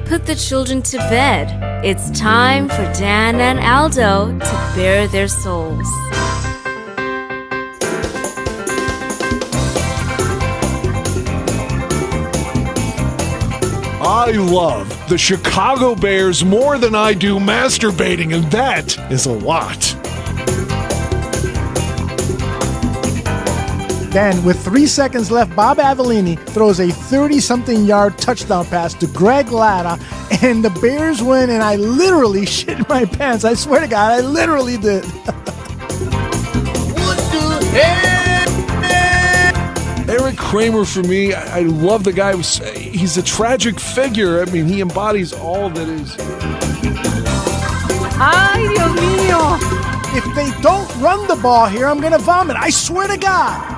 put the children to bed. It's time for Dan and Aldo to bare their souls. I love the Chicago Bears more than I do masturbating, and that is a lot. Then, with 3 seconds left, Bob Avellini throws a 30-something yard touchdown pass to Greg Latta, and the Bears win, and I literally shit my pants. I swear to God, I literally did. What the hell? Eric Kramer, for me, I love the guy. He's a tragic figure. I mean, he embodies all that is. Ay, Dios mío. If they don't run the ball here, I'm going to vomit. I swear to God.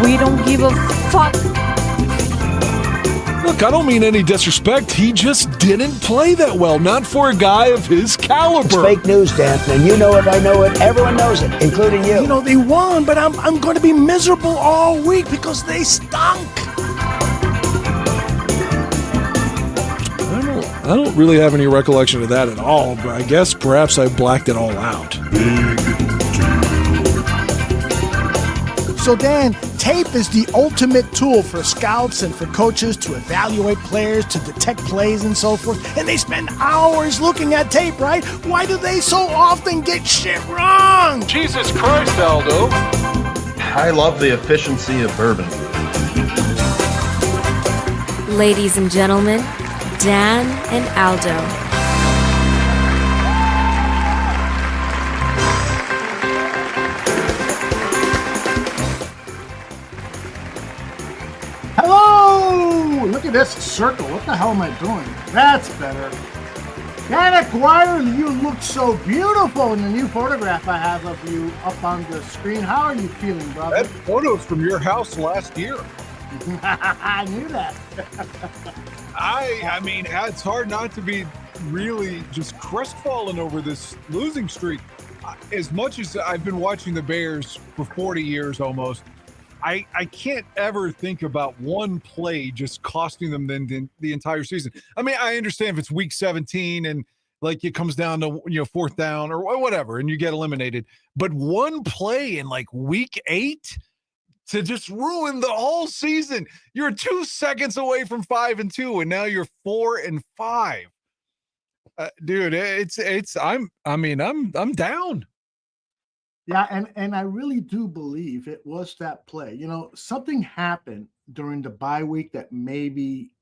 We don't give a fuck. Look, I don't mean any disrespect. He just didn't play that well. Not for a guy of his caliber. It's fake news, Dan, and you know it, I know it, everyone knows it, including you. You know, they won, but I'm going to be miserable all week because they stunk. I don't really have any recollection of that at all, but I guess perhaps I blacked it all out. So, Dan, tape is the ultimate tool for scouts and for coaches to evaluate players, to detect plays and so forth. And they spend hours looking at tape, right? Why do they so often get shit wrong? Jesus Christ, Aldo. I love the efficiency of bourbon. Ladies and gentlemen, Dan and Aldo. Hello! Look at this circle. What the hell am I doing? That's better. Dan Aguirre, you look so beautiful in the new photograph I have of you up on the screen. How are you feeling, brother? That photo's from your house last year. I knew that. I mean, it's hard not to be really just crestfallen over this losing streak. As much as I've been watching the Bears for 40 years almost, I can't ever think about one play just costing them the entire season. I mean, I understand if it's week 17 and like it comes down to, fourth down or whatever, and you get eliminated, but one play in like week 8 to just ruin the whole season. You're 2 seconds away from 5-2, and now you're 4-5. Dude, I'm down. Yeah, and I really do believe it was that play. Something happened during the bye week that maybe,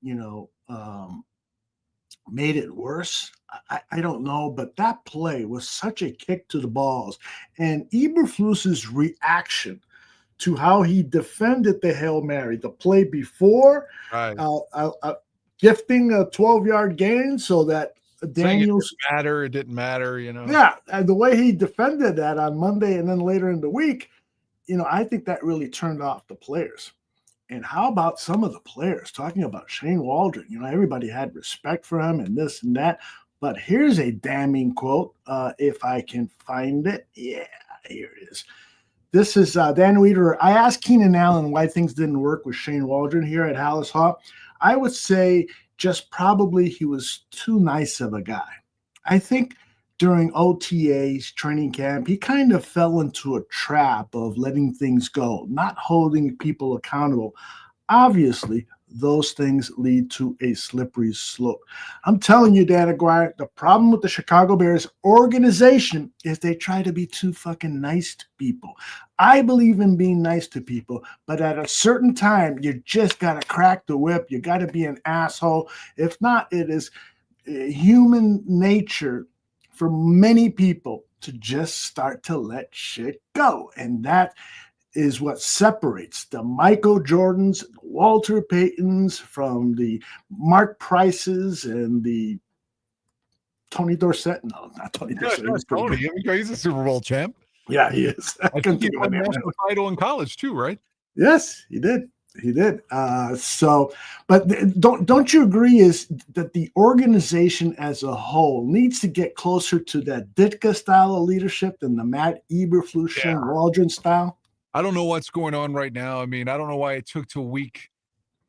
made it worse. I don't know, but that play was such a kick to the balls. And Eberflus's reaction to how he defended the Hail Mary, the play before, Right. Gifting a 12-yard gain so that Daniels it didn't matter, Yeah, and the way he defended that on Monday and then later in the week, I think that really turned off the players. And how about some of the players talking about Shane Waldron? Everybody had respect for him and this and that. But here's a damning quote, if I can find it. Yeah, here it is. This is Dan Weeder. I asked Keenan Allen why things didn't work with Shane Waldron here at Hallis Hall. I would say just probably he was too nice of a guy. I think during OTA's training camp, he kind of fell into a trap of letting things go, not holding people accountable. Obviously, those things lead to a slippery slope. I'm telling you, Dan Aguirre, the problem with the Chicago Bears organization is they try to be too fucking nice to people. I believe in being nice to people, but at a certain time, you just got to crack the whip. You got to be an asshole. If not, it is human nature for many people to just start to let shit go. And that is what separates the Michael Jordans, Walter Paytons from the Mark Prices and the Tony Dorsett. No, not Tony Dorsett. Yeah, Tony. He's a Super Bowl champ. Yeah, he is. I think he won a national title in college too, right? Yes, he did. He did. But don't you agree is that the organization as a whole needs to get closer to that Ditka style of leadership than the Matt Eberflus, Shane Waldron style? I don't know what's going on right now. I mean, I don't know why it took till week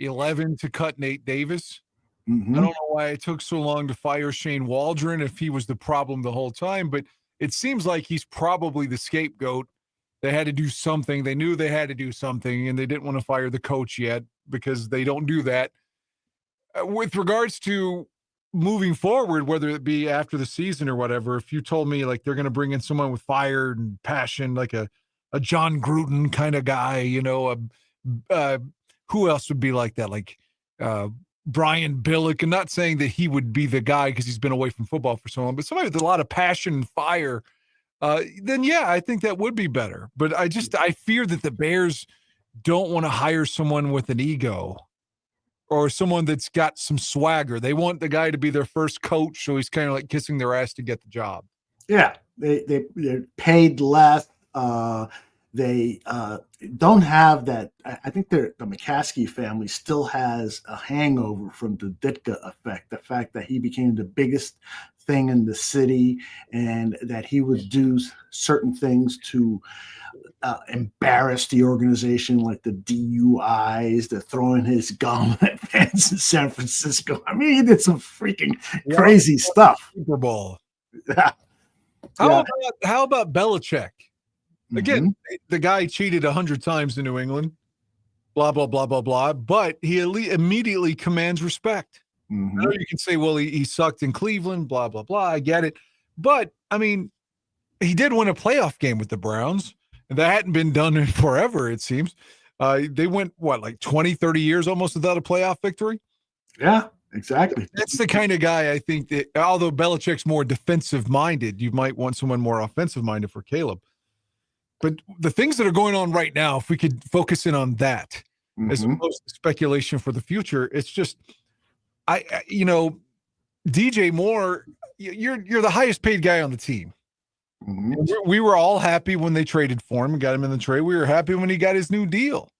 11 to cut Nate Davis. Mhm. I don't know why it took so long to fire Shane Waldron if he was the problem the whole time, but it seems like he's probably the scapegoat. They had to do something. They knew they had to do something, and they didn't want to fire the coach yet because they don't do that. With regards to moving forward, whether it be after the season or whatever, if you told me like they're going to bring in someone with fire and passion, like a John Gruden kind of guy, who else would be like that? Like Brian Billick. I'm not saying that he would be the guy because he's been away from football for so long, but somebody with a lot of passion and fire, then yeah, I think that would be better. But I fear that the Bears don't want to hire someone with an ego or someone that's got some swagger. They want the guy to be their first coach, so he's kind of like kissing their ass to get the job. Yeah, they're paid less. They don't have that. I think the McCaskey family still has a hangover from the Ditka effect, the fact that he became the biggest thing in the city and that he would do certain things to embarrass the organization, like the DUIs, the throwing his gum at fans in San Francisco. I mean, he did some freaking crazy stuff. Super Bowl. Yeah. How about Belichick? Again, the guy cheated 100 times in New England, blah, blah, blah, blah, blah, but he immediately commands respect. I know you can say, well, he sucked in Cleveland, blah, blah, blah. I get it. But, I mean, he did win a playoff game with the Browns. And that hadn't been done in forever, it seems. They went, like 20, 30 years almost without a playoff victory? Yeah, exactly. That's the kind of guy I think that, although Belichick's more defensive-minded, you might want someone more offensive-minded for Caleb. But the things that are going on right now, if we could focus in on that, as opposed to speculation for the future, it's just, DJ Moore, you're the highest paid guy on the team. We were all happy when they traded for him and got him in the trade. We were happy when he got his new deal.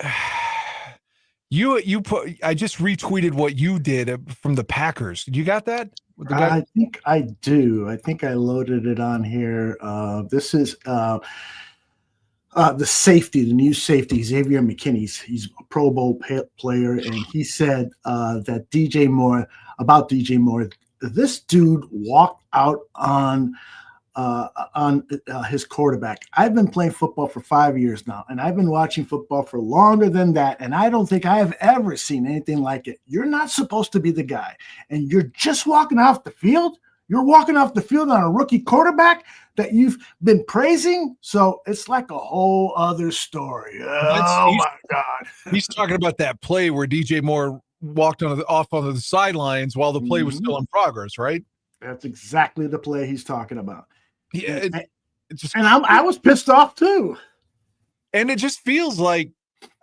I just retweeted what you did from the Packers. You got that? I think I do. I think I loaded it on here. This is the safety, the new safety, Xavier McKinney. He's a Pro Bowl player, and he said that DJ Moore, this dude walked out on his quarterback. I've been playing football for 5 years now, and I've been watching football for longer than that, and I don't think I have ever seen anything like it. You're not supposed to be the guy, and you're just walking off the field. You're walking off the field on a rookie quarterback that you've been praising, so it's like a whole other story. Oh, my God. He's talking about that play where DJ Moore walked off on the sidelines while the play was still in progress, right? That's exactly the play he's talking about. Yeah, I was pissed off too. And it just feels like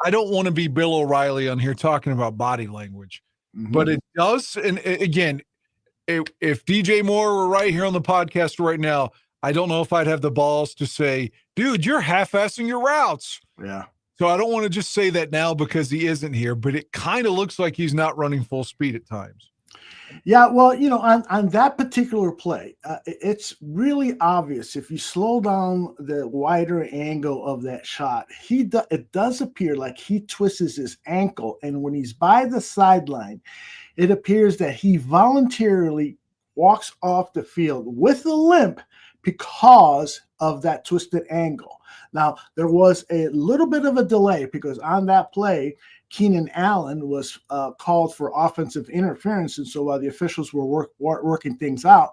I don't want to be Bill O'Reilly on here talking about body language, but it does. And again, if DJ Moore were right here on the podcast right now, I don't know if I'd have the balls to say, dude, you're half-assing your routes. Yeah. So I don't want to just say that now because he isn't here, but it kind of looks like he's not running full speed at times. Yeah, well, on that particular play, it's really obvious. If you slow down the wider angle of that shot, it does appear like he twists his ankle. And when he's by the sideline, it appears that he voluntarily walks off the field with a limp because of that twisted angle. Now, there was a little bit of a delay because on that play, Keenan Allen was called for offensive interference. And so while the officials were working things out,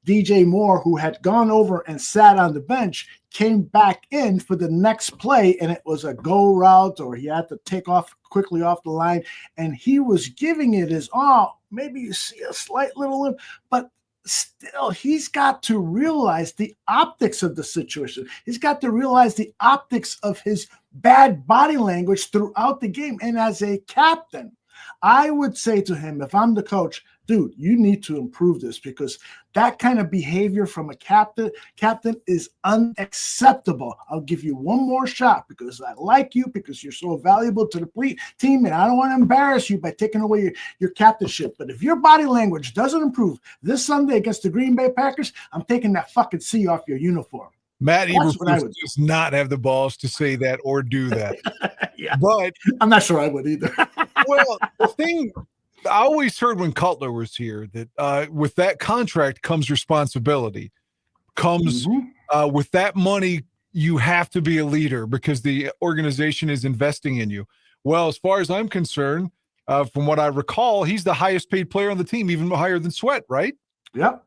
DJ Moore, who had gone over and sat on the bench, came back in for the next play, and it was a go route, or he had to take off quickly off the line, and he was giving it his all. Maybe you see a slight little limp, but still, he's got to realize the optics of the situation. He's got to realize the optics of his bad body language throughout the game. And as a captain, I would say to him, if I'm the coach, dude, you need to improve this, because that kind of behavior from a captain is unacceptable. I'll give you one more shot because I like you, because you're so valuable to the team, and I don't want to embarrass you by taking away your captainship. But if your body language doesn't improve this Sunday against the Green Bay Packers, I'm taking that fucking C off your uniform. Matt Eberflus does not have the balls to say that or do that. Yeah, but I'm not sure I would either. Well, the thing I always heard when Cutler was here that with that contract comes responsibility. Comes with that money, you have to be a leader because the organization is investing in you. Well, as far as I'm concerned, from what I recall, he's the highest paid player on the team, even higher than Sweat, right? Yep.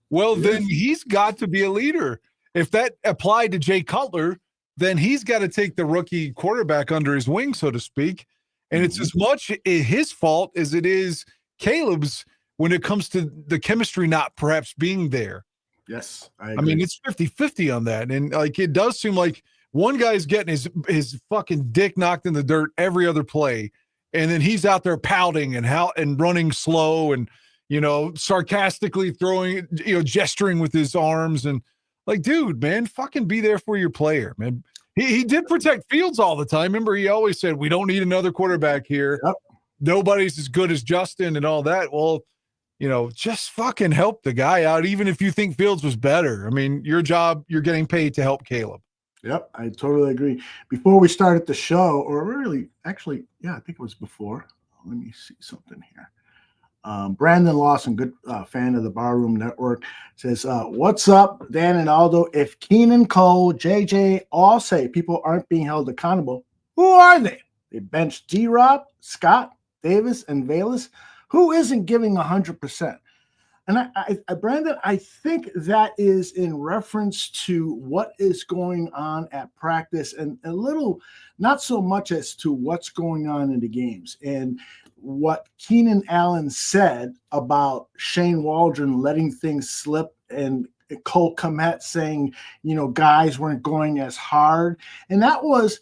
Well, then he's got to be a leader. If that applied to Jay Cutler, then he's got to take the rookie quarterback under his wing, so to speak. And it's as much his fault as it is Caleb's when it comes to the chemistry not perhaps being there. Yes. I mean, it's 50-50 on that. And like, it does seem like one guy's getting his fucking dick knocked in the dirt every other play. And then he's out there pouting and running slow and, sarcastically throwing, gesturing with his arms. And like, dude, man, fucking be there for your player, man. He did protect Fields all the time. Remember, he always said, we don't need another quarterback here. Yep. Nobody's as good as Justin and all that. Well, just fucking help the guy out, even if you think Fields was better. I mean, your job, you're getting paid to help Caleb. Yep, I totally agree. Before we started the show, or really, actually, yeah, I think it was before. Let me see something here. Brandon Lawson, good fan of the Barroom Network, says, what's up, Dan and Aldo? If Keenan, Cole, JJ all say people aren't being held accountable, who are they? They benched D-Rob, Scott, Davis, and Valus. Who isn't giving 100%? And I Brandon, I think that is in reference to what is going on at practice and a little, not so much as to what's going on in the games. And what Keenan Allen said about Shane Waldron letting things slip and Cole Kmet saying, guys weren't going as hard. And that was,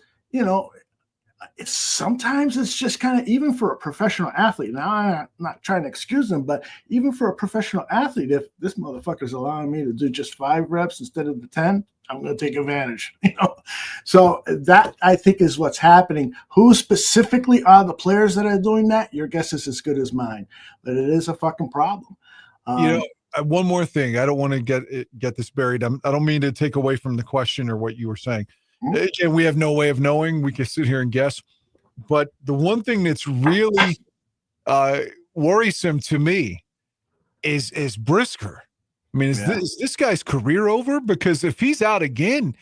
sometimes it's just kind of, even for a professional athlete, now I'm not trying to excuse them, but even for a professional athlete, if this motherfucker's allowing me to do just 5 reps instead of the 10, I'm going to take advantage. So that, I think, is what's happening. Who specifically are the players that are doing that? Your guess is as good as mine, but it is a fucking problem. One more thing. I don't want to get this buried. I don't mean to take away from the question or what you were saying. Again, we have no way of knowing. We can sit here and guess. But the one thing that's really worrisome to me is Brisker. I mean, is this guy's career over? Because if he's out again,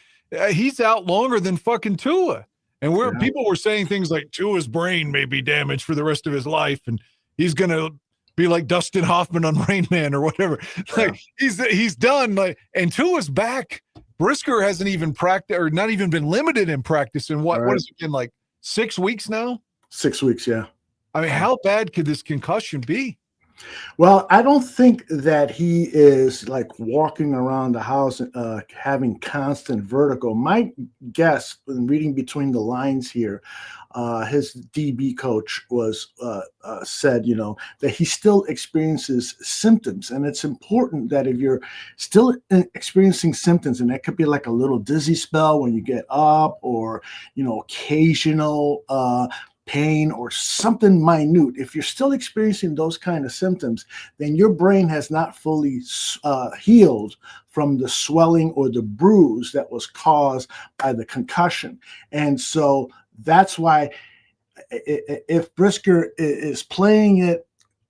he's out longer than fucking Tua. And people were saying things like Tua's brain may be damaged for the rest of his life, and he's going to be like Dustin Hoffman on Rain Man or whatever. Like he's done. Like, and Tua's back. Brisker hasn't even practiced or not even been limited in practice in what has it been, like 6 weeks now? 6 weeks, yeah. I mean, how bad could this concussion be? Well, I don't think that he is like walking around the house having constant vertigo. My guess, in reading between the lines here, his DB coach said, that he still experiences symptoms. And it's important that if you're still experiencing symptoms, and that could be like a little dizzy spell when you get up, or, occasional pain or something minute, if you're still experiencing those kind of symptoms, then your brain has not fully healed from the swelling or the bruise that was caused by the concussion. And so that's why if Brisker is playing it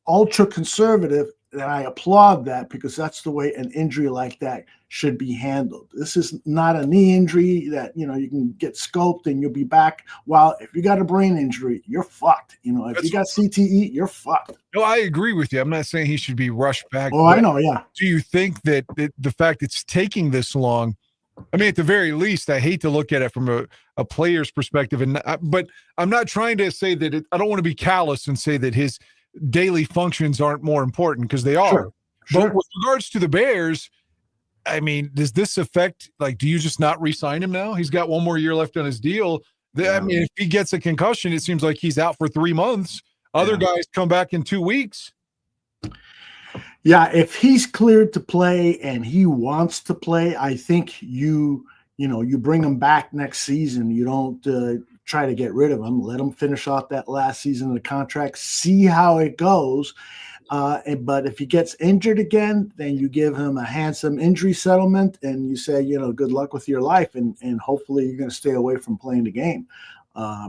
ultra conservative, then I applaud that, because that's the way an injury like that should be handled. This is not a knee injury that, you can get scoped and you'll be back. While if you got a brain injury, you're fucked. If you got CTE, you're fucked. No, I agree with you. I'm not saying he should be rushed back. Oh, I know, yeah. Do you think that the fact it's taking this long, I mean, at the very least, I hate to look at it from a player's perspective, but I'm not trying to say that I don't want to be callous and say that his daily functions aren't more important, because they are. Sure. But with regards to the Bears, I mean, does this affect, like, do you just not re-sign him now? He's got one more year left on his deal. I mean, if he gets a concussion, it seems like he's out for 3 months. Other guys come back in 2 weeks. Yeah, if he's cleared to play and he wants to play, I think you bring him back next season. You don't try to get rid of him. Let him finish off that last season of the contract, see how it goes. But if he gets injured again, then you give him a handsome injury settlement and you say, good luck with your life, and hopefully you're going to stay away from playing the game.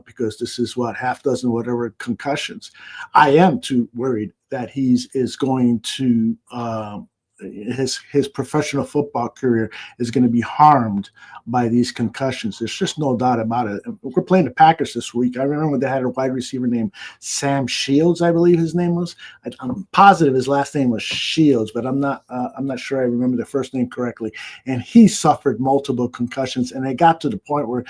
because this is what, half dozen, whatever concussions. I am too worried that is going to his professional football career is going to be harmed by these concussions. There's just no doubt about it. We're playing the Packers this week. I remember they had a wide receiver named Sam Shields, I believe his name was. I'm positive his last name was Shields, but I'm not sure I remember the first name correctly. And he suffered multiple concussions, and it got to the point where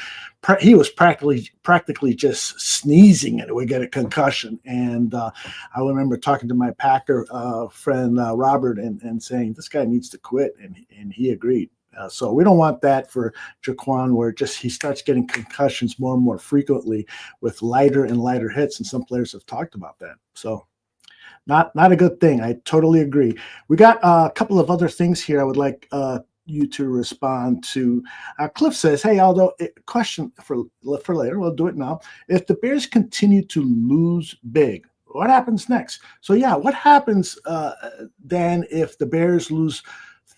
he was practically just sneezing and would get a concussion. And I remember talking to my Packer friend Robert and saying, this guy needs to quit, and he agreed. So we don't want that for Jaquan, where he starts getting concussions more and more frequently with lighter and lighter hits, and some players have talked about that. So not a good thing. I totally agree. We got a couple of other things here I would like you to respond to. Cliff says, hey, Aldo, question for later. We'll do it now. If the Bears continue to lose big, what happens next? So, yeah, what happens then if the Bears lose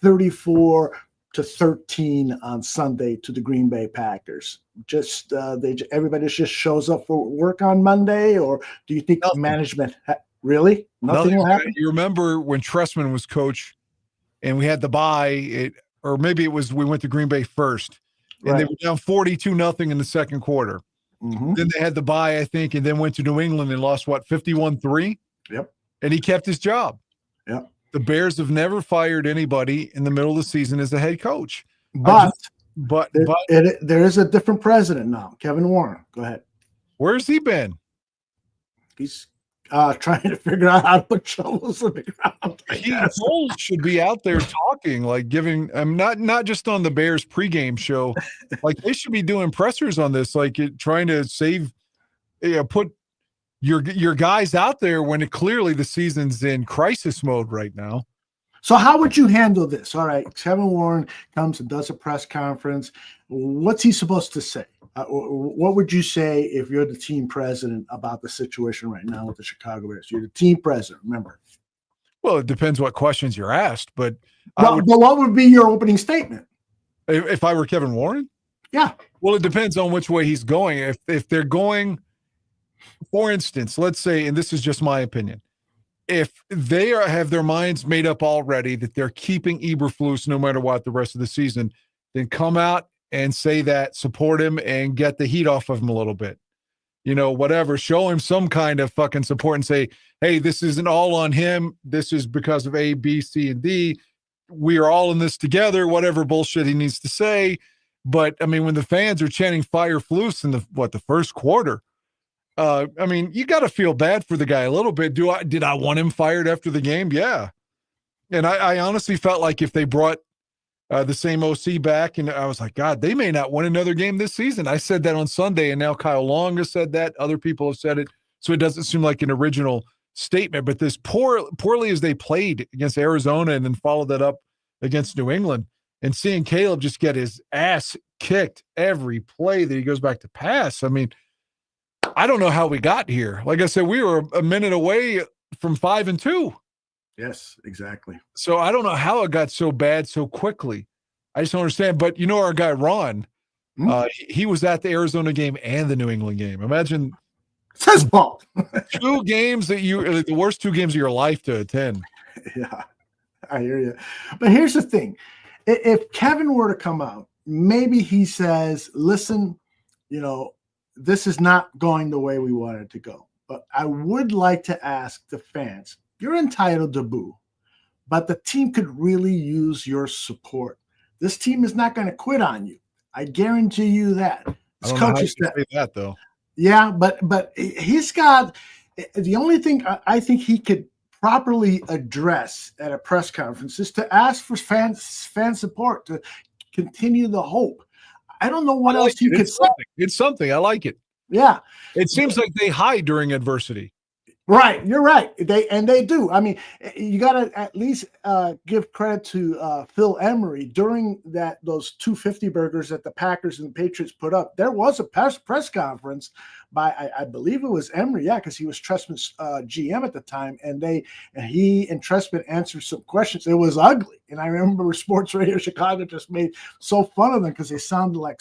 34-13 on Sunday to the Green Bay Packers? Just everybody just shows up for work on Monday, or do you think management really nothing will happen? You remember when Tressman was coach and we had the bye, or maybe it was we went to Green Bay first, and they were down 42-0 in the second quarter. Mm-hmm. Then they had the bye, I think, and then went to New England and lost, 51-3? Yep. And he kept his job. Yep. The Bears have never fired anybody in the middle of the season as a head coach. But there is a different president now, Kevin Warren. Go ahead. Where's he been? He's trying to figure out how to put shovels in the ground. Soulz should be out there talking, like giving. Not just on the Bears pregame show. Like they should be doing pressers on this, like trying to save, put your guys out there when clearly the season's in crisis mode right now. So how would you handle this? All right, Kevin Warren comes and does a press conference. What's he supposed to say? What would you say if you're the team president about the situation right now with the Chicago Bears? You're the team president, remember. Well, it depends what questions you're asked, but but what would be your opening statement? If I were Kevin Warren? Yeah. Well, it depends on which way he's going. If they're going, for instance, let's say, and this is just my opinion, if they have their minds made up already that they're keeping Eberflus no matter what the rest of the season, then come out and say that, support him, and get the heat off of him a little bit. Whatever. Show him some kind of fucking support and say, hey, this isn't all on him. This is because of A, B, C, and D. We are all in this together, whatever bullshit he needs to say. But, when the fans are chanting fire Flus in the first quarter, you got to feel bad for the guy a little bit. Did I want him fired after the game? Yeah. And I honestly felt like if they brought the same OC back, and I was like, God, they may not win another game this season. I said that on Sunday, and now Kyle Long has said that. Other people have said it. So it doesn't seem like an original statement. But this poorly as they played against Arizona and then followed that up against New England, and seeing Caleb just get his ass kicked every play that he goes back to pass. I don't know how we got here. Like I said, we were a minute away from 5-2. Yes, exactly. So I don't know how it got so bad so quickly. I just don't understand. But our guy Ron, he was at the Arizona game and the New England game. Imagine it's his fault. 2 games the worst 2 games of your life to attend. Yeah, I hear you. But here's the thing: if Kevin were to come out, maybe he says, "Listen, this is not going the way we wanted it to go." But I would like to ask the fans. You're entitled to boo, but the team could really use your support. This team is not going to quit on you. I guarantee you that. I don't know how you can say that, though. Yeah, but he's got the only thing I think he could properly address at a press conference is to ask for fan support, to continue the hope. I don't know what else he could say. It's something. I like it. Yeah. It seems like they hide during adversity. Right, you're right. They do. You got to at least give credit to Phil Emery during those 250 burgers that the Packers and the Patriots put up. There was a press conference by I believe it was Emery, because he was Tressman's GM at the time, and he and Tressman answered some questions. It was ugly, and I remember Sports Radio Chicago just made so fun of them because they sounded like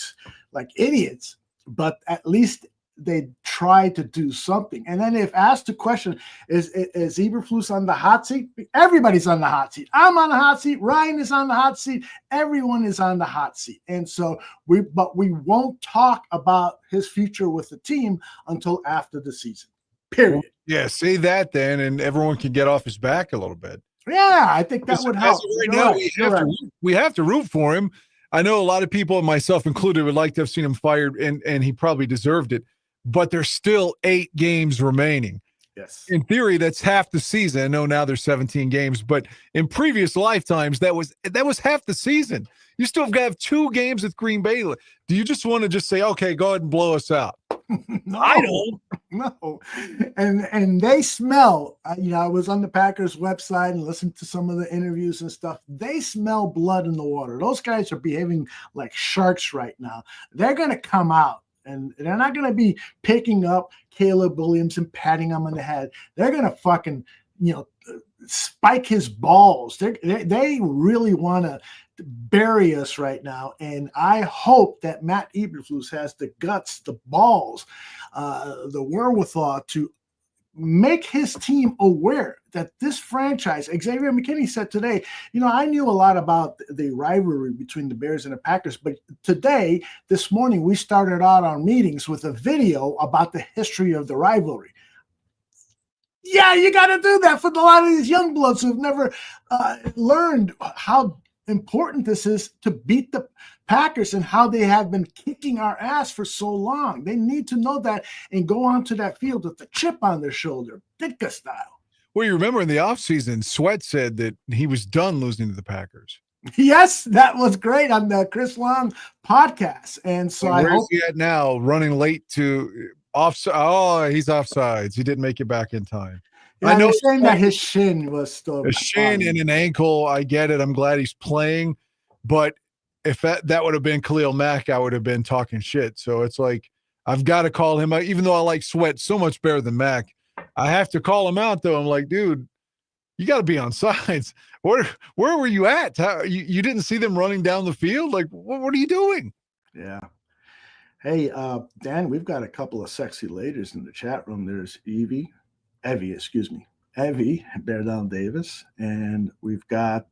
idiots. But at least they try to do something. And then if asked the question, is Eberflus on the hot seat? Everybody's on the hot seat. I'm on the hot seat. Ryan is on the hot seat. Everyone is on the hot seat. And so we won't talk about his future with the team until after the season. Period. Yeah, say that then, and everyone can get off his back a little bit. Yeah, I think that would help. Right now, we have to root for him. I know a lot of people, myself included, would like to have seen him fired, and he probably deserved it. But there's still 8 games remaining. Yes. In theory, that's half the season. I know now there's 17 games, but in previous lifetimes, that was half the season. You still have got to have 2 games with Green Bay. Do you just want to just say, okay, go ahead and blow us out? No, I don't. No. And they smell, I was on the Packers website and listened to some of the interviews and stuff. They smell blood in the water. Those guys are behaving like sharks right now. They're going to come out, and they're not going to be picking up Caleb Williams and patting him on the head. They're going to fucking, spike his balls. They really want to bury us right now, and I hope that Matt Eberflus has the guts, the balls, the wherewithal to make his team aware that this franchise, Xavier McKinney said today, I knew a lot about the rivalry between the Bears and the Packers, but this morning, we started out our meetings with a video about the history of the rivalry. Yeah, you got to do that for a lot of these young bloods who've never learned how important this is to beat the Packers and how they have been kicking our ass for so long. They need to know that and go onto that field with the chip on their shoulder, Ditka style. Well, you remember in the offseason, Sweat said that he was done losing to the Packers. Yes, that was great on the Chris Long podcast. And so where is he at now? Running late to offside. Oh, he's offsides. He didn't make it back in time. Yeah, I know saying that his shin was still a shin and an ankle. I get it. I'm glad he's playing, but if that would have been Khalil Mack, I would have been talking shit. So it's like I've got to call him out, even though I like Sweat so much better than Mack. I have to call him out though. I'm like, dude, you got to be on sides. Where were you at? You didn't see them running down the field? Like, what are you doing? Yeah. Hey, Dan, we've got a couple of sexy ladies in the chat room. There's Evie, Bear Down Davis, and we've got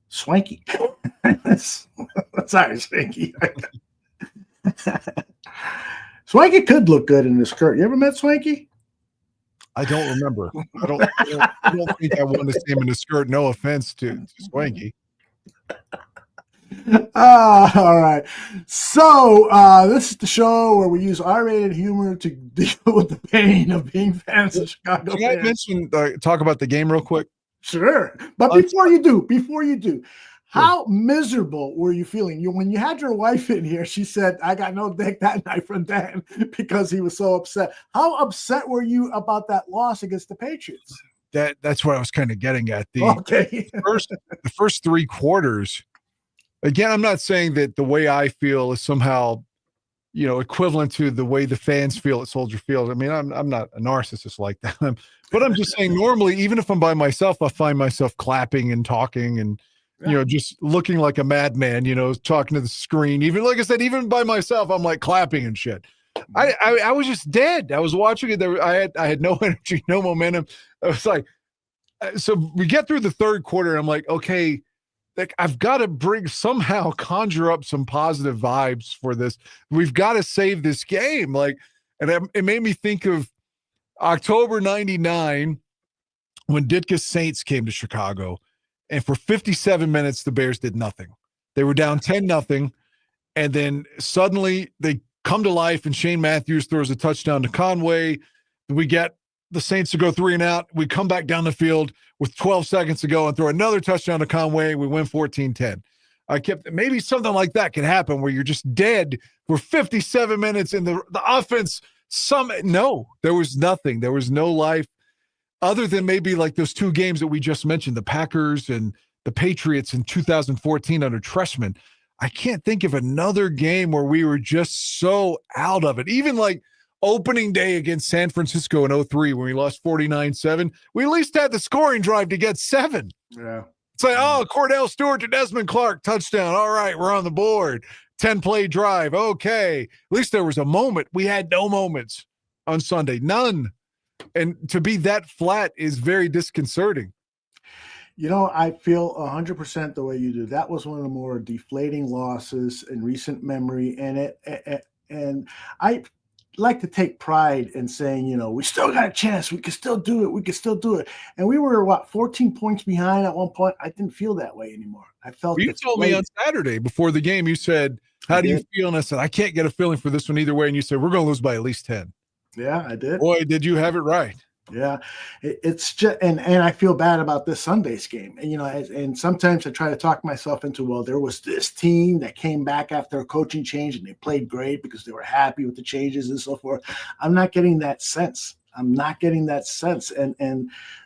Swanky. Sorry, Swanky. Swanky could look good in this skirt. You ever met Swanky? I don't remember. I don't think I want to see him in a skirt. No offense to Swanky. All right. So this is the show where we use R-rated humor to deal with the pain of being fans of Chicago. Can I mention, talk about the game real quick? Sure. But before you do, how miserable were you feeling? When you had your wife in here, she said, I got no dick that night from Dan because he was so upset. How upset were you about that loss against the Patriots? That's what I was kind of getting at. The first 3 quarters. Again, I'm not saying that the way I feel is somehow, equivalent to the way the fans feel at Soldier Field. I mean, I'm not a narcissist like that. But I'm just saying normally, even if I'm by myself, I find myself clapping and talking and, just looking like a madman, talking to the screen. Even like I said, even by myself, I'm like clapping and shit. I was just dead. I was watching it. I had no energy, no momentum. I was like, so we get through the third quarter. And I'm like, okay, like I've got to somehow conjure up some positive vibes for this. We've got to save this game. And it made me think of October 99 when Ditka's Saints came to Chicago. And for 57 minutes, the Bears did nothing. They were down 10-0. And then suddenly they come to life and Shane Matthews throws a touchdown to Conway. We get the Saints to go 3 and out. We come back down the field with 12 seconds to go and throw another touchdown to Conway. We win 14-10. Maybe something like that could happen where you're just dead for 57 minutes and the offense. No, there was nothing. There was no life other than maybe like those 2 games that we just mentioned, the Packers and the Patriots in 2014 under Treshman. I can't think of another game where we were just so out of it. Even like opening day against San Francisco in 2003 when we lost 49-7, we at least had the scoring drive to get 7. Yeah. It's like, Cordell Stewart to Desmond Clark, touchdown. All right, we're on the board. 10-play drive. Okay. At least there was a moment. We had no moments on Sunday. None. And to be that flat is very disconcerting. I feel 100% the way you do. That was one of the more deflating losses in recent memory, and I like to take pride in saying, we still got a chance. We can still do it. We can still do it. And we were 14 points behind at one point. I didn't feel that way anymore. I felt. You told me on Saturday before the game. You said, "How do you feel?" And I said, "I can't get a feeling for this one either way." And you said, "We're going to lose by at least 10." Yeah, I did. Boy, did you have it right. Yeah, it's just, and I feel bad about this Sunday's game. And, and sometimes I try to talk myself into, well, there was this team that came back after a coaching change and they played great because they were happy with the changes and so forth. I'm not getting that sense. And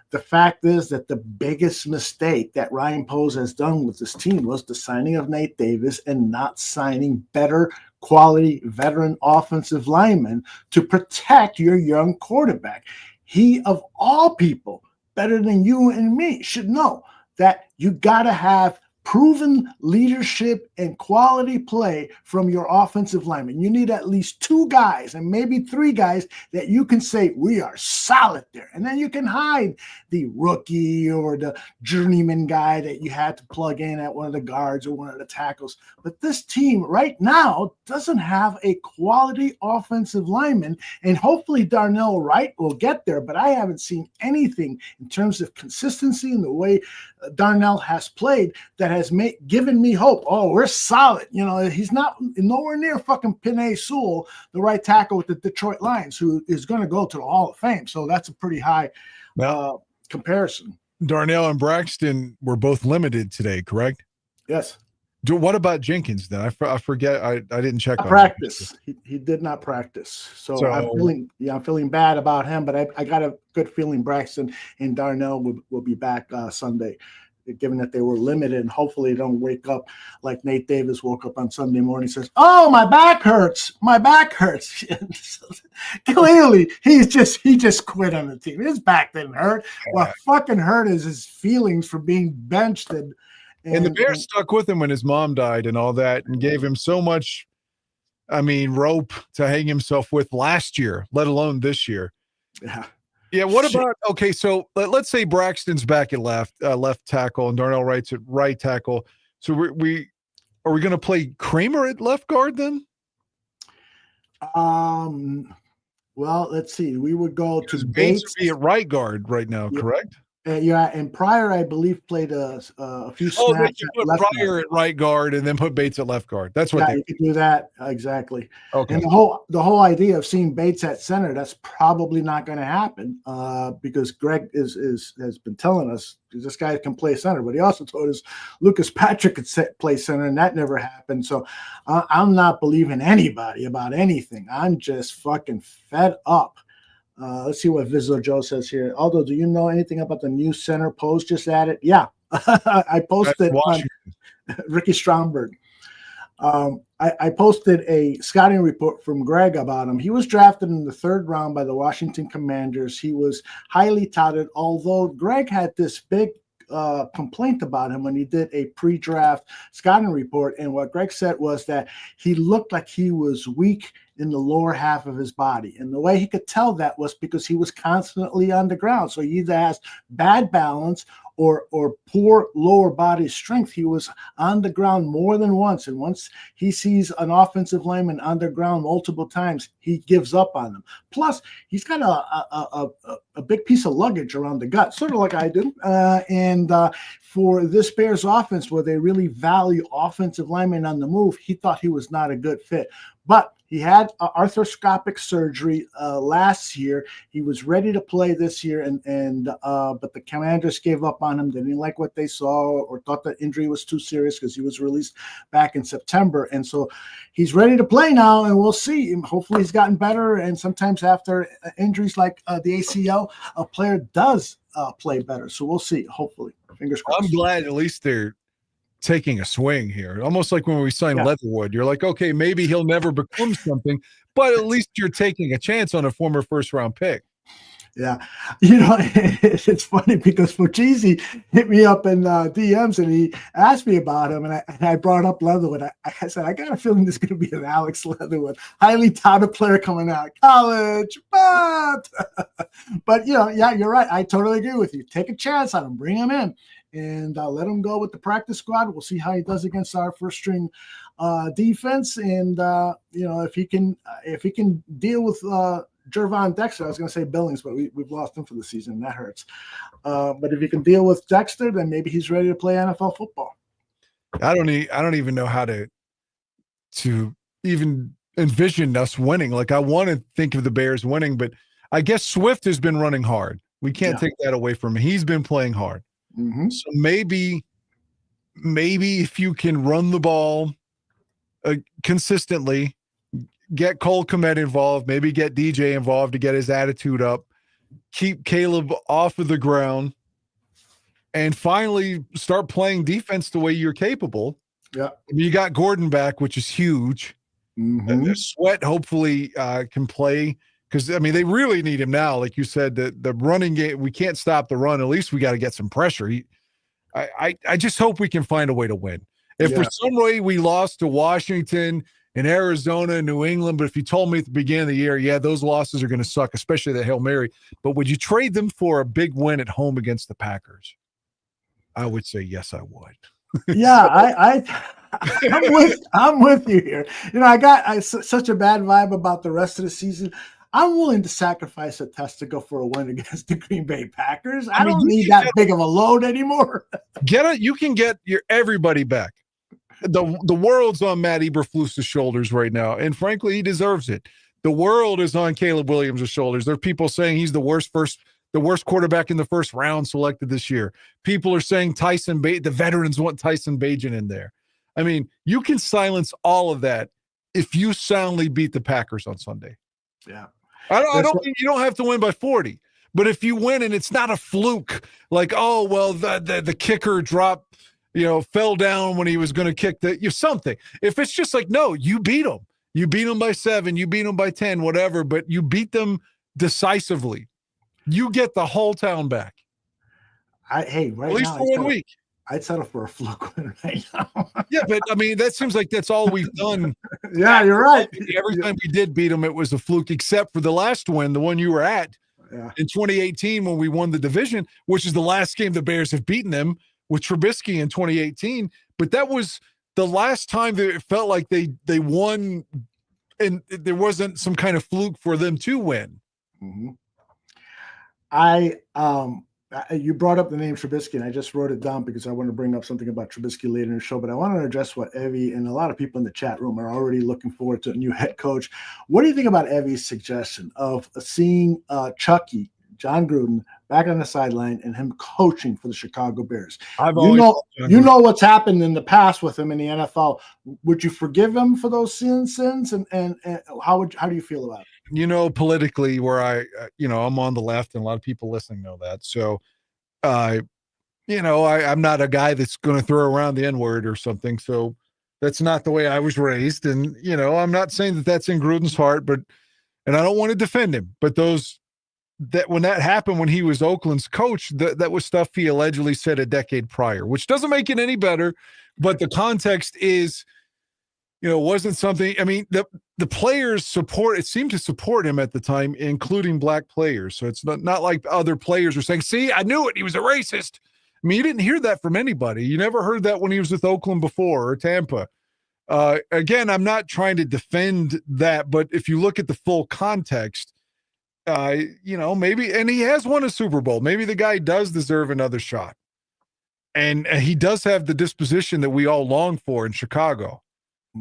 the fact is that the biggest mistake that Ryan Poles has done with this team was the signing of Nate Davis and not signing better quality veteran offensive linemen to protect your young quarterback. He, of all people, better than you and me, should know that you got to have proven leadership and quality play from your offensive lineman. You need at least 2 guys and maybe 3 guys that you can say, we are solid there. And then you can hide the rookie or the journeyman guy that you had to plug in at one of the guards or one of the tackles. But this team right now doesn't have a quality offensive lineman, and hopefully Darnell Wright will get there, but I haven't seen anything in terms of consistency in the way Darnell has played that has given me hope. Oh, we're solid. He's nowhere near fucking Penei Sewell, the right tackle with the Detroit Lions, who is going to go to the Hall of Fame. So that's a pretty high comparison. Darnell and Braxton were both limited today, correct? Yes. What about Jenkins then? I forget. I didn't check on practice. He did not practice. So I'm feeling bad about him, but I got a good feeling Braxton and Darnell will be back Sunday, given that they were limited, and hopefully they don't wake up like Nate Davis woke up on Sunday morning and says, "Oh, my back hurts. My back hurts." Clearly, he just quit on the team. His back didn't hurt. What fucking hurt is his feelings for being benched and the Bears stuck with him when his mom died and all that, and gave him so much, rope to hang himself with last year, let alone this year. Yeah. Yeah. What about, okay, so let's say Braxton's back at left tackle and Darnell Wright's at right tackle. So are we going to play Kramer at left guard then? Well, let's see. We would go to Bates would be at right guard right now, correct? And Pryor, I believe, played a few snaps. Oh, they put Pryor at right guard and then put Bates at left guard. That's what you could do that. Exactly. Okay. And the whole idea of seeing Bates at center, that's probably not going to happen because Greg has been telling us this guy can play center, but he also told us Lucas Patrick could play center, and that never happened. So I'm not believing anybody about anything. I'm just fucking fed up. Let's see what Vizzo Joe says here. Aldo, do you know anything about the new center post just added? Yeah, I posted on Ricky Stromberg. I posted a scouting report from Greg about him. He was drafted in the 3rd round by the Washington Commanders. He was highly touted, although Greg had this big complaint about him when he did a pre-draft scouting report. And what Greg said was that he looked like he was weak in the lower half of his body. And the way he could tell that was because he was constantly on the ground. So he either has bad balance or poor lower body strength. He was on the ground more than once. And once he sees an offensive lineman on the ground multiple times, he gives up on them. Plus, he's got a big piece of luggage around the gut, sort of like I do. And for this Bears offense, where they really value offensive linemen on the move, he thought he was not a good fit. But he had arthroscopic surgery last year. He was ready to play this year, but the Commanders gave up on him. They didn't like what they saw or thought the injury was too serious because he was released back in September. And so he's ready to play now, and we'll see. Hopefully he's gotten better, and sometimes after injuries like the ACL, a player does play better. So we'll see, hopefully. Fingers crossed. I'm glad at least they're taking a swing here, almost like when we signed Leatherwood. You're like, okay, maybe he'll never become something, but at least you're taking a chance on a former 1st-round pick. Yeah. You know, it's funny because Fuchisi hit me up in DMs and he asked me about him. And I brought up Leatherwood. I said, I got a feeling there's going to be an Alex Leatherwood, highly touted player coming out of college. But, you know, yeah, you're right. I totally agree with you. Take a chance on him. Bring him in and let him go with the practice squad. We'll see how he does against our first string defense. And, you know, if he can deal with Jervon Dexter, I was going to say Billings, but we've lost him for the season. That hurts. But if he can deal with Dexter, then maybe he's ready to play NFL football. I don't even know how to even envision us winning. Like, I want to think of the Bears winning, but I guess Swift has been running hard. We can't take that away from him. He's been playing hard. Mm-hmm. So maybe if you can run the ball consistently, get Cole Kmet involved, maybe get DJ involved to get his attitude up, keep Caleb off of the ground, and finally start playing defense the way you're capable. Yeah. You got Gordon back, which is huge. Mm-hmm. Sweat hopefully can play because, I mean, they really need him now. Like you said, the running game, we can't stop the run. At least we got to get some pressure. I just hope we can find a way to win. If for some way we lost to Washington and Arizona and New England, but if you told me at the beginning of the year, yeah, those losses are going to suck, especially the Hail Mary, but would you trade them for a big win at home against the Packers? I would say yes, I would. Yeah, I'm with you here. You know, I got such a bad vibe about the rest of the season. I'm willing to sacrifice a testicle for a win against the Green Bay Packers. I don't need that big of a load anymore. You can get your everybody back. The world's on Matt Eberflus's shoulders right now, and frankly, he deserves it. The world is on Caleb Williams' shoulders. There are people saying he's the worst quarterback in the first round selected this year. People are saying the veterans want Tyson Bagent in there. I mean, you can silence all of that if you soundly beat the Packers on Sunday. Yeah. You don't have to win by 40, but if you win and it's not a fluke, like, oh, well, the kicker dropped, fell down when he was going to kick something. If it's just like, no, you beat them. You beat them by 7, you beat them by 10, whatever, but you beat them decisively. You get the whole town back. Right at least now, for 1 week. I'd settle for a fluke win right now. Yeah, but I mean, that seems like that's all we've done. Yeah, you're right. Every time we did beat them, it was a fluke, except for the last win, the one you were at in 2018 when we won the division, which is the last game the Bears have beaten them with Trubisky in 2018. But that was the last time that it felt like they won, and there wasn't some kind of fluke for them to win. Mm-hmm. You brought up the name Trubisky, and I just wrote it down because I want to bring up something about Trubisky later in the show, but I want to address what Evie and a lot of people in the chat room are already looking forward to a new head coach. What do you think about Evie's suggestion of seeing Chucky, John Gruden, back on the sideline and him coaching for the Chicago Bears? You know what's happened in the past with him in the NFL. Would you forgive him for those sins? And how do you feel about it? Politically, where I'm on the left, and a lot of people listening know that. So, I'm not a guy that's going to throw around the N-word or something. So that's not the way I was raised. And, I'm not saying that that's in Gruden's heart, and I don't want to defend him, but when that happened, when he was Oakland's coach, that was stuff he allegedly said a decade prior, which doesn't make it any better. But the context is, wasn't something. I mean, the players seemed to support him at the time, including black players. So it's not like other players were saying, see, I knew it, he was a racist. I mean, you didn't hear that from anybody. You never heard that when he was with Oakland before or Tampa. Again, I'm not trying to defend that, but if you look at the full context, maybe, and he has won a Super Bowl. Maybe the guy does deserve another shot. And he does have the disposition that we all long for in Chicago.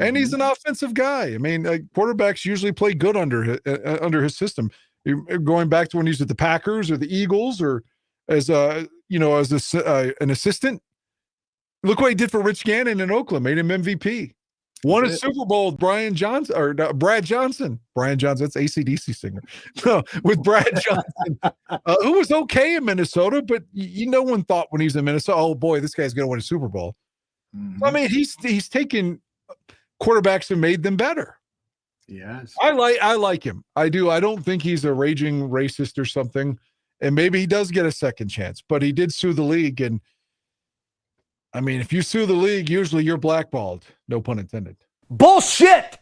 And he's an offensive guy. I mean, quarterbacks usually play good under his system. Going back to when he was at the Packers or the Eagles, or as an assistant. Look what he did for Rich Gannon in Oakland. Made him MVP. Won a Super Bowl with Brad Johnson. Brian Johnson, that's AC/DC singer. No, with Brad Johnson, who was okay in Minnesota, but no one thought when he was in Minnesota, oh boy, this guy's going to win a Super Bowl. Mm-hmm. I mean, he's taken quarterbacks and made them better. Yes. I like him. I do. I don't think he's a raging racist or something. And maybe he does get a second chance, but he did sue the league. And I mean, if you sue the league, usually you're blackballed. No pun intended. Bullshit!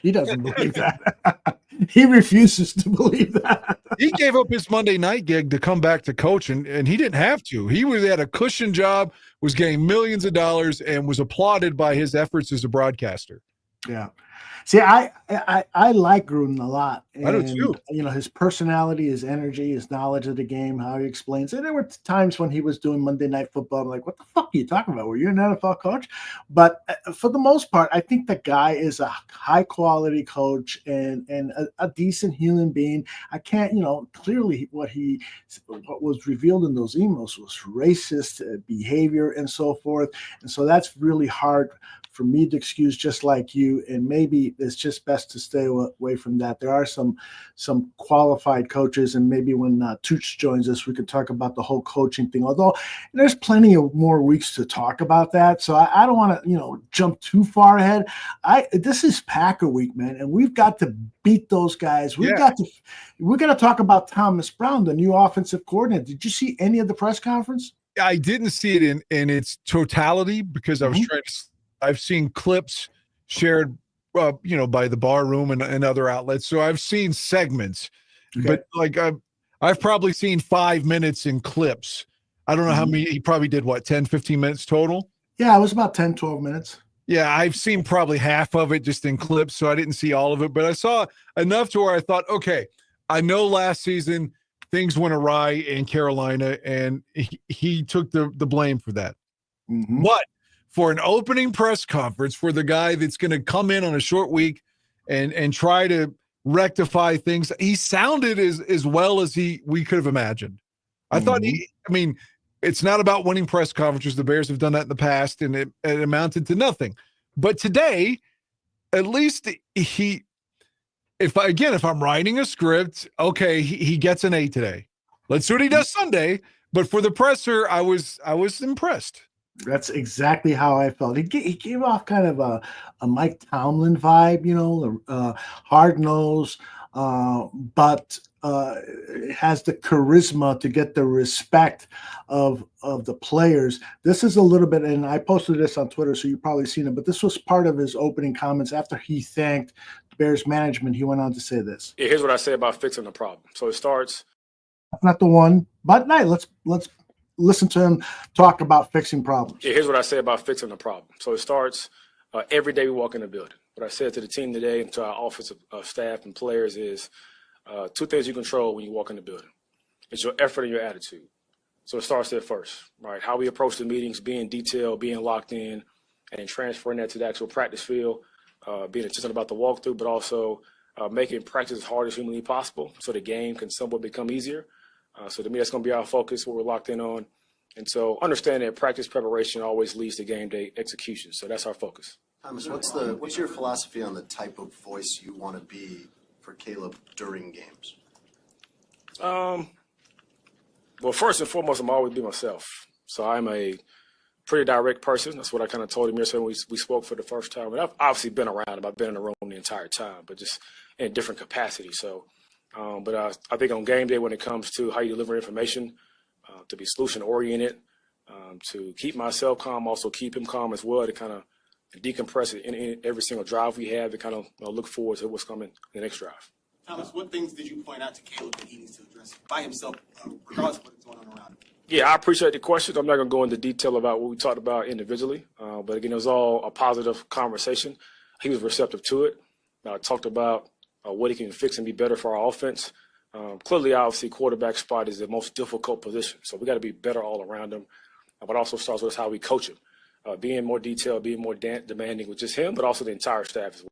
He doesn't believe that. He refuses to believe that. He gave up his Monday night gig to come back to coach, and he didn't have to. He had a cushion job, was getting millions of dollars, and was applauded by his efforts as a broadcaster. Yeah. See, I like Gruden a lot. And, I do too. You know, his personality, his energy, his knowledge of the game, how he explains it. There were times when he was doing Monday Night Football, I'm like, what the fuck are you talking about? Were you an NFL coach? But for the most part, I think the guy is a high-quality coach and a decent human being. I can't, you know, clearly what was revealed in those emails was racist behavior and so forth. And so that's really hard for me to excuse, just like you, and maybe it's just best to stay away from that. There are some qualified coaches, and maybe when Tooch joins us, we could talk about the whole coaching thing, although there's plenty of more weeks to talk about that. So I don't want to, you know, jump too far ahead. This is Packer week, man, and we've got to beat those guys. We're going to talk about Thomas Brown, the new offensive coordinator. Did you see any of the press conference? I didn't see it in its totality because I was trying to. I've seen clips shared, you know, by the bar room and other outlets. So I've seen segments, but like I've probably seen 5 minutes in clips. I don't know how many. He probably did 10, 15 minutes total. Yeah, it was about 10, 12 minutes. Yeah, I've seen probably half of it just in clips, so I didn't see all of it, but I saw enough to where I thought, okay, I know last season things went awry in Carolina, and he took the blame for that. But for an opening press conference for the guy that's going to come in on a short week and try to rectify things, he sounded as well as we could have imagined. I thought it's not about winning press conferences. The Bears have done that in the past, and it amounted to nothing. But today, at least if I'm writing a script, okay, he gets an A today. Let's see what he does Sunday. But for the presser, I was impressed. That's exactly how I felt. He gave off kind of a Mike Tomlin vibe, you know, hard nose, but has the charisma to get the respect of the players. This is a little bit, and I posted this on Twitter, so you've probably seen it, but this was part of his opening comments after he thanked Bears management. He went on to say this. Yeah, here's what I say about fixing the problem. So it starts. Not the one, but hey, let's listen to him talk about fixing problems. Yeah, here's what I say about fixing the problem. So it starts every day we walk in the building. What I said to the team today and to our offensive staff and players is two things you control when you walk in the building. It's your effort and your attitude. So it starts there first, right? How we approach the meetings, being detailed, being locked in, and then transferring that to the actual practice field, being intentional about the walkthrough, but also making practice as hard as humanly possible so the game can somewhat become easier. So to me, that's going to be our focus, what we're locked in on. And so understand that practice preparation always leads to game day execution. So that's our focus. Thomas, what's your philosophy on the type of voice you want to be for Caleb during games? Well, first and foremost, I'm always be myself. So I'm a pretty direct person. That's what I kind of told him yesterday when we spoke for the first time. And I've obviously been around him. I've been in the room the entire time, but just in a different capacity. So, but I think on game day, when it comes to how you deliver information, to be solution-oriented, to keep myself calm, also keep him calm as well, to kind of decompress it in every single drive we have, to kind of look forward to what's coming in the next drive. Thomas, what things did you point out to Caleb that he needs to address by himself, regardless of what's going on around him? Yeah, I appreciate the question. I'm not going to go into detail about what we talked about individually, but again, it was all a positive conversation. He was receptive to it. I talked about what he can fix and be better for our offense. Clearly, obviously, quarterback spot is the most difficult position, so we got to be better all around him. But also starts with how we coach him, being more detailed, being more demanding with just him, but also the entire staff as well.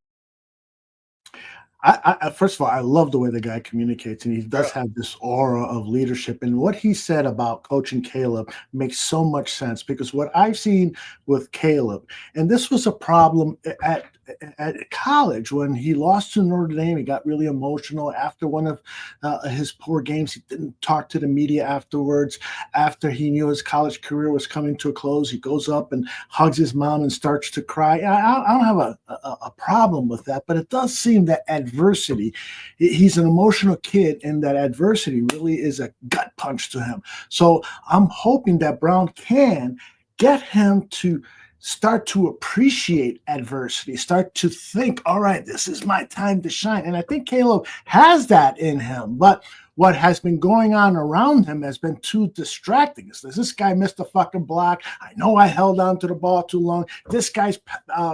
First of all, I love the way the guy communicates, and he does have this aura of leadership. And what he said about coaching Caleb makes so much sense, because what I've seen with Caleb, and this was a problem at college when he lost to Notre Dame. He got really emotional after one of his poor games. He didn't talk to the media afterwards. After he knew his college career was coming to a close, he goes up and hugs his mom and starts to cry. I don't have a problem with that, but it does seem that adversity, he's an emotional kid, and that adversity really is a gut punch to him. So I'm hoping that Brown can get him to start to appreciate adversity, start to think, all right, this is my time to shine. And I think Caleb has that in him, but what has been going on around him has been too distracting. This guy missed a fucking block. I know I held on to the ball too long. This guy's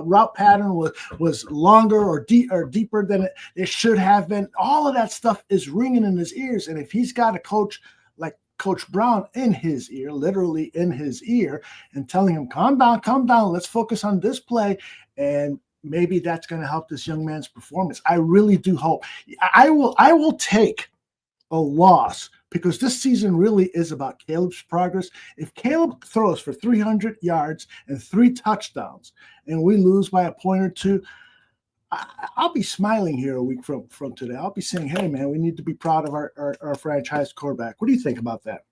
route pattern was longer or deeper than it should have been. All of that stuff is ringing in his ears. And if he's got a coach like Coach Brown in his ear, literally in his ear, and telling him, calm down, let's focus on this play, and maybe that's going to help this young man's performance. I really do hope. I will take a loss, because this season really is about Caleb's progress. If Caleb throws for 300 yards and 3 touchdowns and we lose by a point or two, I'll be smiling here a week from today. I'll be saying, hey, man, we need to be proud of our franchise quarterback. What do you think about that?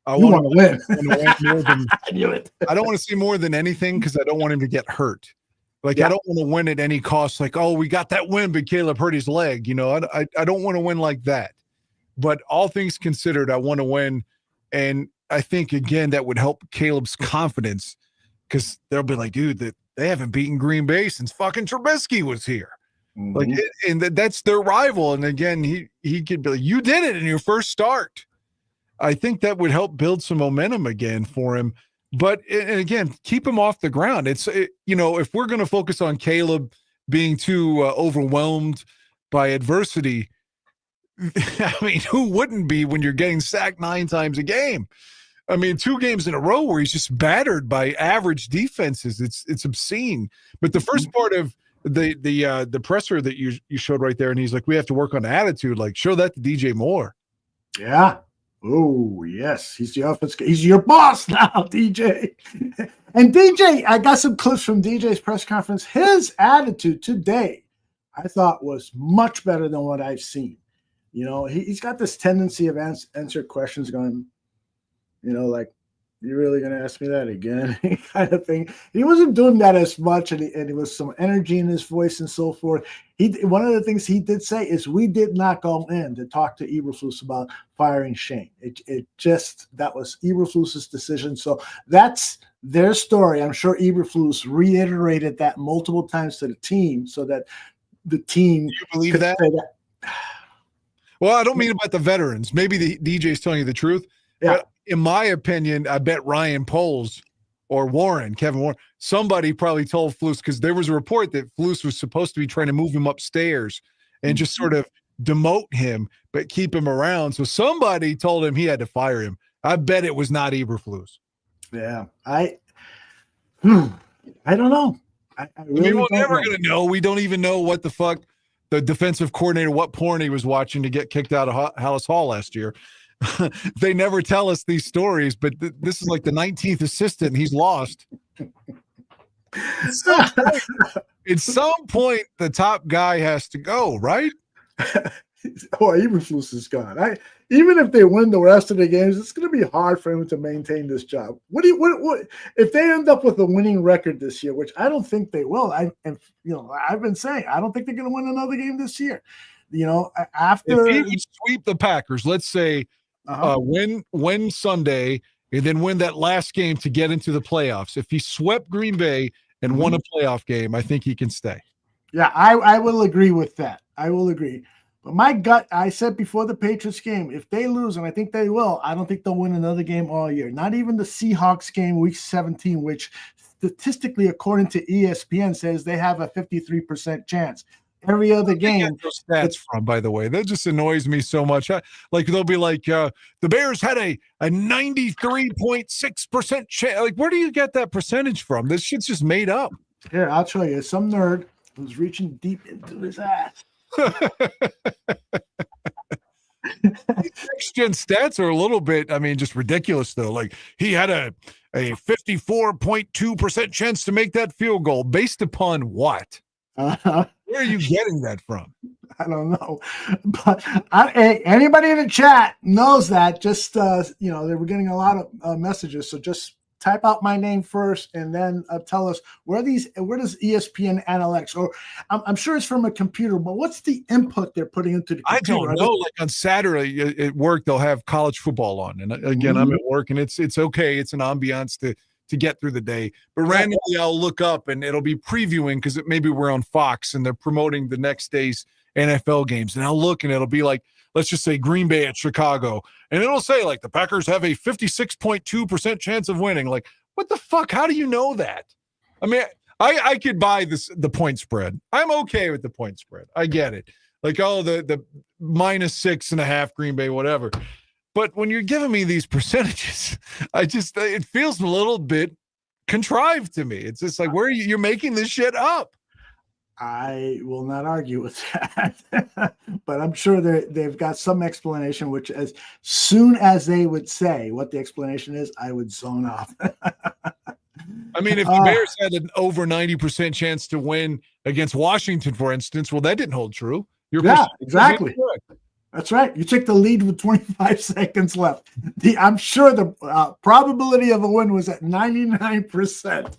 You want to win. I knew it. I don't want to see more than anything, because I don't want him to get hurt. Like, I don't want to win at any cost. Like, oh, we got that win, but Caleb hurt his leg. I don't want to win like that. But all things considered, I want to win. And I think, again, that would help Caleb's confidence, because they'll be like, dude, they haven't beaten Green Bay since fucking Trubisky was here. Mm-hmm. Like, and that's their rival. And again, he could be like, you did it in your first start. I think that would help build some momentum again for him. But, and again, keep him off the ground. If we're going to focus on Caleb being too overwhelmed by adversity, I mean, who wouldn't be when you're getting sacked 9 times a game? I mean, 2 games in a row where he's just battered by average defenses. It's obscene. But the first part of the presser that you showed right there, and he's like, we have to work on attitude. Like, show that to DJ Moore. Yeah. Oh, yes. He's the offense. He's your boss now, DJ. And DJ, I got some clips from DJ's press conference. His attitude today, I thought, was much better than what I've seen. He's got this tendency of answer questions going, like, you're really going to ask me that again? kind of thing. He wasn't doing that as much, and he was some energy in his voice and so forth. One of the things he did say is, we did not go in to talk to Eberflus about firing Shane. That was Eberflus's decision. So that's their story. I'm sure Eberflus reiterated that multiple times to the team so that the team. Do you believe that? Well, I don't mean about the veterans. Maybe the DJ's telling you the truth. Yeah. But in my opinion, I bet Ryan Poles or Kevin Warren, somebody probably told Flus, because there was a report that Flus was supposed to be trying to move him upstairs and just sort of demote him, but keep him around. So somebody told him he had to fire him. I bet it was not Eberflus. Yeah. I don't know. I really we're never going to know. We don't even know what the fuck the defensive coordinator, what porn he was watching to get kicked out of Hallis Hall last year. They never tell us these stories, but this is like the 19th assistant, and he's lost. At some point, the top guy has to go, right? Eberflus is gone. Even if they win the rest of the games, it's going to be hard for him to maintain this job. What if they end up with a winning record this year, which I don't think they will? I've been saying I don't think they're going to win another game this year. After if he would sweep the Packers, let's say win Sunday and then win that last game to get into the playoffs. If he swept Green Bay and won a playoff game, I think he can stay. Yeah, I will agree with that. I will agree. But my gut, I said before the Patriots game, if they lose, and I think they will, I don't think they'll win another game all year. Not even the Seahawks game, week 17, which statistically, according to ESPN, says they have a 53% chance. Every other game. Those stats from, by the way, that just annoys me so much. Like, they'll be like, the Bears had a 93.6% chance. Like, where do you get that percentage from? This shit's just made up. Here, I'll show you. Some nerd who's reaching deep into his ass. Next-gen stats are a little bit, just ridiculous, though. Like, he had a 54.2% chance to make that field goal. Based upon what? Where are you getting that from? I don't know, but anybody in the chat knows that. Just they were getting a lot of messages, so just type out my name first and then tell us where does ESPN analytics, or I'm sure it's from a computer, but what's the input they're putting into the computer? I don't know. Like on Saturday at work, they'll have college football on, and again, I'm at work, and it's okay. It's an ambiance to get through the day. But randomly, I'll look up and it'll be previewing because maybe we're on Fox and they're promoting the next day's NFL games. And I'll look and it'll be like, let's just say Green Bay at Chicago. And it'll say like the Packers have a 56.2% chance of winning. Like, what the fuck? How do you know that? I mean, I could buy the point spread. I'm okay with the point spread. I get it. Like, the -6.5 Green Bay, whatever. But when you're giving me these percentages, it feels a little bit contrived to me. It's just like, where are you're making this shit up. I will not argue with that, but I'm sure they've got some explanation, which as soon as they would say what the explanation is, I would zone off. I mean, if the Bears had an over 90% chance to win against Washington, for instance, well, that didn't hold true. Exactly. That's right. You took the lead with 25 seconds left. I'm sure the probability of a win was at 99%.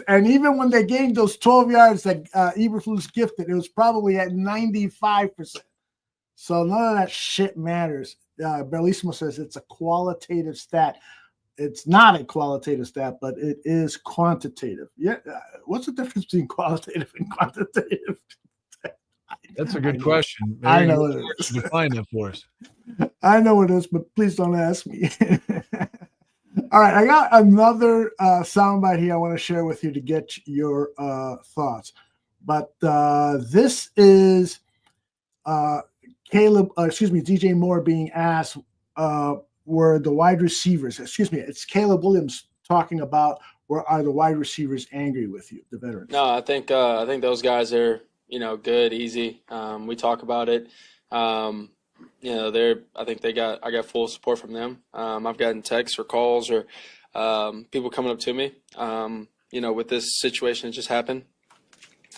And even when they gained those 12 yards that Eberflus gifted, it was probably at 95%. So none of that shit matters. Bellissimo says it's a qualitative stat. It's not a qualitative stat, but it is quantitative. Yeah. What's the difference between qualitative and quantitative? That's a good question. Maybe I know it is. Define that for us. I know it is, but please don't ask me. All right, I got another soundbite here I want to share with you to get your thoughts. But this is DJ Moore being asked were the wide receivers, it's Caleb Williams talking about where are the wide receivers angry with you, the veterans? No, I think those guys are, good, easy. We talk about it. I think I got full support from them. I've gotten texts or calls or people coming up to me, with this situation that just happened,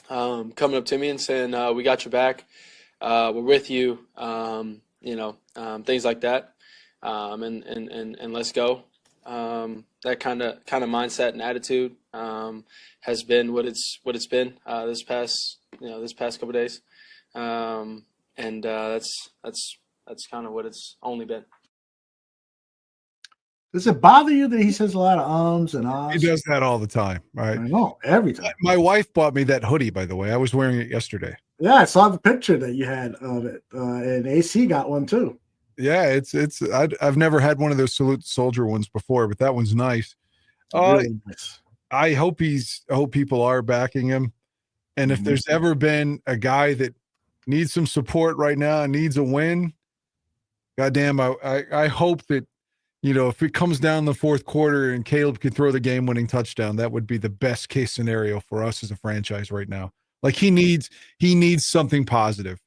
coming up to me and saying, we got your back. We're with you, things like that. And let's go. That kind of mindset and attitude has been what it's been this past couple of days, and that's kind of what it's only been. Does it bother you that he says a lot of ums and ahs? He does that all the time, right? I know, every time. My wife bought me that hoodie, by the way. I was wearing it yesterday. Yeah, I saw the picture that you had of it, and AC got one too. Yeah, I've never had one of those Salute Soldier ones before, but that one's nice. Really nice. I hope people are backing him. And if there's ever been a guy that needs some support right now and needs a win, goddamn, I hope that, if it comes down the fourth quarter and Caleb could throw the game-winning touchdown, that would be the best case scenario for us as a franchise right now. Like he needs something positive.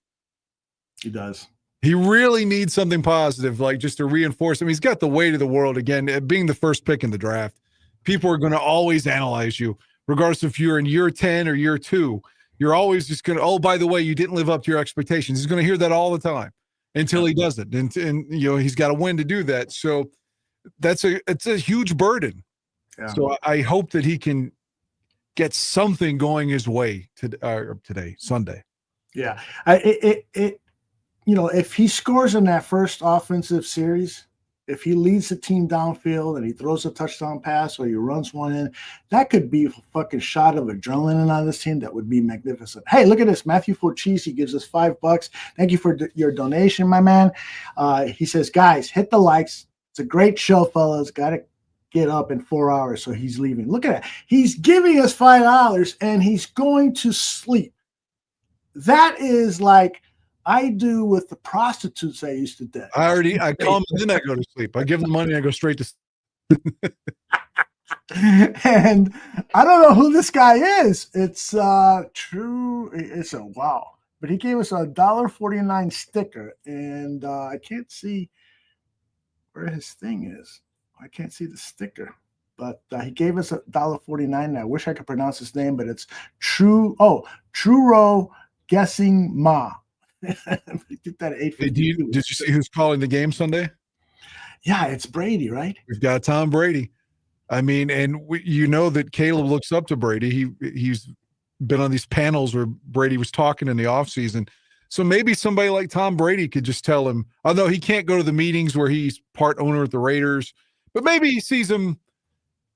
He does. He really needs something positive, like just to reinforce him. He's got the weight of the world again, being the first pick in the draft. People are going to always analyze you, regardless if you're in year 10 or year 2. You're always just going to, oh, by the way, you didn't live up to your expectations. He's going to hear that all the time until he doesn't. And he's got to win to do that. So it's a huge burden. Yeah. So I hope that he can get something going his way today, Sunday. Yeah. If he scores in that first offensive series, if he leads the team downfield and he throws a touchdown pass or he runs one in, that could be a fucking shot of adrenaline on this team. That would be magnificent. Hey, look at this. Matthew Forchese, he gives us $5. Thank you for your donation, my man. He says, guys, hit the likes. It's a great show, fellas. Got to get up in 4 hours, so he's leaving. Look at that. He's giving us $5 and he's going to sleep. That is like I do with the prostitutes I used to date. I call them and then I go to sleep. I give them money, I go straight to sleep. And I don't know who this guy is. It's true. It's a wow. But he gave us a $1.49 sticker, and I can't see where his thing is. I can't see the sticker. but he gave us $1.49. And I wish I could pronounce his name, but it's Truro Guessing Ma. Did that at 8:52. Did you see who's calling the game Sunday? Yeah, it's Brady, right? We've got Tom Brady. I mean, and you know that Caleb looks up to Brady. He's been on these panels where Brady was talking in the offseason. So maybe somebody like Tom Brady could just tell him, although he can't go to the meetings where he's part owner of the Raiders, but maybe he sees him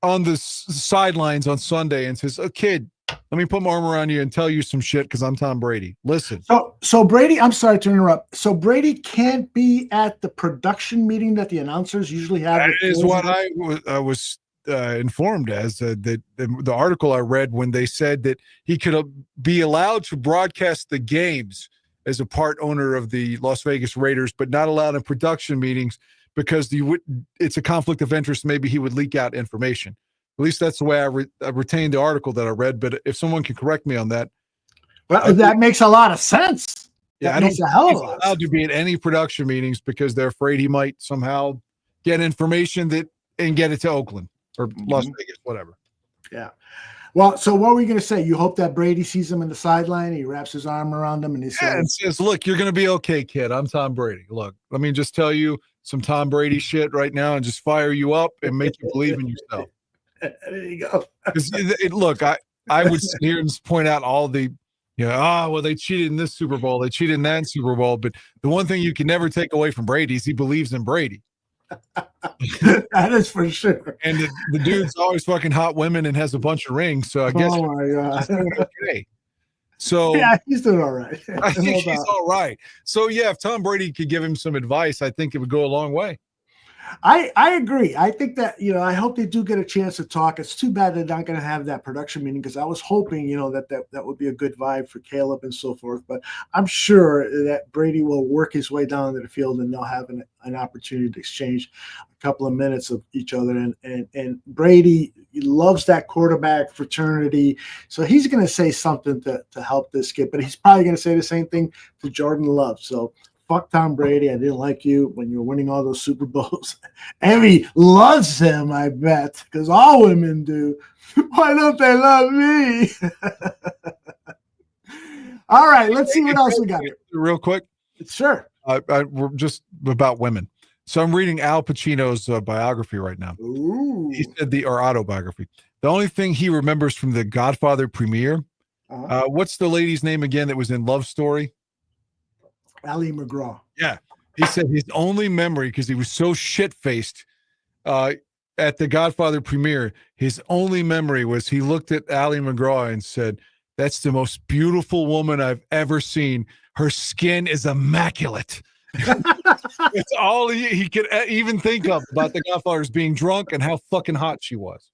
on the sidelines on Sunday and says, "Oh, kid, let me put my arm around you and tell you some shit because I'm Tom Brady. Listen." So Brady, I'm sorry to interrupt. So Brady can't be at the production meeting that the announcers usually have. That is what I was informed as the article I read when they said that he could be allowed to broadcast the games as a part owner of the Las Vegas Raiders, but not allowed in production meetings because it's a conflict of interest. Maybe he would leak out information. At least that's the way I retained the article that I read. But if someone can correct me on that. Well, that makes a lot of sense. Yeah, I don't think he's allowed to be at any production meetings because they're afraid he might somehow get information and get it to Oakland or Las Vegas, whatever. Yeah. Well, so what were you going to say? You hope that Brady sees him in the sideline, he wraps his arm around him, and he says, "Look, you're going to be okay, kid. I'm Tom Brady. Look, let me just tell you some Tom Brady shit right now and just fire you up and make you believe in yourself." There you go. Look, I would sit here and just point out all the, well, they cheated in this Super Bowl, they cheated in that Super Bowl, but the one thing you can never take away from Brady is he believes in Brady. That is for sure. And the dude's always fucking hot women and has a bunch of rings, so I guess oh my God. he's doing okay. So yeah, he's doing all right. I think he's all right. So yeah, if Tom Brady could give him some advice, I think it would go a long way. I agree. I think that, I hope they do get a chance to talk. It's too bad they're not going to have that production meeting because I was hoping, that would be a good vibe for Caleb and so forth. But I'm sure that Brady will work his way down to the field and they'll have an opportunity to exchange a couple of minutes of each other. And Brady loves that quarterback fraternity. So he's going to say something to help this kid, but he's probably going to say the same thing to Jordan Love. So fuck Tom Brady. I didn't like you when you were winning all those Super Bowls. Emmy loves him, I bet, because all women do. Why don't they love me? All right, let's see what else we got here. Real quick. Sure. We're just about women. So I'm reading Al Pacino's biography right now. Ooh. He said or autobiography. The only thing he remembers from the Godfather premiere, what's the lady's name again that was in Love Story? Ali McGraw. Yeah. He said his only memory, because he was so shit-faced at the Godfather premiere, his only memory was he looked at Ali McGraw and said, "That's the most beautiful woman I've ever seen. Her skin is immaculate." It's all he could even think of about the Godfathers being drunk and how fucking hot she was.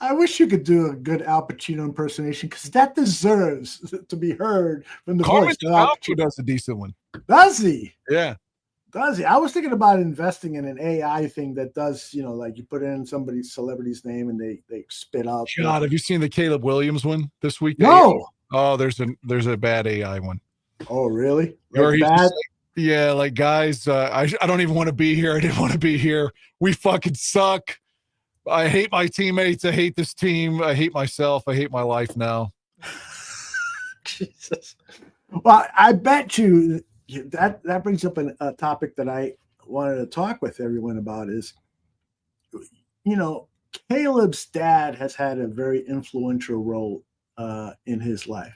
I wish you could do a good Al Pacino impersonation because that deserves to be heard from the voice. Carmen does a decent one. Does he? Yeah. Does he? I was thinking about investing in an AI thing that does, like you put in somebody's celebrity's name and they spit out. God, have you seen the Caleb Williams one this week? No. Oh, there's a bad AI one. Oh, really? Bad? Yeah, like guys, I don't even want to be here. I didn't want to be here. We fucking suck. I hate my teammates. I hate this team. I hate myself. I hate my life now. Jesus. Well, I bet you that brings up a topic that I wanted to talk with everyone about is, Caleb's dad has had a very influential role in his life.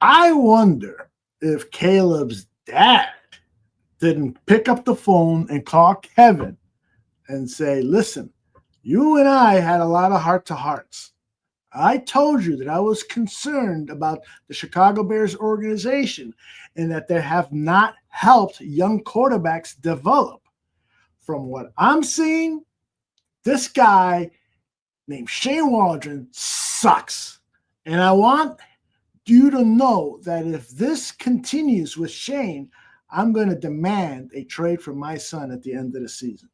I wonder if Caleb's dad didn't pick up the phone and call Kevin and say, "Listen, you and I had a lot of heart-to-hearts. I told you that I was concerned about the Chicago Bears organization and that they have not helped young quarterbacks develop. From what I'm seeing, this guy named Shane Waldron sucks. And I want you to know that if this continues with Shane, I'm going to demand a trade for my son at the end of the season."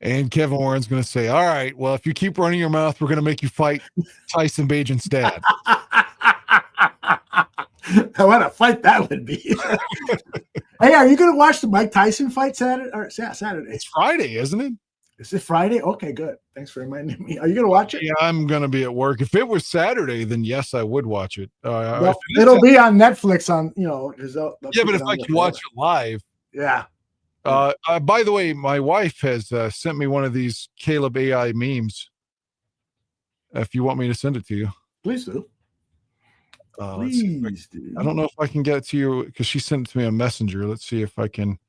And Kevin Warren's going to say, "All right, well, if you keep running your mouth, we're going to make you fight Tyson Bagent's dad." What a fight that would be. Hey, are you going to watch the Mike Tyson fight Saturday? Saturday. It's Friday, isn't it? Is it Friday? Okay, good. Thanks for reminding me. Are you going to watch it? Yeah, I'm going to be at work. If it was Saturday, then yes, I would watch it. Well, if it is it'll be on Netflix on, you know. They'll yeah, keep but it if on I there can watch forever. it live. Yeah. By the way, my wife has sent me one of these Caleb AI memes. If you want me to send it to you. Please do. Let's see Please do. I don't know if I can get it to you because she sent it to me on Messenger. Let's see if I can.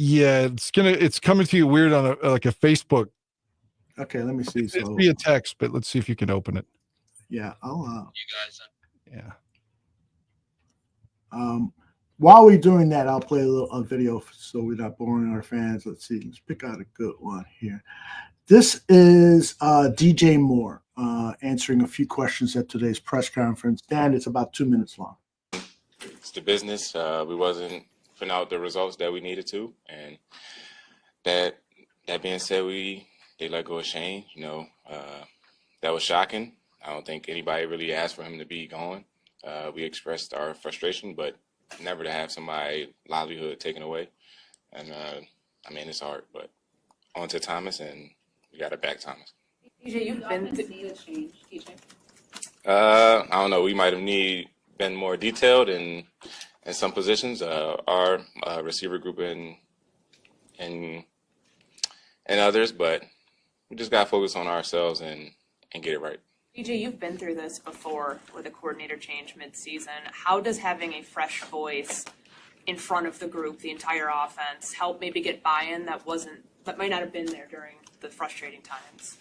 Yeah, it's coming to you weird on a Facebook. Okay, let me see. It's via text, but let's see if you can open it. Yeah, I'll. You guys. Yeah. While we're doing that, I'll play a video so we're not boring our fans. Let's see. Let's pick out a good one here. This is DJ Moore answering a few questions at today's press conference. Dan, it's about 2 minutes long. It's the business. We wasn't putting out the results that we needed to, and that being said, they let go of Shane. You know, that was shocking. I don't think anybody really asked for him to be gone. We expressed our frustration, but never to have somebody's livelihood taken away. And I mean, it's hard, but on to Thomas, and we got to back Thomas. DJ, you've been change, DJ. I don't know. We might have been more detailed in some positions. Our receiver group and others, but we just got to focus on ourselves and get it right. DJ, you've been through this before with a coordinator change mid-season. How does having a fresh voice in front of the group, the entire offense, help maybe get buy-in that might not have been there during the frustrating times?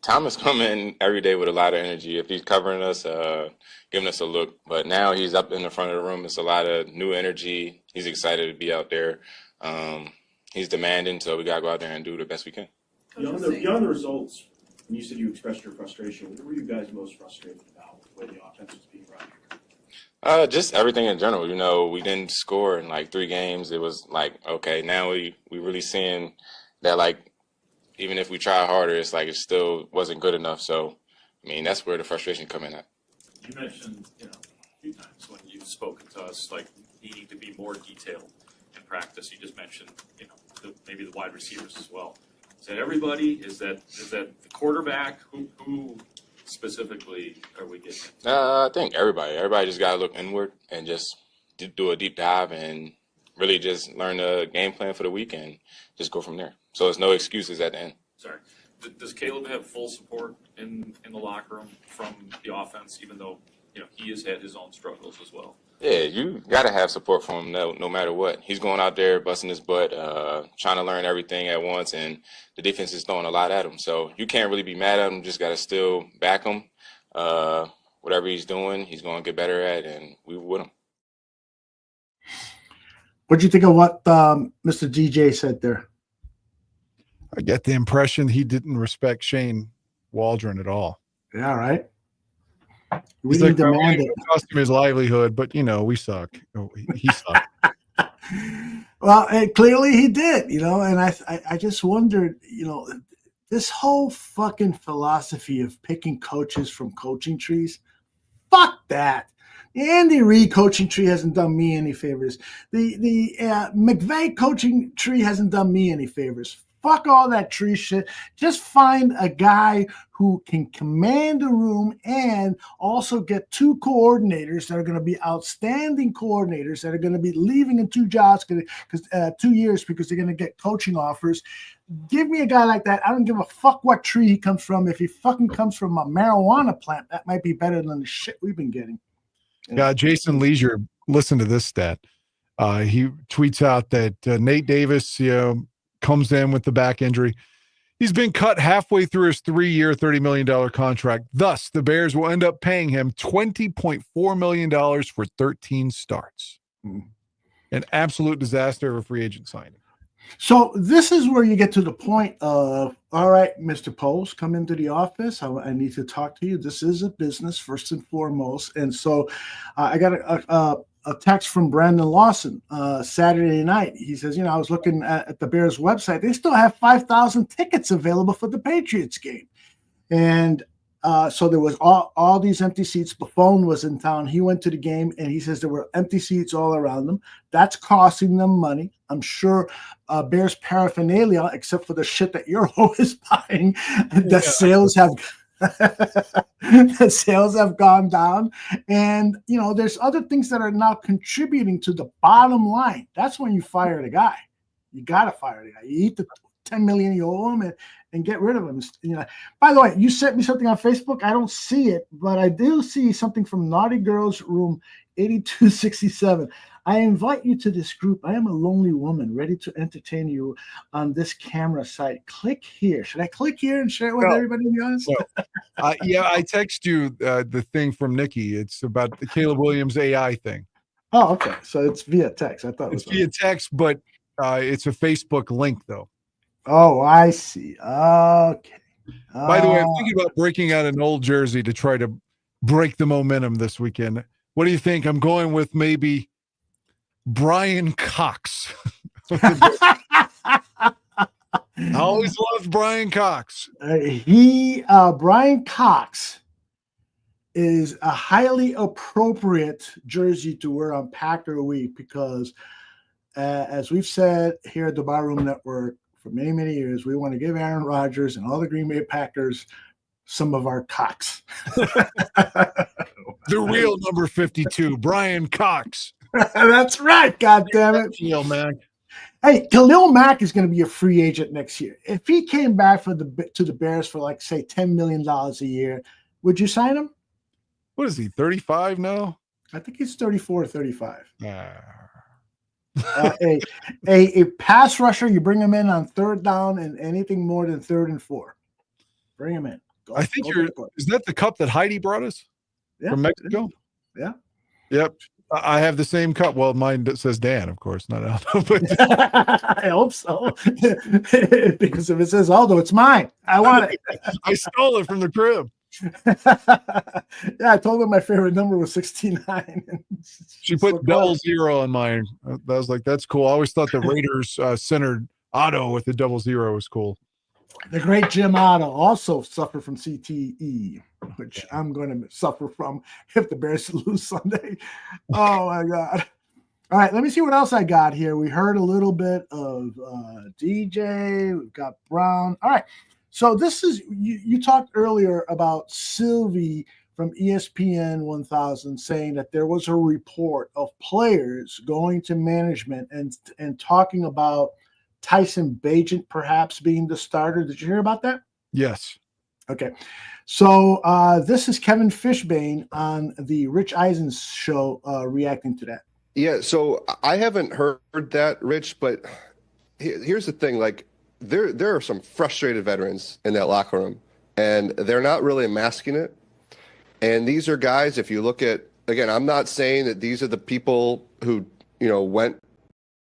Thomas come in every day with a lot of energy. If he's covering us, giving us a look, but now he's up in the front of the room. It's a lot of new energy. He's excited to be out there. He's demanding, so we got to go out there and do the best we can. Beyond the results, when you said you expressed your frustration, what were you guys most frustrated about with the way the offense was being run? Just everything in general. You know, we didn't score in like 3 games. It was like, okay, now we really seeing that, like, even if we try harder, it's like it still wasn't good enough. So, I mean, that's where the frustration come in at. You mentioned, a few times when you've spoken to us, like needing to be more detailed in practice. You just mentioned, maybe the wide receivers as well. Is that everybody? Is that the quarterback? Who specifically are we getting? I think everybody. Everybody just got to look inward and just do a deep dive and really just learn the game plan for the week and just go from there. So there's no excuses at the end. Sorry. Does Caleb have full support in the locker room from the offense, even though he has had his own struggles as well? Yeah, you got to have support from him no matter what. He's going out there busting his butt, trying to learn everything at once, and the defense is throwing a lot at him. So you can't really be mad at him. Just got to still back him. Whatever he's doing, he's going to get better at, and we with him. What do you think of what Mr. DJ said there? I get the impression he didn't respect Shane Waldron at all. Yeah, right. He's like, it cost him his livelihood, but we suck. He sucked. Well, and clearly he did, and I just wondered, this whole fucking philosophy of picking coaches from coaching trees, fuck that. The Andy Reid coaching tree hasn't done me any favors. The McVay coaching tree hasn't done me any favors. Fuck all that tree shit. Just find a guy who can command a room and also get 2 coordinators that are going to be outstanding coordinators that are going to be leaving in 2 jobs because 2 years because they're going to get coaching offers. Give me a guy like that. I don't give a fuck what tree he comes from. If he fucking comes from a marijuana plant, that might be better than the shit we've been getting. Jason Leisure, listen to this stat. He tweets out that Nate Davis, comes in with the back injury. He's been cut halfway through his 3-year, $30 million contract. Thus, the Bears will end up paying him $20.4 million for 13 starts. An absolute disaster of a free agent signing. So this is where you get to the point of, all right, Mr. Post, come into the office. I need to talk to you. This is a business first and foremost. And so I got a text from Brandon Lawson Saturday night. He says, I was looking at the Bears website. They still have 5,000 tickets available for the Patriots game. And So there was all these empty seats. Buffon was in town. He went to the game, and he says there were empty seats all around them. That's costing them money. I'm sure Bears paraphernalia, except for the shit that you're always buying, the sales have the sales have gone down. And, there's other things that are now contributing to the bottom line. That's when you fire the guy. You got to fire the guy. You eat the $10 million you owe him and get rid of him. By the way, you sent me something on Facebook. I don't see it, but I do see something from Naughty Girls Room 8267. I invite you to this group. I am a lonely woman ready to entertain you on this camera site. Click here. Should I click here and share it with everybody, to be honest? No. Yeah, I text you the thing from Nikki. It's about the Caleb Williams AI thing. Oh, okay. So it's via text. I thought it was via text, but it's a Facebook link, though. Oh, I see. Okay. By the way, I'm thinking about breaking out an old jersey to try to break the momentum this weekend. What do you think? I'm going with maybe Brian Cox. I always loved Brian Cox. Brian Cox is a highly appropriate jersey to wear on Packer Week because, as we've said here at the Barroom Network for many, many years, we want to give Aaron Rodgers and all the Green Bay Packers some of our Cox. The real number 52, Brian Cox. That's right, goddammit. Khalil Mack. Hey, Khalil Mack is going to be a free agent next year. If he came back to the Bears for, like, say, $10 million a year, would you sign him? What is he, 35 now? I think he's 34 or 35. A pass rusher, you bring him in on third down and anything more than 3rd and 4. Bring him in. I think is that the cup that Heidi brought us from Mexico? Yeah. Yep. I have the same cup. Well, mine says Dan, of course, not Aldo. But I hope so. Because if it says Aldo, it's mine. I want it. I stole it from the crib. Yeah, I told her my favorite number was 69. She put .00 on mine. I was like, that's cool. I always thought the Raiders centered Otto with the .00 was cool. The great Jim Otto also suffered from CTE, which I'm going to suffer from if the Bears lose Sunday. Oh, my God. All right, let me see what else I got here. We heard a little bit of DJ. We've got Brown. All right. So this is, you talked earlier about Sylvie from ESPN 1000 saying that there was a report of players going to management and talking about Tyson Bagent perhaps being the starter. Did you hear about that? Yes. Okay. So this is Kevin Fishbane on the Rich Eisen's show reacting to that. Yeah, so I haven't heard that, Rich, but here's the thing. Like, there are some frustrated veterans in that locker room, and they're not really masking it. And these are guys, if you look at, again, I'm not saying that these are the people who, went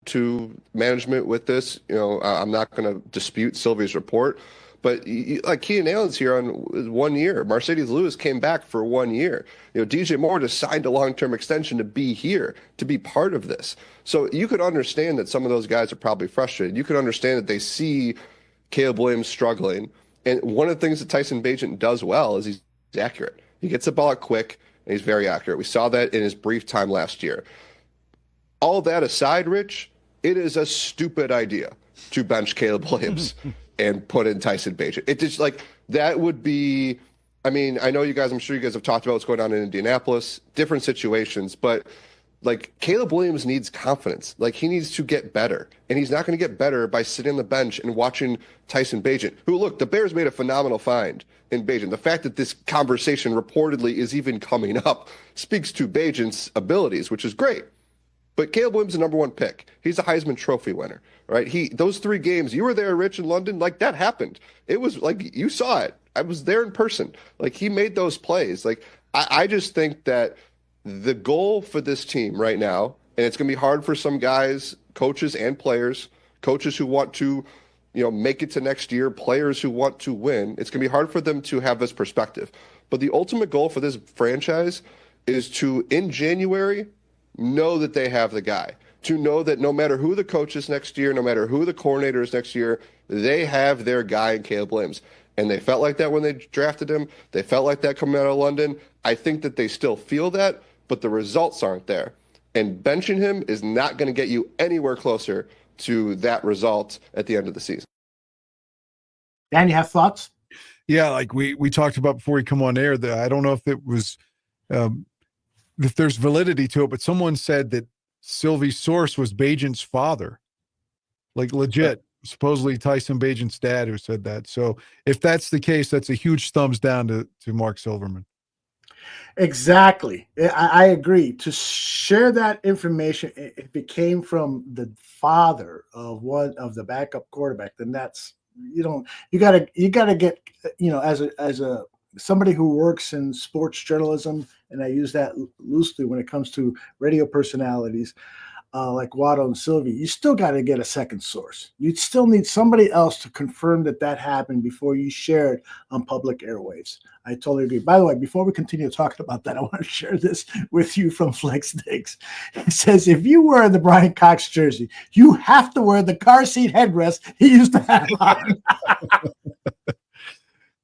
to management with this. I'm not going to dispute Sylvie's report, but like Keenan Allen's here on 1 year. Mercedes Lewis came back for 1 year. DJ Moore just signed a long-term extension to be here, to be part of this. So you could understand that some of those guys are probably frustrated. You could understand that they see Caleb Williams struggling. And one of the things that Tyson Bagent does well is he's accurate. He gets the ball out quick, and he's very accurate. We saw that in his brief time last year. All that aside, Rich, it is a stupid idea to bench Caleb Williams and put in Tyson Bagent. It just that would be, I'm sure you guys have talked about what's going on in Indianapolis, different situations, but Caleb Williams needs confidence. He needs to get better, and he's not going to get better by sitting on the bench and watching Tyson Bagent, who, look, the Bears made a phenomenal find in Bagent. The fact that this conversation reportedly is even coming up speaks to Bagent's abilities, which is great. But Caleb Williams is the #1 pick. He's a Heisman Trophy winner, right? Those 3 games, you were there, Rich, in London, that happened. It was you saw it. I was there in person. He made those plays. I just think that the goal for this team right now, and it's going to be hard for some guys, coaches and players, coaches who want to, make it to next year, players who want to win. It's going to be hard for them to have this perspective. But the ultimate goal for this franchise is to, in January, know that they have the guy, to know that no matter who the coach is next year, no matter who the coordinator is next year, they have their guy in Caleb Williams. And they felt like that when they drafted him. They felt like that coming out of London. I think that they still feel that, but the results aren't there. And benching him is not going to get you anywhere closer to that result at the end of the season. Dan, you have thoughts? Yeah, like we talked about before we come on air, that I don't know if it was if there's validity to it, but someone said that Sylvie's source was Bagent's father. Like legit. Supposedly Tyson Bagent's dad who said that. So if that's the case, that's a huge thumbs down to Mark Silverman. Exactly. I agree. To share that information, if it came from the father of one of the backup quarterback, then that's, you gotta get, as a somebody who works in sports journalism, and I use that loosely when it comes to radio personalities, like Waldron and Sylvie, you still got to get a second source. You still need somebody else to confirm that happened before you share it on public airwaves. I totally agree. By the way, before we continue talking about that, I want to share this with you from Flex Diggs. It says, if you wear the Brian Cox jersey, you have to wear the car seat headrest he used to have on.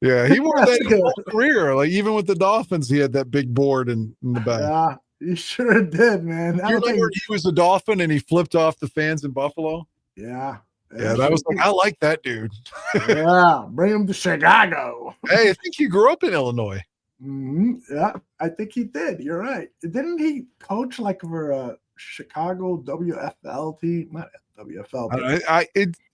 Yeah, he wore that his whole career. Like even with the Dolphins, he had that big board in the back. Yeah, he sure did, man. You remember he was a Dolphin and he flipped off the fans in Buffalo? Yeah. Yeah, that was like, I like that dude. Yeah, bring him to Chicago. Hey, I think he grew up in Illinois. Mm-hmm. Yeah, I think he did. You're right. Didn't he coach like for a Chicago WFL team? Not WFL. But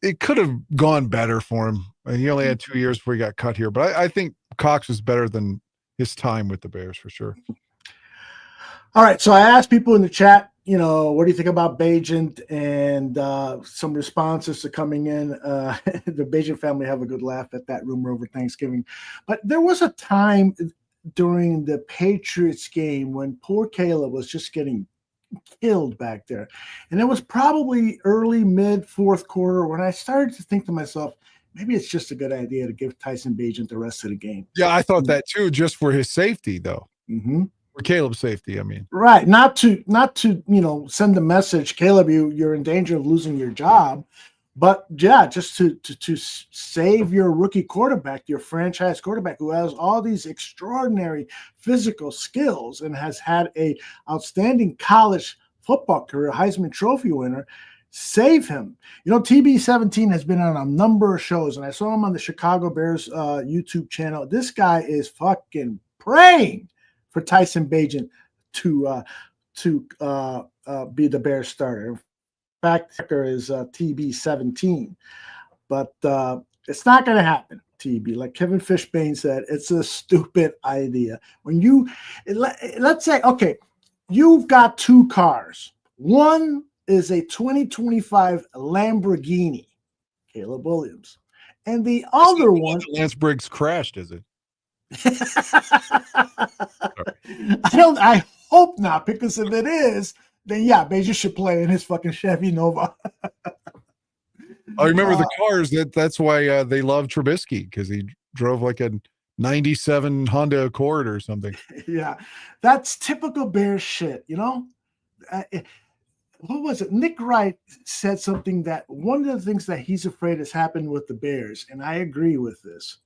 It could have gone better for him. He only had 2 years before he got cut here, but I think Cox was better than his time with the Bears for sure. All right, so I asked people in the chat, what do you think about Bagent, and some responses are coming in. The Bagent family have a good laugh at that rumor over Thanksgiving. But there was a time during the Patriots game when poor Caleb was just getting killed back there. And it was probably early, mid fourth quarter when I started to think to myself, maybe it's just a good idea to give Tyson Bagent the rest of the game. Yeah, I thought that too, just for his safety, though. Mm-hmm. For Caleb's safety, I mean. Right. Not to send a message, Caleb, you're in danger of losing your job. But yeah, just to save your rookie quarterback, your franchise quarterback, who has all these extraordinary physical skills and has had a outstanding college football career, Heisman Trophy winner, save him. TB17 has been on a number of shows, and I saw him on the Chicago Bears YouTube channel. This guy is fucking praying for Tyson Bagent to be the Bears starter. In fact, Becker is TB17, but it's not going to happen. TB, like Kevin Fishbane said, it's a stupid idea. When let's say, okay, you've got two cars. One is a 2025 Lamborghini, Caleb Williams, and the other one. Lance Briggs crashed, is it? I hope not, because if it is, then yeah, Bagent should play in his fucking Chevy Nova. I remember the cars. That's why they love Trubisky, because he drove like a 97 Honda Accord or something. Yeah, that's typical Bears shit, what was it? Nick Wright said something that one of the things that he's afraid has happened with the Bears, and I agree with this,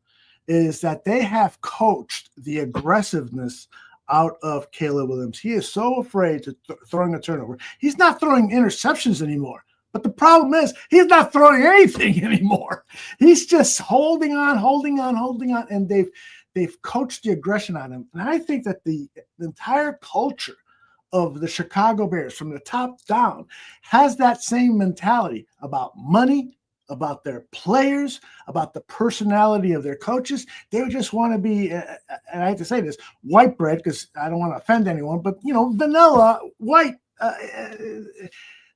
is that they have coached the aggressiveness out of Caleb Williams. He is so afraid to throwing a turnover. He's not throwing interceptions anymore. But the problem is he's not throwing anything anymore. He's just holding on, and they've coached the aggression on him. And I think that the entire culture of the Chicago Bears from the top down has that same mentality about money, about their players, about the personality of their coaches. They just want to be, and I have to say this, white bread, because I don't want to offend anyone, but, vanilla, white.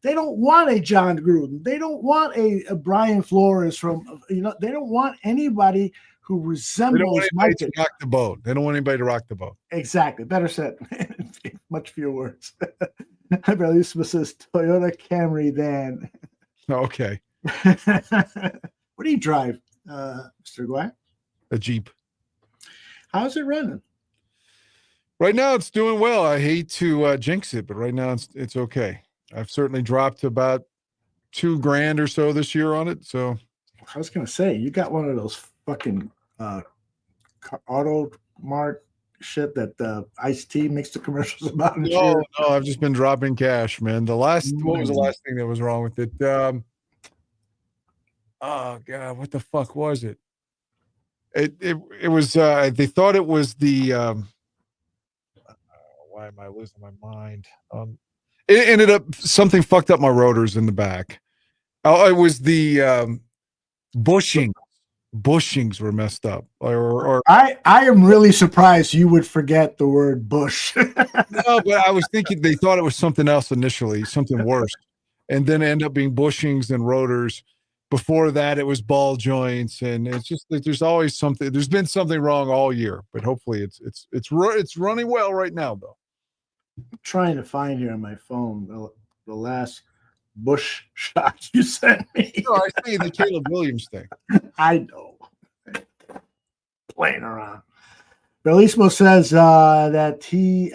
They don't want a John Gruden. They don't want a Brian Flores they don't want anybody who resembles. They don't want anybody to rock the boat. They don't want anybody to rock the boat. Exactly. Better said. Much fewer words. Eberflus says Toyota Camry van. Okay. What do you drive, Mr. Guay? A Jeep. How's it running? Right now, it's doing well. I hate to jinx it, but right now it's okay. I've certainly dropped about $2,000 or so this year on it. So I was going to say, you got one of those fucking Auto Mart shit that Ice-T makes the commercials about? No, I've just been dropping cash, man. What was the last thing that was wrong with it? Oh God, what the fuck was it? It was they thought it was the why am I losing my mind? It ended up something fucked up my rotors in the back. Oh, it was the bushings were messed up. Or I am really surprised you would forget the word bush. No, but I was thinking they thought it was something else initially, something worse, and then it ended up being bushings and rotors. Before that, it was ball joints, and it's just like there's always something. There's been something wrong all year, but hopefully it's running well right now, though. I'm trying to find here on my phone the last Bush shot you sent me. No, I see the Caleb Williams thing. I know. Playing around. Bellismo says that he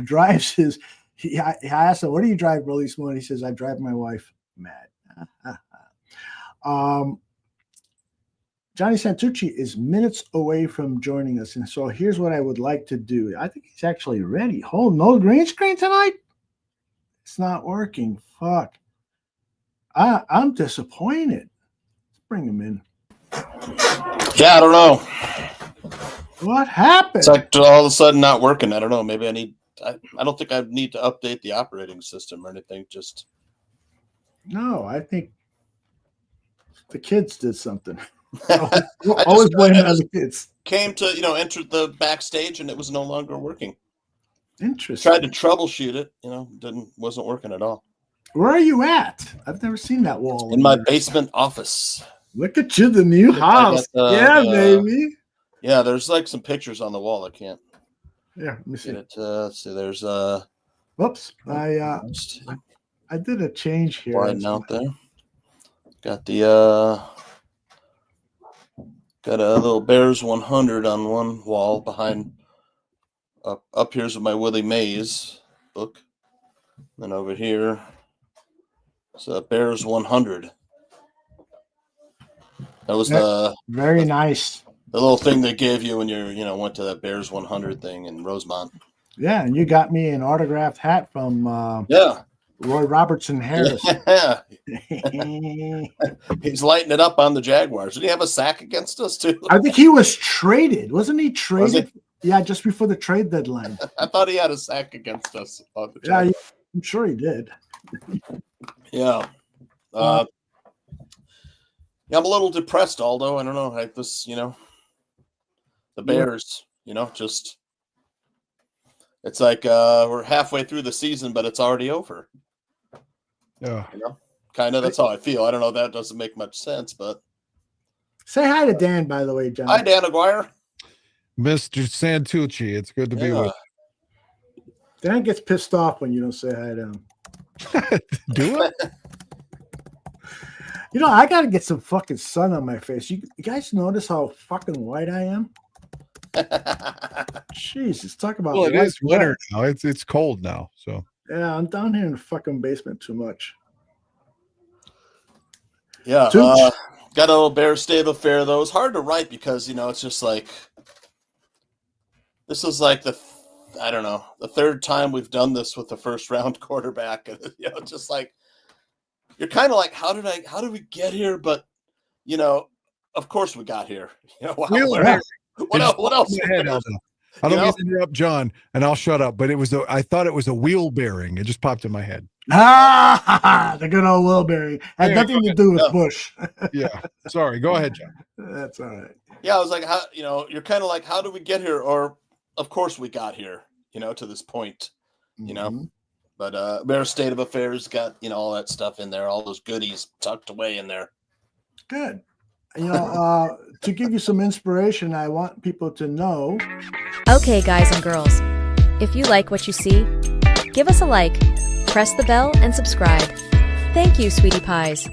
drives his. I asked him, "What do you drive, Bellismo?" And he says, "I drive my wife mad." Johnny Santucci is minutes away from joining us, and so here's what I would like to do. I think he's actually ready. No green screen tonight. It's not working. Fuck. I'm disappointed. Let's bring him in. Yeah, I don't know. What happened? It's like all of a sudden not working. I don't know. Maybe I don't think I need to update the operating system or anything. Just no, I think the kids did something. Always blame it on the kids. Came to enter the backstage and it was no longer working. Interesting. Tried to troubleshoot it. Wasn't working at all. Where are you at? I've never seen that wall. In my basement office. Look at you, the new house. Baby. Yeah, there's like some pictures on the wall. I can't. Yeah, let me see. Let's see, there's whoops. I did a change here. Widen out there. Got got a little Bears 100 on one wall behind. Up here's my Willie Mays book. Then over here, it's a Bears 100. That was very nice. The little thing they gave you when you went to that Bears 100 thing in Rosemont. Yeah, and you got me an autographed hat from Roy Robertson Harris. Yeah. He's lighting it up on the Jaguars. Did he have a sack against us too? I think he was traded. Wasn't he traded? Yeah, just before the trade deadline. I thought he had a sack against us. Yeah, I'm sure he did. Yeah. Yeah, I'm a little depressed, Aldo. I don't know. The Bears, just it's like we're halfway through the season, but it's already over. Yeah. Kind of. That's how I feel. I don't know. That doesn't make much sense, but say hi to Dan, by the way, John. Hi, Dan Aguirre. Mr. Santucci, it's good to be with you. Dan gets pissed off when you don't say hi to him. Do it? I got to get some fucking sun on my face. You guys notice how fucking white I am? Jesus, talk about. Well, it is winter now. It's cold now, so. Yeah, I'm down here in the fucking basement too much. Yeah, got a little Bears State affair though. It's hard to write because it's just like this is like the third time we've done this with the first round quarterback. Just like you're kind of like, how did we get here? But of course we got here. What else? I don't mean to interrupt John, and I'll shut up. But I thought it was a wheel bearing. It just popped in my head. The good old wheel bearing had nothing to do with Bush. Yeah, sorry. Go ahead, John. That's all right. Yeah, I was like, you're kind of like, how did we get here? Or of course we got here. To this point. But Bears State of Affairs got all that stuff in there, all those goodies tucked away in there. Good. To give you some inspiration, I want people to know. Okay, guys and girls, if you like what you see, give us a like, press the bell, and subscribe. Thank you, sweetie pies.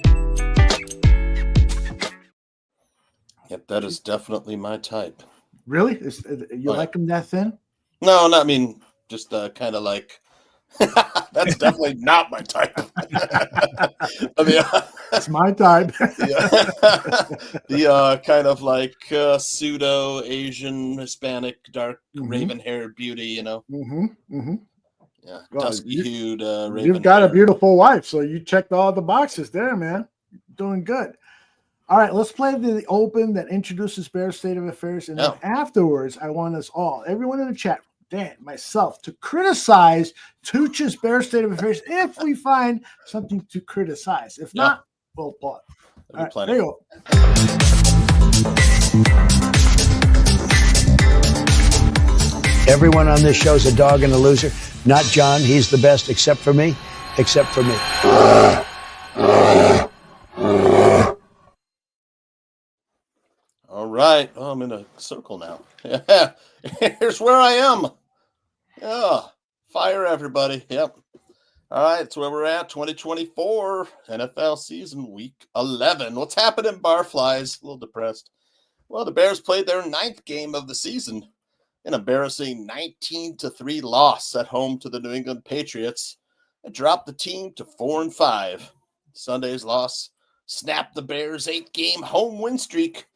Yep, that is definitely my type. Really? You like them that thin? No, not just kind of like That's definitely not my type. It's my type. The kind of like pseudo Asian, Hispanic, dark, raven-haired beauty, you know. Yeah, Well, dusky-hued raven. You've got a beautiful wife, so you checked all the boxes there, man. Doing good. All right, let's play the open that introduces Bears State of Affairs, and then afterwards, I want us all, everyone in the chat, Dan, myself, to criticize Tooch's Bears State of Affairs if we find something to criticize. If not, we'll pause. All right, there you go. Everyone on this show's a dog and a loser. Not John. He's the best, except for me. Except for me. All right. Oh, I'm in a circle now. Yeah. Here's where I am. Yeah. Fire everybody. Yep. All right. That's where we're at. 2024 NFL season, week 11. What's happening, Barflies? A little depressed. Well, the Bears played their 9th game of the season. An embarrassing 19-3 loss at home to the New England Patriots. It dropped the team to 4-5. Sunday's loss snapped the Bears' 8-game home win streak.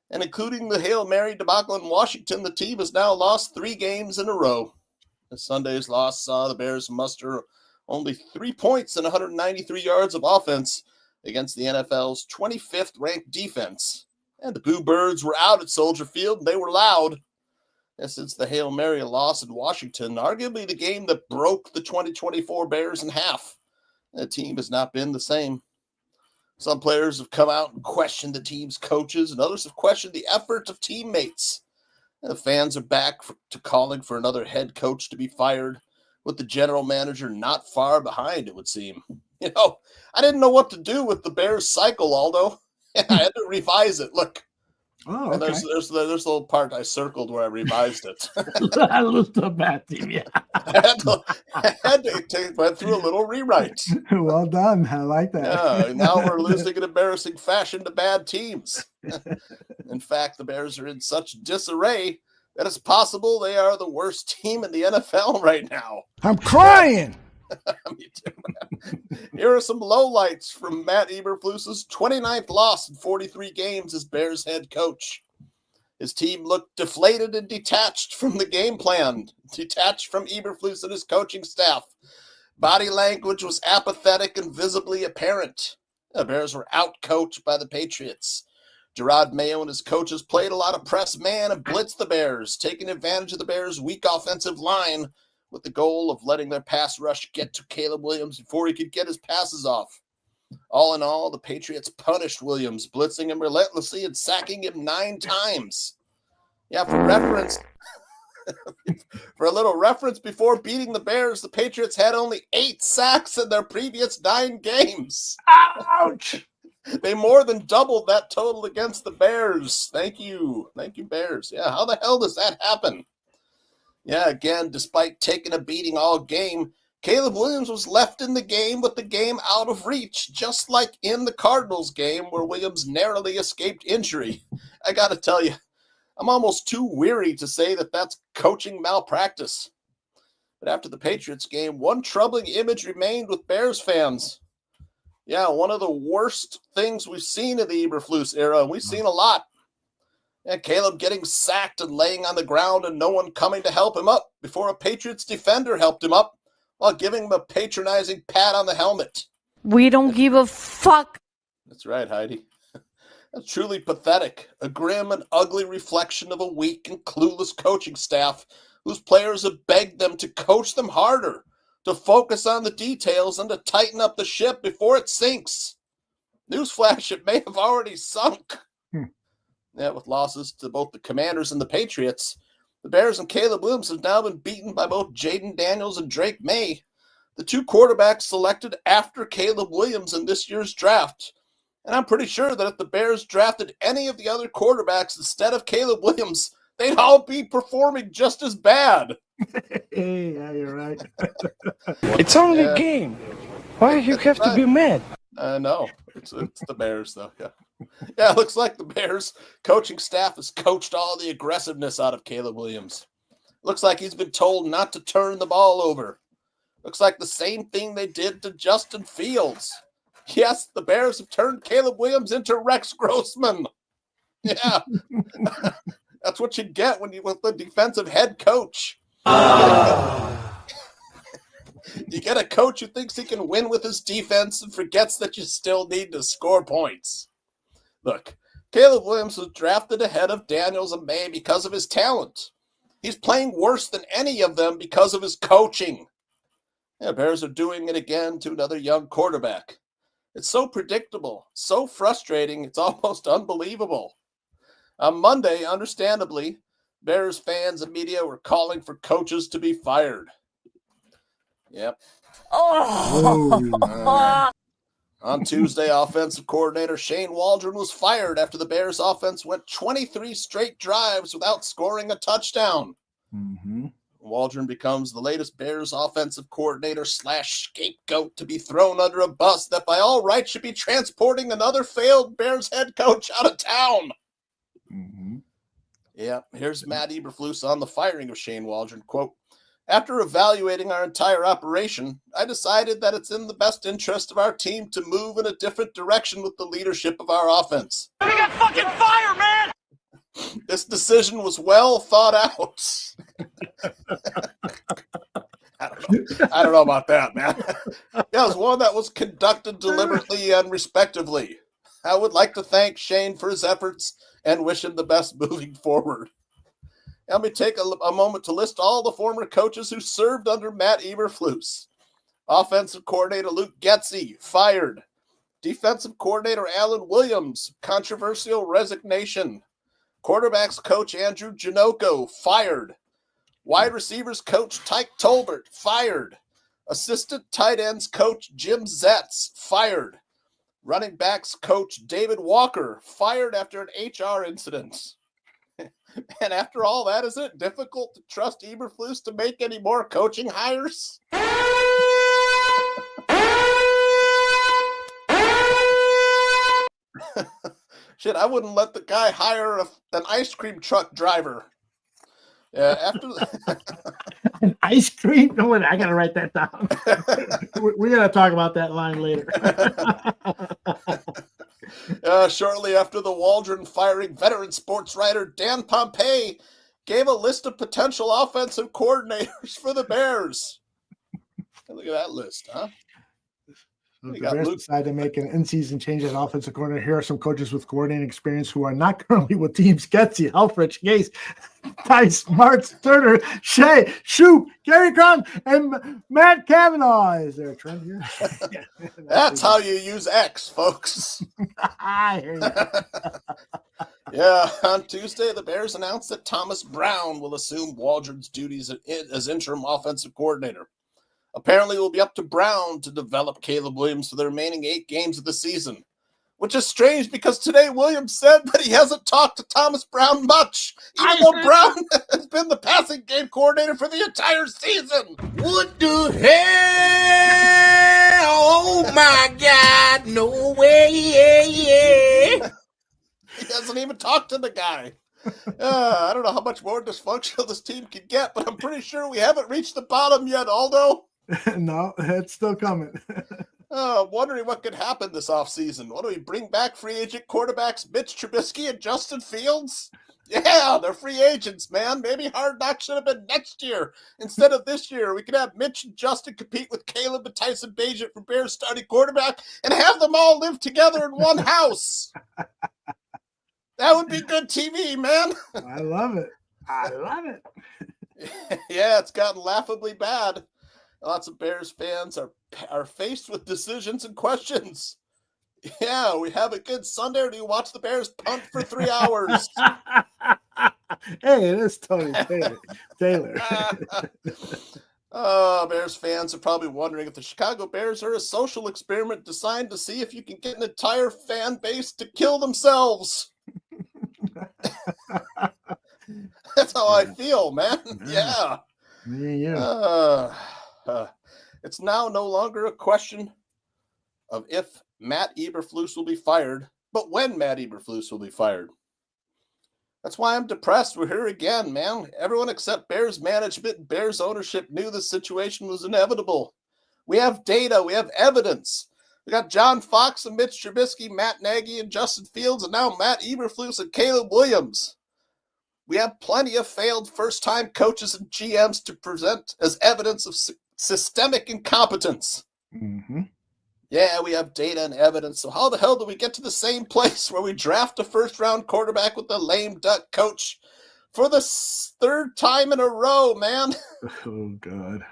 And including the Hail Mary debacle in Washington, the team has now lost 3 games in a row. The Sunday's loss saw the Bears muster only 3 points and 193 yards of offense against the NFL's 25th ranked defense. And the Boo Birds were out at Soldier Field, and they were loud. And since the Hail Mary loss in Washington, arguably the game that broke the 2024 Bears in half, the team has not been the same. Some players have come out and questioned the team's coaches, and others have questioned the effort of teammates. And the fans are back to calling for another head coach to be fired, with the general manager not far behind, it would seem. You know, I didn't know what to do with the Bears cycle, Aldo. I had to revise it. Look. Oh, okay. And there's a little part I circled where I revised it. I looked up at him, yeah. I had to went through a little rewrite. Well done. I like that. Yeah, now we're losing in embarrassing fashion to bad teams. In fact, the Bears are in such disarray that it's possible they are the worst team in the NFL right now. I'm crying. Me too. Here are some lowlights from Matt Eberflus's 29th loss in 43 games as Bears head coach. His team looked deflated and detached from the game plan, detached from Eberflus and his coaching staff. Body language was apathetic and visibly apparent. The Bears were out-coached by the Patriots. Gerard Mayo and his coaches played a lot of press man and blitzed the Bears, taking advantage of the Bears' weak offensive line with the goal of letting their pass rush get to Caleb Williams before he could get his passes off. All in all, the Patriots punished Williams, blitzing him relentlessly and sacking him 9 times. Yeah, for reference, for a little reference, before beating the Bears, the Patriots had only 8 sacks in their previous 9 games. Ouch! They more than doubled that total against the Bears. Thank you. Thank you, Bears. Yeah, how the hell does that happen? Yeah, again, despite taking a beating all game, Caleb Williams was left in the game with the game out of reach, just like in the Cardinals game where Williams narrowly escaped injury. I got to tell you, I'm almost too weary to say that that's coaching malpractice. But after the Patriots game, one troubling image remained with Bears fans. Yeah, one of the worst things we've seen in the Eberflus era, and we've seen a lot. Yeah, Caleb getting sacked and laying on the ground and no one coming to help him up before a Patriots defender helped him up while giving him a patronizing pat on the helmet. We don't give a fuck. That's right, Heidi. That's truly pathetic. A grim and ugly reflection of a weak and clueless coaching staff whose players have begged them to coach them harder, to focus on the details and to tighten up the ship before it sinks. Newsflash, it may have already sunk. Yeah, with losses to both the Commanders and the Patriots, the Bears and Caleb Williams have now been beaten by both Jaden Daniels and Drake May, the 2 quarterbacks selected after Caleb Williams in this year's draft. And I'm pretty sure that if the Bears drafted any of the other quarterbacks instead of Caleb Williams, they'd all be performing just as bad. Yeah, you're right. It's only a game. Why do you have to be mad? No, it's the Bears, though. Yeah, it looks like the Bears coaching staff has coached all the aggressiveness out of Caleb Williams. Looks like he's been told not to turn the ball over. Looks like the same thing they did to Justin Fields. Yes, the Bears have turned Caleb Williams into Rex Grossman. Yeah. That's what you get when you with the defensive head coach. You get a coach who thinks he can win with his defense and forgets that you still need to score points. Look, Caleb Williams was drafted ahead of Daniels and May because of his talent. He's playing worse than any of them because of his coaching. Yeah, Bears are doing it again to another young quarterback. It's so predictable, so frustrating, it's almost unbelievable. On Monday, understandably, Bears fans and media were calling for coaches to be fired. Yep. On Tuesday, offensive coordinator Shane Waldron was fired after the Bears offense went 23 straight drives without scoring a touchdown. Mm-hmm. Waldron becomes the latest Bears offensive coordinator / scapegoat to be thrown under a bus that by all rights should be transporting another failed Bears head coach out of town. Mm-hmm. Yeah, here's Matt Eberflus on the firing of Shane Waldron. Quote, after evaluating our entire operation, I decided that it's in the best interest of our team to move in a different direction with the leadership of our offense. We got fucking fire, man! This decision was well thought out. I don't know about that, man. It was one that was conducted deliberately and respectively. I would like to thank Shane for his efforts and wish him the best moving forward. Let me take a moment to list all the former coaches who served under Matt Eberflus. Offensive coordinator Luke Getsy, fired. Defensive coordinator Alan Williams, controversial resignation. Quarterbacks coach Andrew Janoko, fired. Wide receivers coach Tyke Tolbert, fired. Assistant tight ends coach Jim Zetz, fired. Running backs coach David Walker, fired after an HR incident. And after all that, is it difficult to trust Eberflus to make any more coaching hires? Shit, I wouldn't let the guy hire an ice cream truck driver. After an ice cream? No, I gotta write that down. We're gonna talk about that line later. Shortly after the Waldron firing, veteran sports writer Dan Pompei gave a list of potential offensive coordinators for the Bears. Look at that list, huh? So the Bears decided to make an in-season change as offensive coordinator. Here are some coaches with coordinating experience who are not currently with teams: Getsy, Helfrich, Gase, Tice, Martz, Turner, Shea, Shoup, Gary Cron, and Matt Kavanaugh. Is there a trend here? That's how you use X, folks. I hear you. Yeah, on Tuesday, the Bears announced that Thomas Brown will assume Waldron's duties as interim offensive coordinator. Apparently, it will be up to Brown to develop Caleb Williams for the remaining 8 games of the season, which is strange because today Williams said that he hasn't talked to Thomas Brown much, even though Brown has been the passing game coordinator for the entire season. What the hell? Oh, my God. No way. He hasn't even talked to the guy. I don't know how much more dysfunctional this team can get, but I'm pretty sure we haven't reached the bottom yet, Aldo. No, it's still coming. Wondering what could happen this offseason. What do we bring back free agent quarterbacks Mitch Trubisky and Justin Fields? Yeah, they're free agents, man. Maybe Hard Knocks should have been next year instead of this year. We could have Mitch and Justin compete with Caleb and Tyson Bagent for Bears starting quarterback and have them all live together in one house. That would be good TV, man. I love it. I love it. Yeah, it's gotten laughably bad. Lots of Bears fans are faced with decisions and questions. Yeah, we have a good Sunday, or do you watch the Bears punt for 3 hours? Hey, it is Tony Taylor. Bears fans are probably wondering if the Chicago Bears are a social experiment designed to see if you can get an entire fan base to kill themselves. That's how I feel, man. Yeah. It's now no longer a question of if Matt Eberflus will be fired, but when Matt Eberflus will be fired. That's why I'm depressed. We're here again, man. Everyone except Bears management and Bears ownership knew this situation was inevitable. We have data. We have evidence. We got John Fox and Mitch Trubisky, Matt Nagy and Justin Fields, and now Matt Eberflus and Caleb Williams. We have plenty of failed first-time coaches and GMs to present as evidence of systemic incompetence. Mm-hmm. Yeah, we have data and evidence. So how the hell do we get to the same place where we draft a first-round quarterback with a lame duck coach for the third time in a row, man? Oh, God.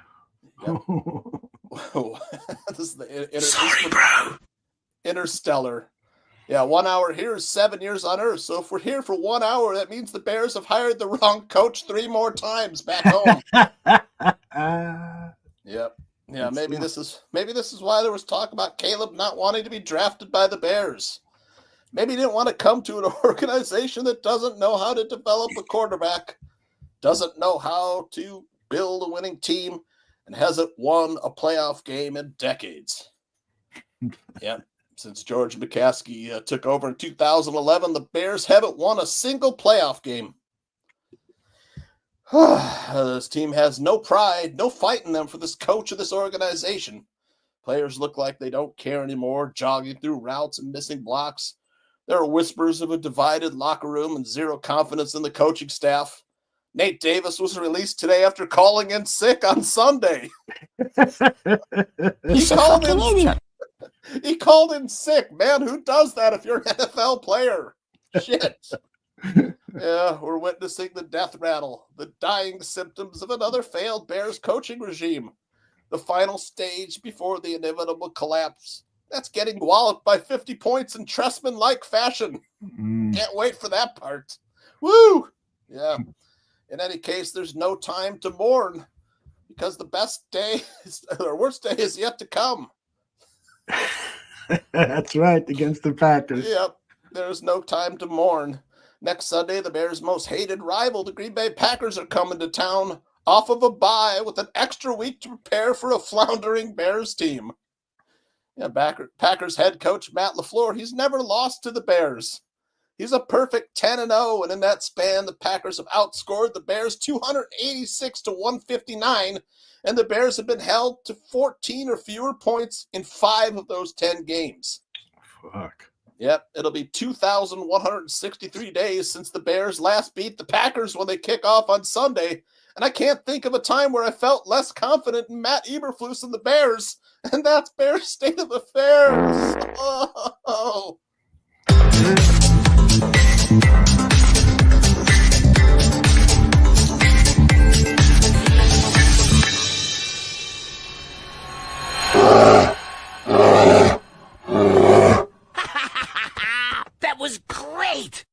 This is sorry, bro. Interstellar. Yeah, 1 hour here is 7 years on Earth. So if we're here for 1 hour, that means the Bears have hired the wrong coach 3 more times back home. Yep. Yeah, maybe this is why there was talk about Caleb not wanting to be drafted by the Bears. Maybe he didn't want to come to an organization that doesn't know how to develop a quarterback, doesn't know how to build a winning team, and hasn't won a playoff game in decades. Yeah. Since George McCaskey took over in 2011, the Bears haven't won a single playoff game. This team has no pride, no fight in them for this coach of this organization. Players look like they don't care anymore, jogging through routes and missing blocks. There are whispers of a divided locker room and zero confidence in the coaching staff. Nate Davis was released today after calling in sick on Sunday. He called in sick, man. Who does that if you're an NFL player? Shit. Yeah, we're witnessing the death rattle, the dying symptoms of another failed Bears coaching regime. The final stage before the inevitable collapse. That's getting walloped by 50 points in Tressman-like fashion. Can't wait for that part. Woo! Yeah. In any case, there's no time to mourn because the best day or worst day is yet to come. That's right, against the Packers. Yep, there's no time to mourn. Next Sunday, the Bears' most hated rival, the Green Bay Packers, are coming to town off of a bye with an extra week to prepare for a floundering Bears team. Yeah, Packers head coach Matt LaFleur, he's never lost to the Bears. He's a perfect 10-0, and in that span, the Packers have outscored the Bears 286-159, and the Bears have been held to 14 or fewer points in 5 of those 10 games. Fuck. Yep, it'll be 2,163 days since the Bears last beat the Packers when they kick off on Sunday, and I can't think of a time where I felt less confident in Matt Eberflus and the Bears, and that's Bears state of affairs. Oh. That was great.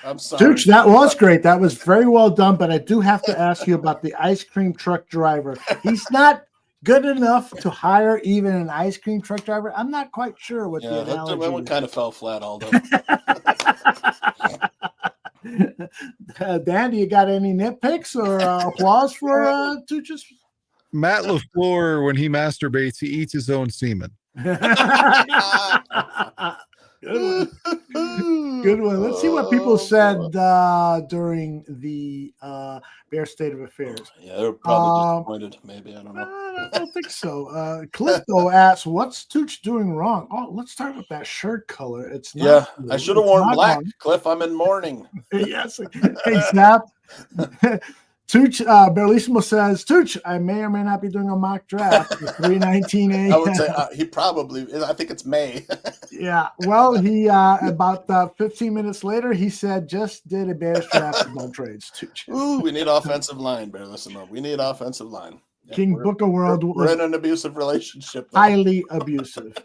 I'm sorry. Tooch, that was great. That was very well done, but I do have to ask you about the ice cream truck driver. He's not good enough to hire even an ice cream truck driver. I'm not quite sure what the analogy that one kind of fell flat, Aldo. Dan, do you got any nitpicks or applause for Tooch's? Matt LaFleur, when he masturbates, he eats his own semen. Good one. Good one. Let's see what people said during the Bear State of Affairs. Yeah, they were probably disappointed. Maybe, I don't know. I don't think so. Cliff, though, asks, what's Tooch doing wrong? Oh, let's start with that shirt color. It's not blue. I should have worn black. Cliff, I'm in mourning. Yes. Hey, Snap. Tooch, Bellissimo says, Tooch, I may or may not be doing a mock draft for 3:19 a.m. I would say he probably, I think it's May. Yeah. Well, he, about 15 minutes later, he said, just did a Bears draft with no trades, Tooch. Ooh, we need offensive line, Bear. Listen up. We need offensive line. Yeah, King Booker World we're in an abusive relationship. Though. Highly abusive.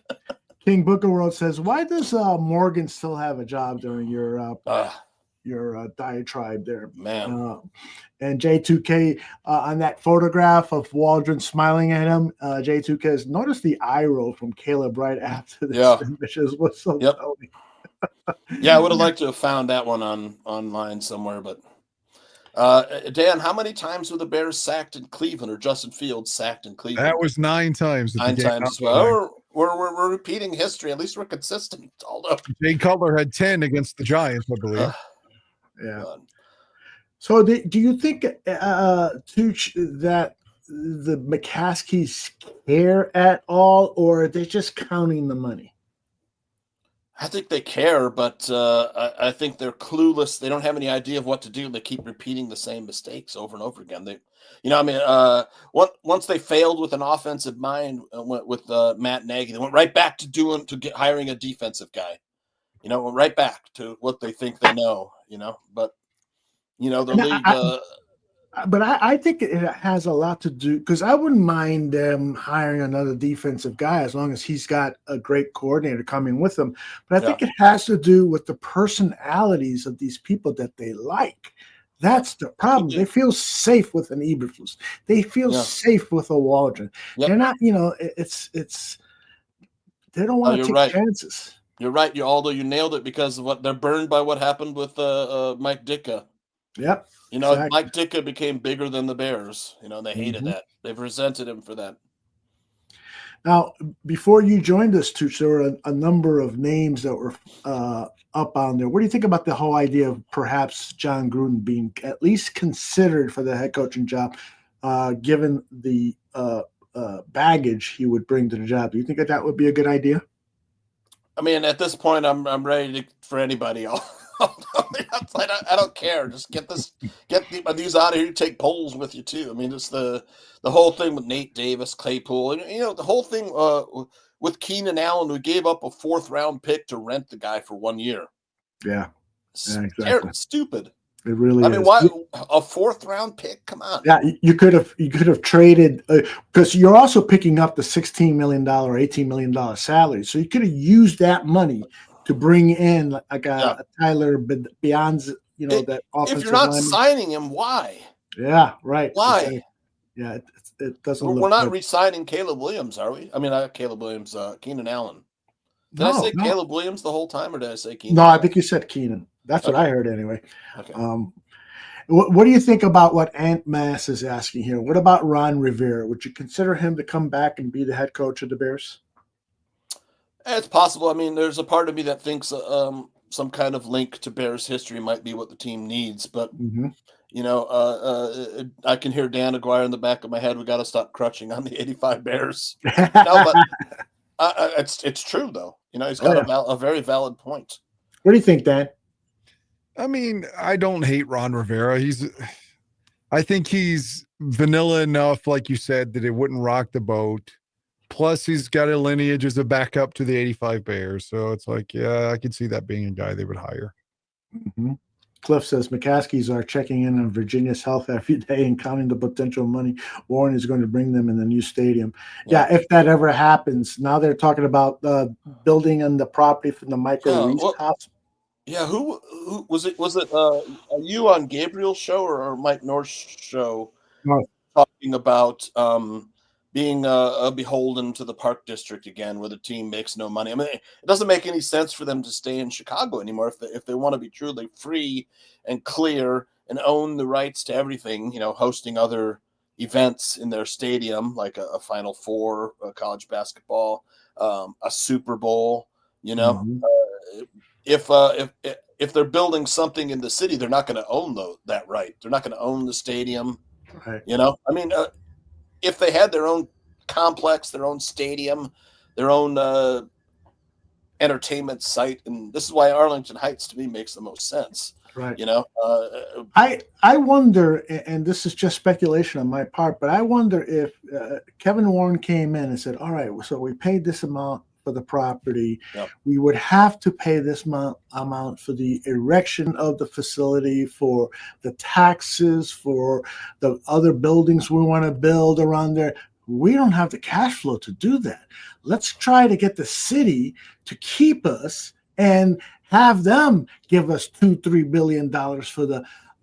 King Booker World says, why does Morgan still have a job during your diatribe there? Man. And J2K on that photograph of Waldron smiling at him, J2K has noticed the eye roll from Caleb right after the skirmishes was so funny. Yeah, I would have liked to have found that one online somewhere, but Dan, how many times were the Bears sacked in Cleveland or Justin Fields sacked in Cleveland? That was 9 times. 9 times as well. We're repeating history. At least we're consistent. Although Jay Cutler had 10 against the Giants, I believe. Yeah. So do you think, Tooch, that the McCaskies care at all, or are they just counting the money? I think they care, but I think they're clueless. They don't have any idea of what to do. They keep repeating the same mistakes over and over again. Once they failed with an offensive mind with Matt Nagy, they went right back to hiring a defensive guy. Went right back to what they think they know. But the league. But I think it has a lot to do, because I wouldn't mind them hiring another defensive guy as long as he's got a great coordinator coming with him. But I think it has to do with the personalities of these people that they like. That's the problem. They feel safe with an Eberflus. They feel safe with a Waldron. They're not, it's they don't want to take chances. You're right. Although you nailed it, because of what they're burned by what happened with Mike Ditka. Yep. Exactly. Mike Ditka became bigger than the Bears. They hated that. They've resented him for that. Now, before you joined us, Tooch, there were a number of names that were up on there. What do you think about the whole idea of perhaps John Gruden being at least considered for the head coaching job, given the baggage he would bring to the job? Do you think that would be a good idea? I mean, at this point, I'm ready for anybody else. I don't care. Just get these out of here. Take polls with you too. I mean, it's the whole thing with Nate Davis, Claypool, and the whole thing with Keenan Allen. We gave up a 4th round pick to rent the guy for 1 year. Yeah, exactly. It's stupid. It really is. I mean, why a 4th round pick? Come on. Yeah, you could have traded, because you're also picking up the $16 million, $18 million salary. So you could have used that money to bring in like a Tyler beyond, that offensive. If you're not lineman. signing him, why? Yeah, right. Why? Exactly. Yeah, it doesn't. We're not re-signing Caleb Williams, are we? I mean, not Caleb Williams, Keenan Allen. Did I say Caleb Williams the whole time, or did I say Keenan? No, I think you said Keenan. That's what I heard anyway. Okay. What do you think about what Ant Mass is asking here? What about Ron Rivera? Would you consider him to come back and be the head coach of the Bears? It's possible. I mean, there's a part of me that thinks some kind of link to Bears history might be what the team needs. But, I can hear Dan Aguirre in the back of my head. We got to stop crutching on the 85 Bears. No, but it's true, though. He's got a very valid point. What do you think, Dan? I mean, I don't hate Ron Rivera. I think he's vanilla enough, like you said, that it wouldn't rock the boat. Plus, he's got a lineage as a backup to the 85 Bears. So it's like, yeah, I could see that being a guy they would hire. Mm-hmm. Cliff says McCaskies are checking in on Virginia's health every day and counting the potential money Warren is going to bring them in the new stadium. Yeah, if that ever happens. Now they're talking about building on the property from the Michael Reese house. Yeah, who was it? Was it you on Gabriel's show or Mike North's show talking about being beholden to the Park District again, where the team makes no money? I mean, it doesn't make any sense for them to stay in Chicago anymore if they want to be truly free and clear and own the rights to everything. Hosting other events in their stadium, like a Final Four, college basketball, a Super Bowl. If they're building something in the city, they're not going to own that right. They're not going to own the stadium. Right. I mean, if they had their own complex, their own stadium, their own entertainment site, and this is why Arlington Heights to me makes the most sense. Right. I wonder, and this is just speculation on my part, but I wonder if Kevin Warren came in and said, all right, so we paid this amount for the property. Yep. We would have to pay this amount for the erection of the facility, for the taxes, for the other buildings we want to build around there. We don't have the cash flow to do that. Let's try to get the city to keep us and have them give us $2-3 billion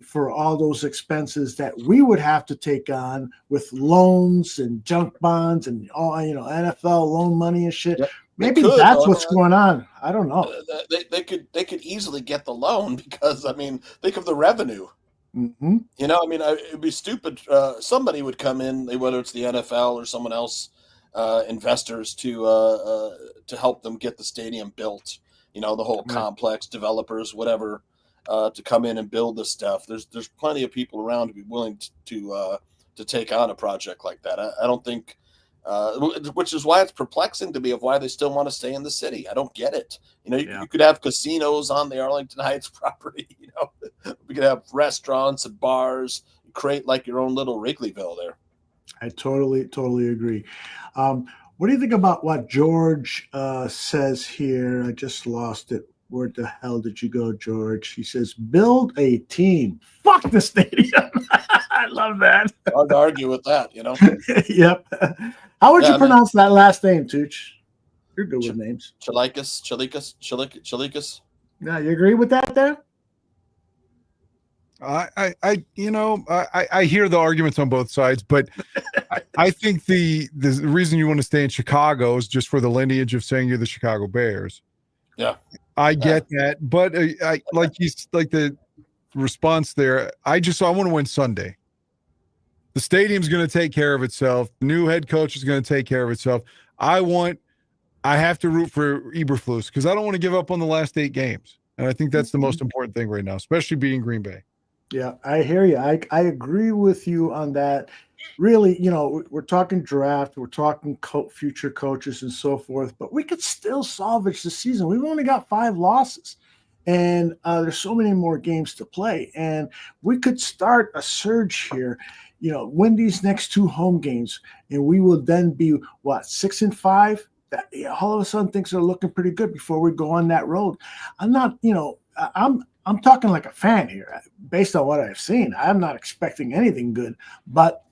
for all those expenses that we would have to take on with loans and junk bonds and all, NFL loan money and shit. Yep. Maybe that's what's going on. I don't know. They could easily get the loan because, I mean, think of the revenue. Mm-hmm. It'd be stupid. Somebody would come in, whether it's the NFL or someone else, investors to help them get the stadium built. The whole complex, developers, whatever, to come in and build this stuff. There's plenty of people around to be willing to to take on a project like that. I don't think, which is why it's perplexing to me of why they still want to stay in the city. I don't get it. You could have casinos on the Arlington Heights property. We could have restaurants and bars, create like your own little Wrigleyville there. I totally agree. What do you think about what George says here? I just lost it. Where the hell did you go, George? He says, build a team. Fuck the stadium. I love that. Hard to argue with that, Yep. How would you pronounce that last name, Tooch? You're good with names. Chalikas. Yeah, you agree with that there? I hear the arguments on both sides, but I think the reason you want to stay in Chicago is just for the lineage of saying you're the Chicago Bears. Yeah, I get that, but I like the response there. I want to win Sunday. The stadium's going to take care of itself. The new head coach is going to take care of itself. I have to root for Eberflus because I don't want to give up on the last 8 games, and I think that's the most important thing right now, especially beating Green Bay. Yeah, I hear you. I agree with you on that. Really, we're talking draft, we're talking future coaches and so forth, but we could still salvage the season. We've only got 5 losses, and there's so many more games to play, and we could start a surge here. Win these next 2 home games, and we will then be 6-5. All of a sudden, things are looking pretty good before we go on that road. I'm not, I'm talking like a fan here. Based on what I've seen, I'm not expecting anything good. But,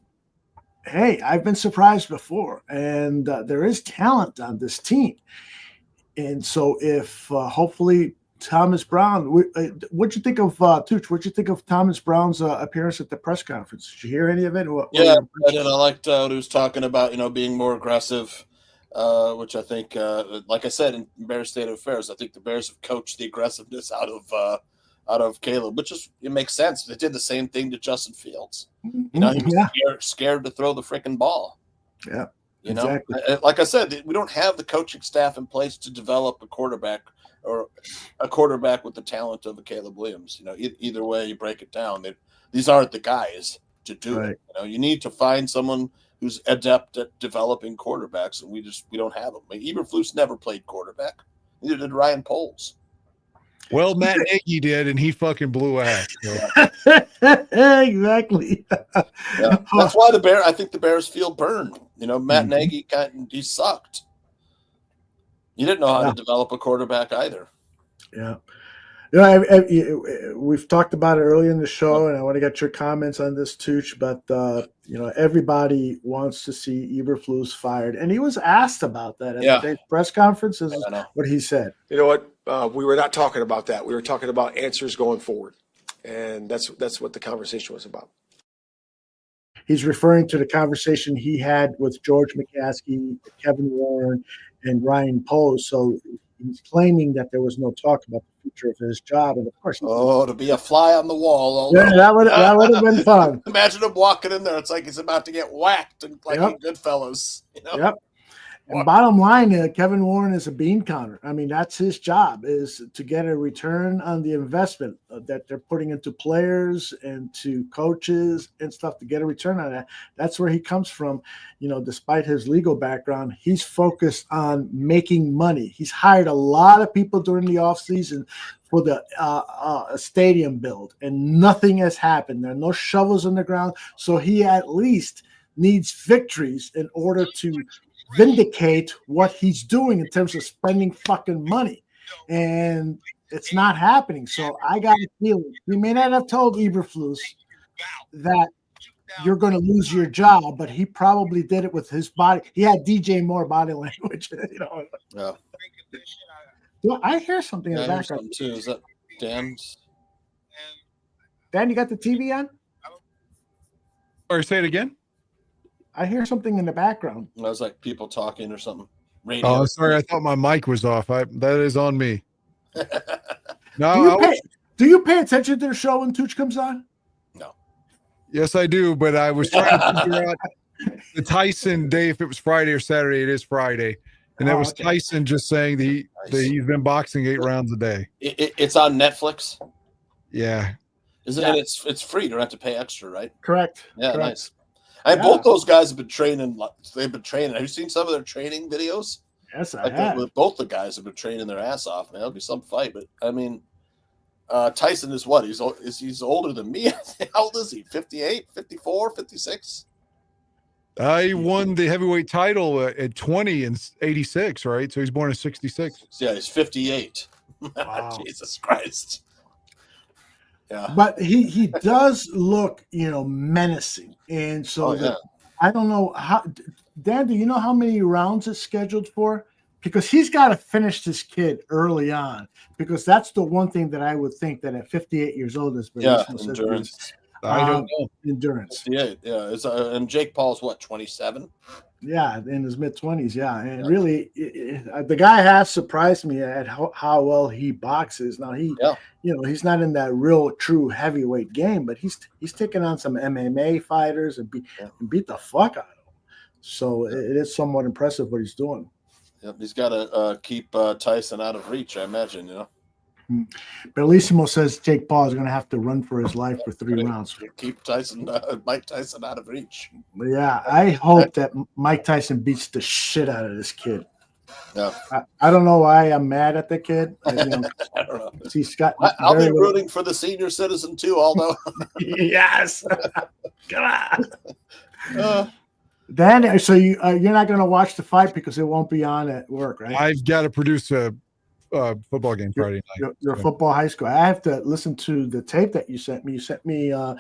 hey, I've been surprised before, and there is talent on this team. And so if hopefully Thomas Brown, what'd you think of, Tooch, what'd you think of Thomas Brown's appearance at the press conference? Did you hear any of it? Yeah, I did. I liked what he was talking about, being more aggressive, which I think, like I said, in Bears State of Affairs, I think the Bears have coached the aggressiveness out of Caleb, it makes sense. They did the same thing to Justin Fields. He was scared to throw the freaking ball. Yeah, exactly. Like I said, we don't have the coaching staff in place to develop a quarterback or a quarterback with the talent of a Caleb Williams. Either way you break it down, these aren't the guys to do it. You need to find someone who's adept at developing quarterbacks, and we don't have them. Eberflus never played quarterback. Neither did Ryan Poles. Well, Matt Nagy did, and he fucking blew ass. Exactly. That's why I think the Bears feel burned. Matt Nagy he sucked. He didn't know how to develop a quarterback either. Yeah. We've talked about it earlier in the show, and I want to get your comments on this, Tooch, but everybody wants to see Eberflus fired, and he was asked about that at today's press conference. This is what he said. You know what? We were not talking about that. We were talking about answers going forward, and that's what the conversation was about. He's referring to the conversation he had with George McCaskey, Kevin Warren, and Ryan Poles. So he's claiming that there was no talk about the future of his job, and of course, to be a fly on the wall. Yeah, that would have been fun. Imagine him walking in there; it's like he's about to get whacked, and in Goodfellas. Yep. And bottom line, Kevin Warren is a bean counter. I mean, that's his job, is to get a return on the investment that they're putting into players and to coaches and stuff, to get a return on that. That's where he comes from. Despite his legal background, he's focused on making money. He's hired a lot of people during the offseason for the stadium build, and nothing has happened. There are no shovels in the ground. So he at least needs victories in order to vindicate what he's doing in terms of spending fucking money, and it's not happening. So I got a feeling he may not have told Eberflus that you're going to lose your job, but he probably did it with his body. He had DJ Moore body language. Yeah. Well, I hear something in the background too. Is that Dan's? Dan, you got the TV on? Or say it again. I hear something in the background. That was like people talking or something. Radio. Oh, sorry. I thought my mic was off. That is on me. Do you pay attention to the show when Tooch comes on? No. Yes, I do. But I was trying to figure out the Tyson day, if it was Friday or Saturday. It is Friday. And that was Tyson just saying that he's been boxing 8 rounds a day. It's on Netflix? Yeah. Isn't it? It's free. You don't have to pay extra, right? Correct. Yeah, Correct. nice. Both those guys have been training. They've been training. Have you seen some of their training videos? Yes, I have. Both the guys have been training their ass off, man. It'll be some fight. But I mean, Tyson is what? He's older than me. How old is he? 58, 54, 56? He won the heavyweight title at 20 and 86, right? So he's born in 66. Yeah, he's 58. Wow. Jesus Christ. Yeah. But he does look, menacing. And so I don't know how, Dan, do you know how many rounds it's scheduled for? Because he's got to finish this kid early on, because that's the one thing that I would think that at 58 years old is endurance. I don't know. Endurance. 58, yeah. And Jake Paul's what, 27? Yeah, in his mid-20s, yeah. And really, the guy has surprised me at how well he boxes. Now, he's not in that real, true heavyweight game, but he's taking on some MMA fighters and beat the fuck out of them. So it is somewhat impressive what he's doing. Yep, he's got to keep Tyson out of reach, I imagine, Bellissimo says Jake Paul is going to have to run for his life for 3 rounds. Keep Mike Tyson out of reach. Yeah, I hope that Mike Tyson beats the shit out of this kid. Yeah, I don't know why I'm mad at the kid. I don't know. He's got. I'll be rooting for the senior citizen too, although. Yes. Come on. Dan, so you're not going to watch the fight because it won't be on at work, right? I've got to produce a football game Friday night. Your football high school. I have to listen to the tape that you sent me. You sent me a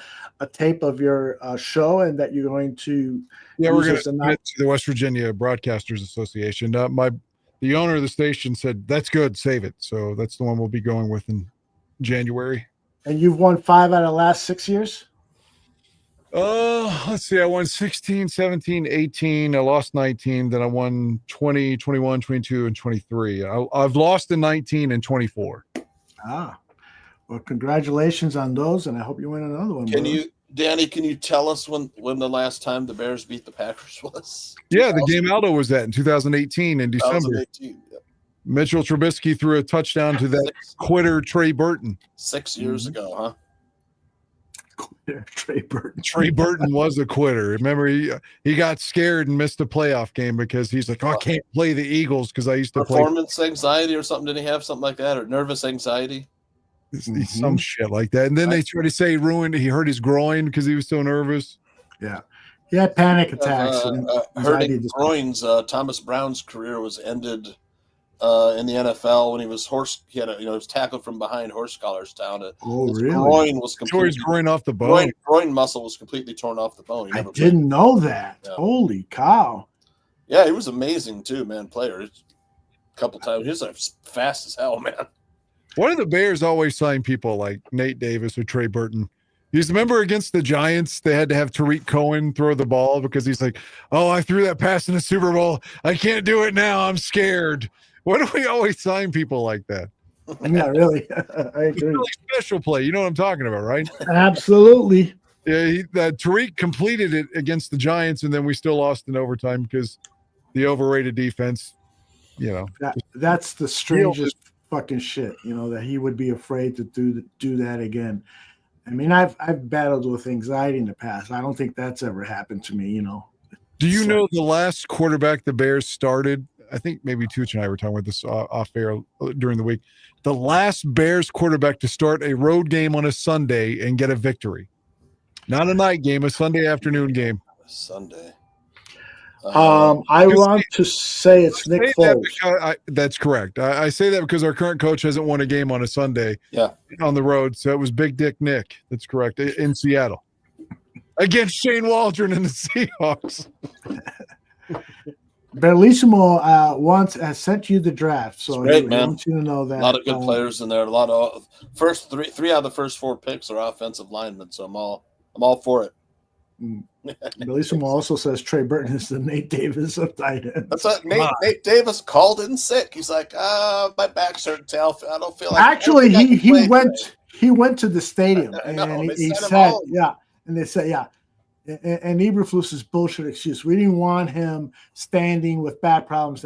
tape of your show, and that you're going to. Yeah, we're going to submit to the West Virginia Broadcasters Association. The owner of the station said that's good, save it. So that's the one we'll be going with in January. And you've won 5 out of the last 6 years. Let's see. I won 16, 17, 18. I lost 19. Then I won 20, 21, 22, and 23. I've lost in 19 and 24. Well, congratulations on those, and I hope you win another one. Danny, can you tell us when the last time the Bears beat the Packers was? Yeah, the game Aldo was at in 2018 in December. 2018, yeah. Mitchell Trubisky threw a touchdown to that quitter Trey Burton. 6 years ago, huh? Trey Burton. Trey Burton was a quitter. Remember, he got scared and missed a playoff game because he's like, I can't play the Eagles because I used to play. Performance anxiety or something? Did he have something like that, or nervous anxiety? Some shit like that. And then they try to say he hurt his groin because he was so nervous. Yeah. He had panic attacks. Hurting groins. Thomas Brown's career was ended in the NFL when he was he was tackled from behind horse collars down. His really? Groin was completely groin off the bone. Groin muscle was completely torn off the bone. I didn't know that. Yeah. Holy cow! Yeah, he was amazing too, man. Player, a couple times he was like fast as hell, man. Why do the Bears always sign people like Nate Davis or Trey Burton? You remember against the Giants, they had to have Tariq Cohen throw the ball because he's like, "Oh, I threw that pass in the Super Bowl. I can't do it now. I'm scared." Why do we always sign people like that? Yeah, really. I agree. Really special play. You know what I'm talking about, right? Absolutely. Yeah, Tariq completed it against the Giants, and then we still lost in overtime because the overrated defense, That's the strangest fucking shit, that he would be afraid to do that again. I mean, I've battled with anxiety in the past. I don't think that's ever happened to me, Do you know the last quarterback the Bears started? I think maybe Tooch and I were talking about this off air during the week. The last Bears quarterback to start a road game on a Sunday and get a victory. Not a night game, a Sunday afternoon game. Sunday. I want to say it's Nick Foles. That's correct. I say that because our current coach hasn't won a game on a Sunday on the road. So it was Big Dick Nick. That's correct. In Seattle. Against Shane Waldron and the Seahawks. Bellissimo once has sent you the draft, so great, he man. wants you to know that. A lot of good players in there. A lot of three out of the first 4 picks are offensive linemen, so I'm all for it. Bellissimo also says Trey Burton is the Nate Davis of tight ends. That's what Nate Davis called in sick. He's like, my back's hurting. I don't feel like. Actually, he went to the stadium and he said, and they said, And Eberflus is bullshit excuse. We didn't want him standing with back problems.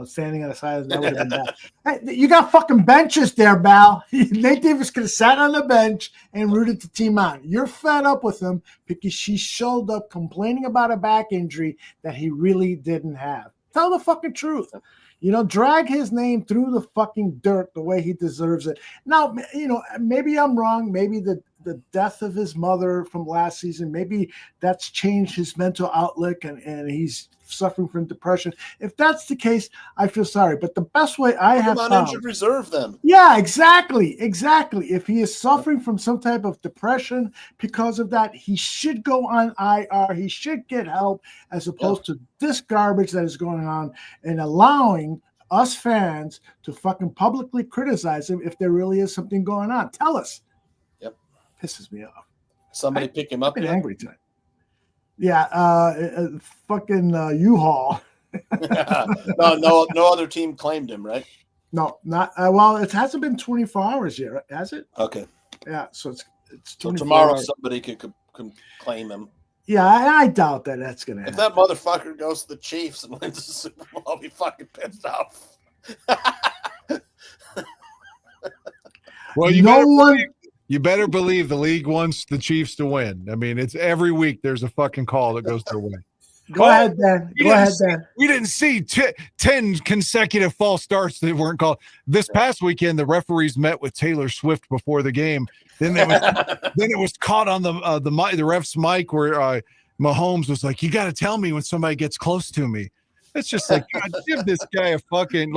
standing on the side, that would have been bad. Hey, you got fucking benches there, Bal. Nate Davis could have sat on the bench and rooted the team on. You're fed up with him because she showed up complaining about a back injury that he really didn't have. Tell the fucking truth. Drag his name through the fucking dirt the way he deserves it. Now, maybe I'm wrong. Maybe the death of his mother from last season, maybe that's changed his mental outlook and he's suffering from depression. If that's the case, I feel sorry. But the best way I have on found, injured reserve then. Yeah, exactly. If he is suffering from some type of depression because of that, he should go on IR. He should get help as opposed to this garbage that is going on and allowing us fans to fucking publicly criticize him if there really is something going on. Tell us. Yep. Pisses me off. Somebody pick him up. I've been angry tonight. Yeah, fucking U-Haul. No other team claimed him, right? No, not well. It hasn't been 24 hours yet, right? Has it? Okay. Yeah, so it's so 24 tomorrow hours. somebody can claim him. Yeah, I doubt that's gonna happen. If that motherfucker goes to the Chiefs and wins the Super Bowl, I'll be fucking pissed off. Well, you better believe the league wants the Chiefs to win. I mean, it's every week there's a fucking call that goes their way. Go ahead, Dan. We didn't see 10 consecutive false starts that weren't called. This past weekend, the referees met with Taylor Swift before the game. Then it was caught on the ref's mic where Mahomes was like, "You got to tell me when somebody gets close to me." It's just like, God, give this guy a fucking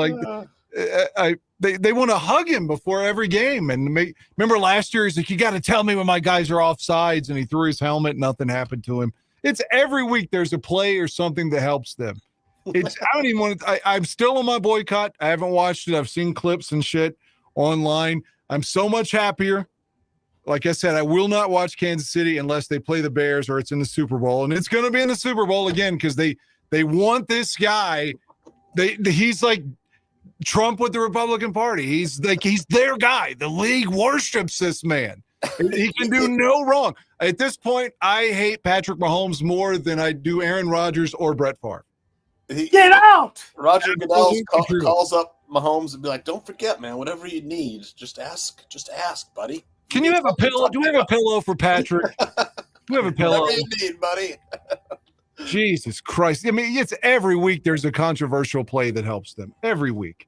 They want to hug him before every game. And remember last year, he's like, "You got to tell me when my guys are off sides," and he threw his helmet. Nothing happened to him. It's every week there's a play or something that helps them. I don't even want to. I'm still on my boycott. I haven't watched it. I've seen clips and shit online. I'm so much happier. Like I said, I will not watch Kansas City unless they play the Bears or it's in the Super Bowl. And it's going to be in the Super Bowl again because they want this guy. He's like Trump with the Republican Party. He's their guy. The league worships this man. He can do no wrong. At this point, I hate Patrick Mahomes more than I do Aaron Rodgers or Brett Favre. Get out! Roger Goodell calls up Mahomes and be like, "Don't forget, man. Whatever you need, just ask, buddy." Can you have a pillow? Do we have a pillow for Patrick? Do we have a pillow? Whatever you need, buddy. Jesus Christ. I mean, it's every week there's a controversial play that helps them. Every week.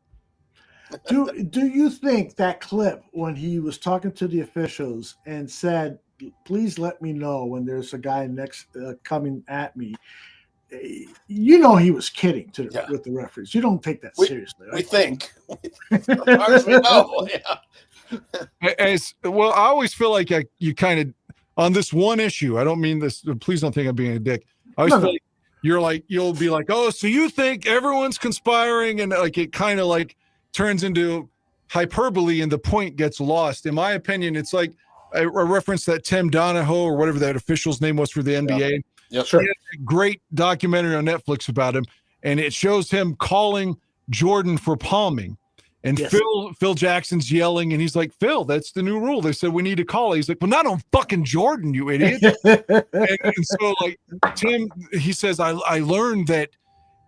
Do you think that clip when he was talking to the officials and said, "Please let me know when there's a guy next coming at me," he was kidding with the referees. You don't take that seriously. Right? We think. As far as we know, Well, I always feel like you kind of, on this one issue, I don't mean this, please don't think I'm being a dick. I always feel like you'll be like, "Oh, so you think everyone's conspiring," and like it kind of like turns into hyperbole and the point gets lost. In my opinion, it's like I referenced that Tim Donahoe or whatever that official's name was for the NBA. Yep. Sure. He had a great documentary on Netflix about him, and it shows him calling Jordan for palming. And Yes. Phil Jackson's yelling, and he's like, "Phil, that's the new rule. They said we need to call." He's like, "Well, not on fucking Jordan, you idiot." and so, like, Tim, he says, I learned that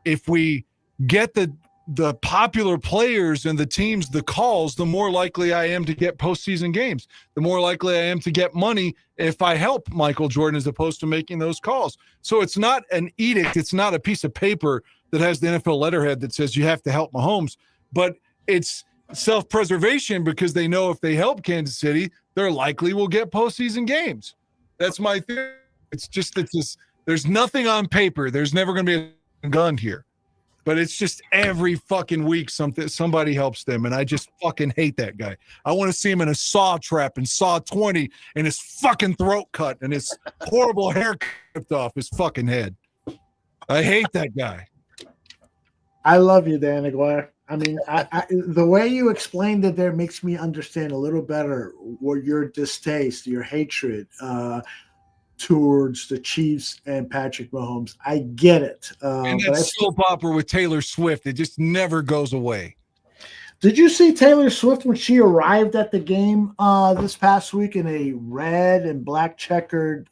if we get the popular players and the teams the calls, the more likely I am to get postseason games. The more likely I am to get money if I help Michael Jordan as opposed to making those calls. So it's not an edict. It's not a piece of paper that has the NFL letterhead that says you have to help Mahomes, but it's self-preservation because they know if they help Kansas City, they're likely will get postseason games. That's my theory. It's just there's nothing on paper. There's never going to be a gun here. But it's just every fucking week somebody helps them, and I just fucking hate that guy. I want to see him in a saw trap and saw 20 and his fucking throat cut and his horrible hair clipped off his fucking head. I hate that guy. I love you, Dan Aguirre. I mean, the way you explained it there makes me understand a little better what your distaste, your hatred towards the Chiefs and Patrick Mahomes. I get it. And that soap opera with Taylor Swift, it just never goes away. Did you see Taylor Swift when she arrived at the game this past week in a red and black checkered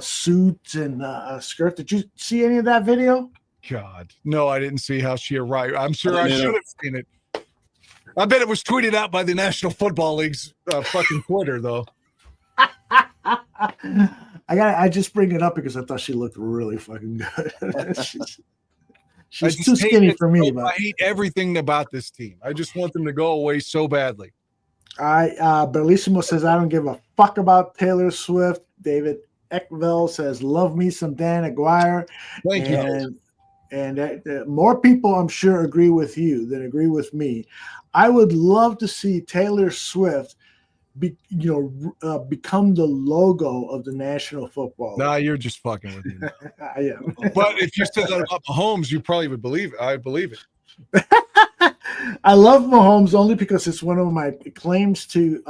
suit and skirt? Did you see any of that video? God. No, I didn't see how she arrived. I'm sure I didn't should either. have seen it. I bet it was tweeted out by the National Football League's fucking Twitter, though. I just bring it up because I thought she looked really fucking good. she's too skinny for me. But I hate everything about this team. I just want them to go away so badly. Bellissimo says, I don't give a fuck about Taylor Swift. David Eckville says, love me some Dan Aguirre. Thank you. And more people, I'm sure, agree with you than agree with me. I would love to see Taylor Swift become the logo of the National Football League. Nah, you're just fucking with me. I am. But if you said that about Mahomes, you probably would believe it. I believe it. I love Mahomes only because it's one of my claims to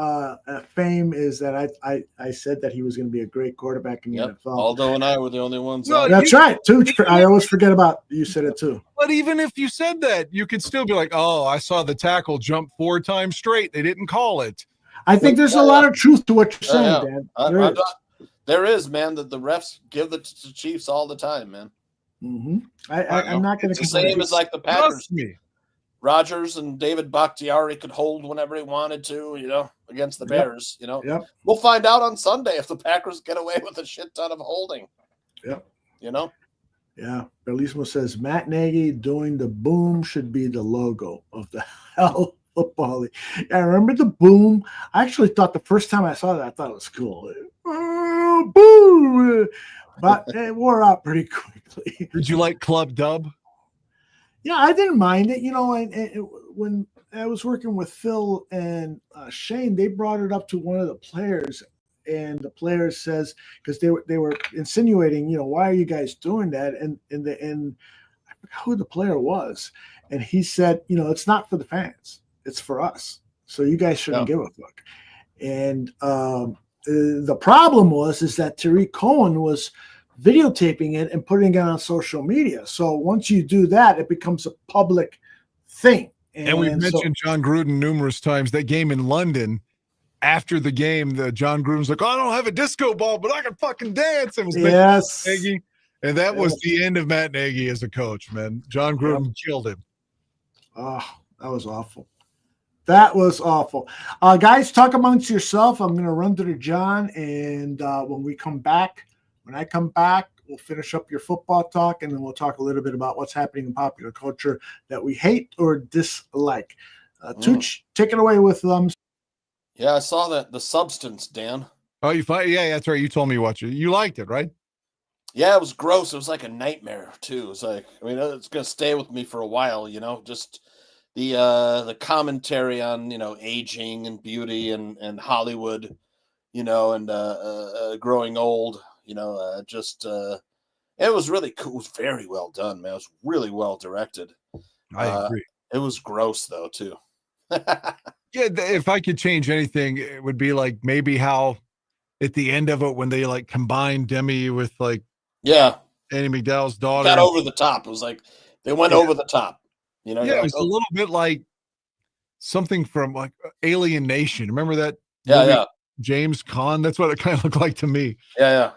fame is that I said that he was going to be a great quarterback in the NFL. Aldo and I were the only ones. No, That's right. Too. I always forget about you said it too. But even if you said that, you could still be like, oh, I saw the tackle jump 4 times straight. They didn't call it. I think there's a lot of truth to what you're saying, Dan. There is, man. That the refs give the Chiefs all the time, man. Mm-hmm. I'm not going to. It's the same as like the Packers. Trust me. Rodgers and David Bakhtiari could hold whenever he wanted to, against the Bears. Yep. We'll find out on Sunday if the Packers get away with a shit ton of holding. Yep. Yeah. Bellissimo says Matt Nagy doing the boom should be the logo of the Hell Football League. I remember the boom. I actually thought the first time I saw that, I thought it was cool. Boom! But it wore out pretty quickly. Did you like Club Dub? Yeah, I didn't mind it. When I was working with Phil and Shane, they brought it up to one of the players, and the player says, because they were insinuating, why are you guys doing that? And I forgot who the player was, and he said, it's not for the fans, it's for us. So you guys shouldn't give a fuck. And the problem is that Tariq Cohen was videotaping it and putting it on social media. So once you do that, it becomes a public thing. And we've mentioned John Gruden numerous times. That game in London, after the game, John Gruden's like, I don't have a disco ball, but I can fucking dance. It was Matt Nagy. And that was the end of Matt Nagy as a coach, man. John Gruden killed him. Oh, that was awful. That was awful. Guys, talk amongst yourself. I'm going to run to John, and when I come back, we'll finish up your football talk, and then we'll talk a little bit about what's happening in popular culture that we hate or dislike. Tooch, take it away with them. Yeah, I saw that. The Substance, Dan. Oh, yeah, that's right. You told me you watched it. You liked it, right? Yeah, it was gross. It was like a nightmare, too. It's like, it's going to stay with me for a while, just the commentary on, aging and beauty and Hollywood, and growing old. It was really cool. It was very well done, man. It was really well directed. I agree. It was gross though, too. Yeah, if I could change anything, it would be like maybe how at the end of it when they like combined Demi with like Annie McDowell's daughter. Got over the top. It was like they went over the top. Yeah, it was a little bit like something from like Alien Nation. Remember that? Yeah. James Caan. That's what it kind of looked like to me. Yeah.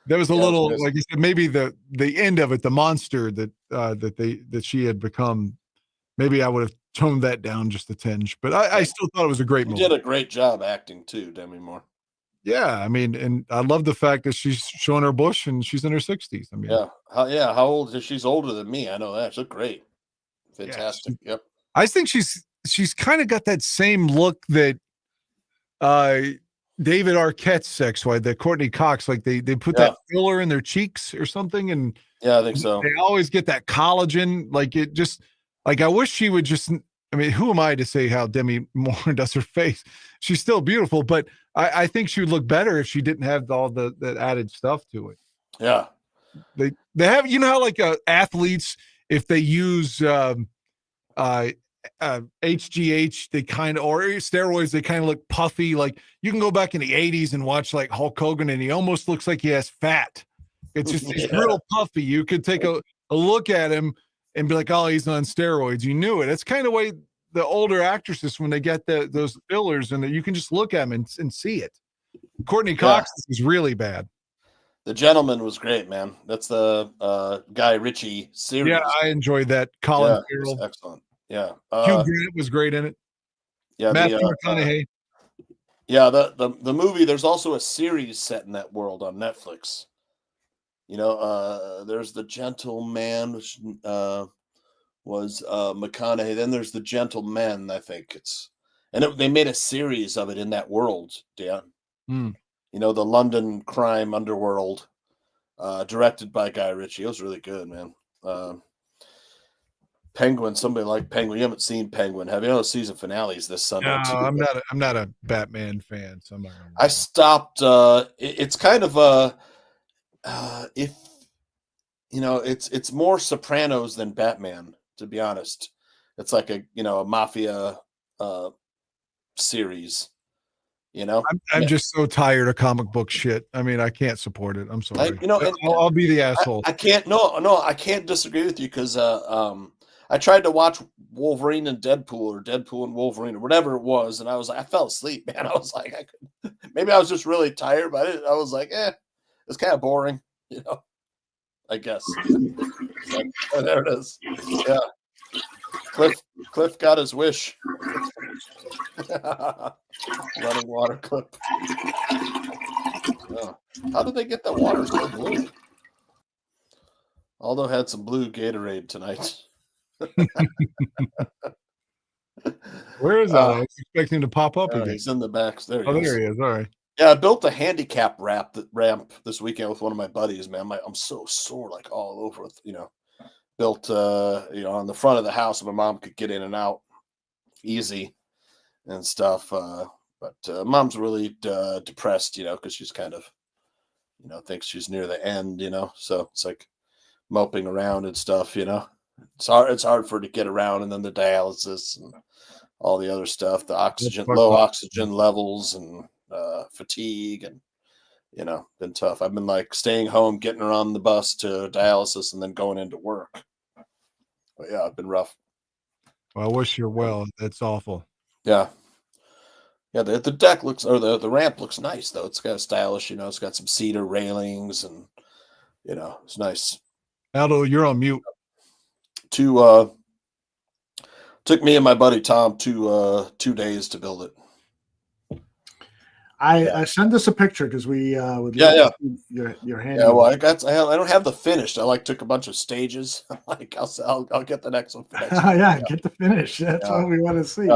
There was a little, like you said, maybe the end of it, the monster that she had become. Maybe I would have toned that down just a tinge, but I still thought it was a great movie. You did a great job acting too, Demi Moore. Yeah, I mean, and I love the fact that she's showing her bush and she's in her 60s. I mean, how old is she? She's older than me. I know that. She's great, fantastic. Yep. I think she's kind of got that same look that David Arquette's sex-wife, that Courtney Cox, like they put that filler in their cheeks or something, and I think so. They always get that collagen, like it just. Like, I wish she would just, I mean, who am I to say how Demi Moore does her face? She's still beautiful, but I think she would look better if she didn't have all that added stuff to it. Yeah. They have, how like athletes, if they use HGH, they kind of, or steroids, they kind of look puffy. Like you can go back in the 80s and watch like Hulk Hogan and he almost looks like he has fat. It's just, he's real puffy. You could take a look at him and be like, oh, he's on steroids. You knew it. It's kind of way the older actresses, when they get those fillers, and you can just look at them and see it. Courtney Cox is really bad. The Gentleman was great, man. That's the Guy Ritchie series. Yeah, I enjoyed that. Colin it was Farrell. excellent. Yeah. Hugh Grant was great in it. Yeah, Matthew McConaughey. The movie, there's also a series set in that world on Netflix. There's The Gentleman, which was McConaughey. Then there's The Gentleman, I think they made a series of it in that world, Dan. The London crime underworld, directed by Guy Ritchie. It was really good, man. Penguin, somebody like Penguin. You haven't seen Penguin, have you? Season finales this Sunday. No, I'm not a Batman fan. So I stopped. It's kind of it's more Sopranos than Batman, to be honest. It's like a mafia series. I'm just so tired of comic book shit. I mean, I can't support it. I'm sorry. I'll be the asshole. I can't. No, I can't disagree with you because I tried to watch Wolverine and Deadpool, or Deadpool and Wolverine, or whatever it was, and I fell asleep, man. I was like, maybe I was just really tired, but I was like, it's kind of boring, I guess. So, there it is. Yeah. Cliff got his wish. Running water clip. Oh. How did they get that water so blue? Aldo had some blue Gatorade tonight. Where is Aldo? I was expecting him to pop up again. He's in the back. There he is. All right. Yeah, I built a handicap ramp this weekend with one of my buddies, man. I'm so sore, like all over, built on the front of the house so my mom could get in and out easy and stuff. But mom's really depressed, because she's kind of, thinks she's near the end, so it's like moping around and stuff, It's hard for her to get around, and then the dialysis and all the other stuff, the low oxygen levels and fatigue, and been tough. I've been like staying home, getting her on the bus to dialysis, and then going into work. But yeah, it's been rough. Well, I wish you're well. That's awful. Yeah. Yeah, the deck looks, or the ramp looks nice though. It's got a stylish, it's got some cedar railings, and it's nice. Aldo, you're on mute. Took me and my buddy Tom 2 days to build it. I send us a picture because we would love your hand. Yeah, well, I don't have the finished. I took a bunch of stages. I'll get the next one finished. Get the finish. That's what we want to see.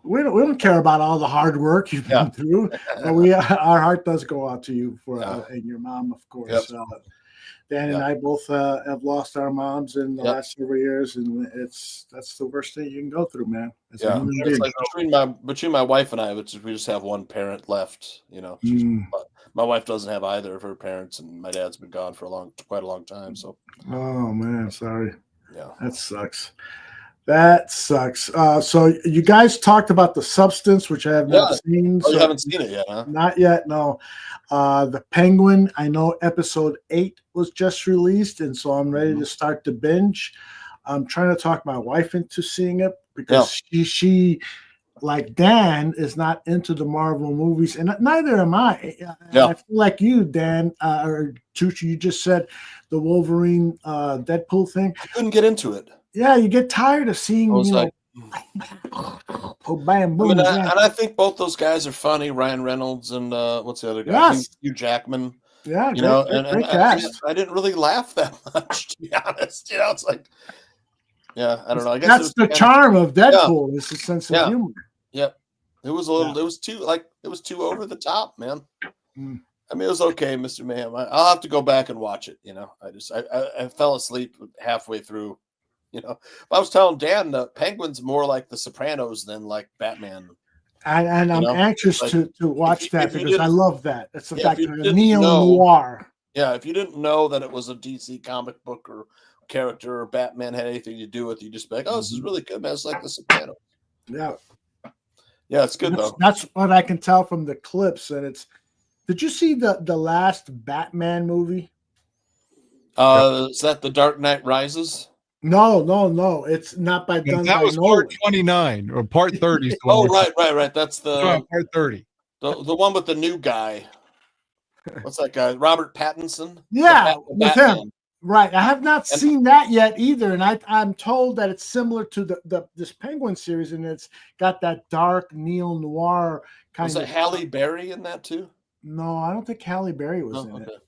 We don't care about all the hard work you've been through. But our heart does go out to you and your mom, of course. Yep. Dan and I both have lost our moms in the last several years, and that's the worst thing you can go through, man. It's like between my wife and I, we just have one parent left. My wife doesn't have either of her parents, and my dad's been gone for quite a long time. So, oh man, sorry. Yeah, that sucks. That sucks. So you guys talked about The Substance, which I have not seen. Oh, you haven't seen it yet, huh? Not yet, no. The Penguin, I know episode 8 was just released, and so I'm ready to start to binge. I'm trying to talk my wife into seeing it because she like Dan, is not into the Marvel movies, and neither am I. I feel like you, Dan, or Tucci, you just said the Wolverine Deadpool thing. I couldn't get into it. Yeah, you get tired of seeing, bam, boom. And I think both those guys are funny. Ryan Reynolds and what's the other guy? Yes. Hugh Jackman. Yeah, great cast. I didn't really laugh that much, to be honest. It's like, I don't know. I guess that's the charm of Deadpool. It's a sense of humor. Yep. It was a little. It was too over the top, man. I mean, it was okay, Mr. Mayhem. I'll have to go back and watch it. I fell asleep halfway through. But I was telling Dan the Penguin's more like The Sopranos than like Batman. And I'm anxious to watch that because I love that. It's the fact that neo noir. Yeah, if you didn't know that it was a DC comic book or character or Batman had anything to do with it, you just be like, oh, this is really good, man. It's like The Sopranos. Yeah. Yeah, it's good though. That's what I can tell from the clips. And did you see the last Batman movie? Is that The Dark Knight Rises? No. It's not by Dunn. That was part 29 or part 30. Oh, right. That's the part 30. The one with the new guy. What's that guy? Robert Pattinson? Yeah, The with Batman. him. Right. I have not seen that yet either. And I'm told that it's similar to this Penguin series, and it's got that dark neo noir kind Was of. it Halle Berry in that too? No, I don't think Halle Berry was Oh, in it. okay.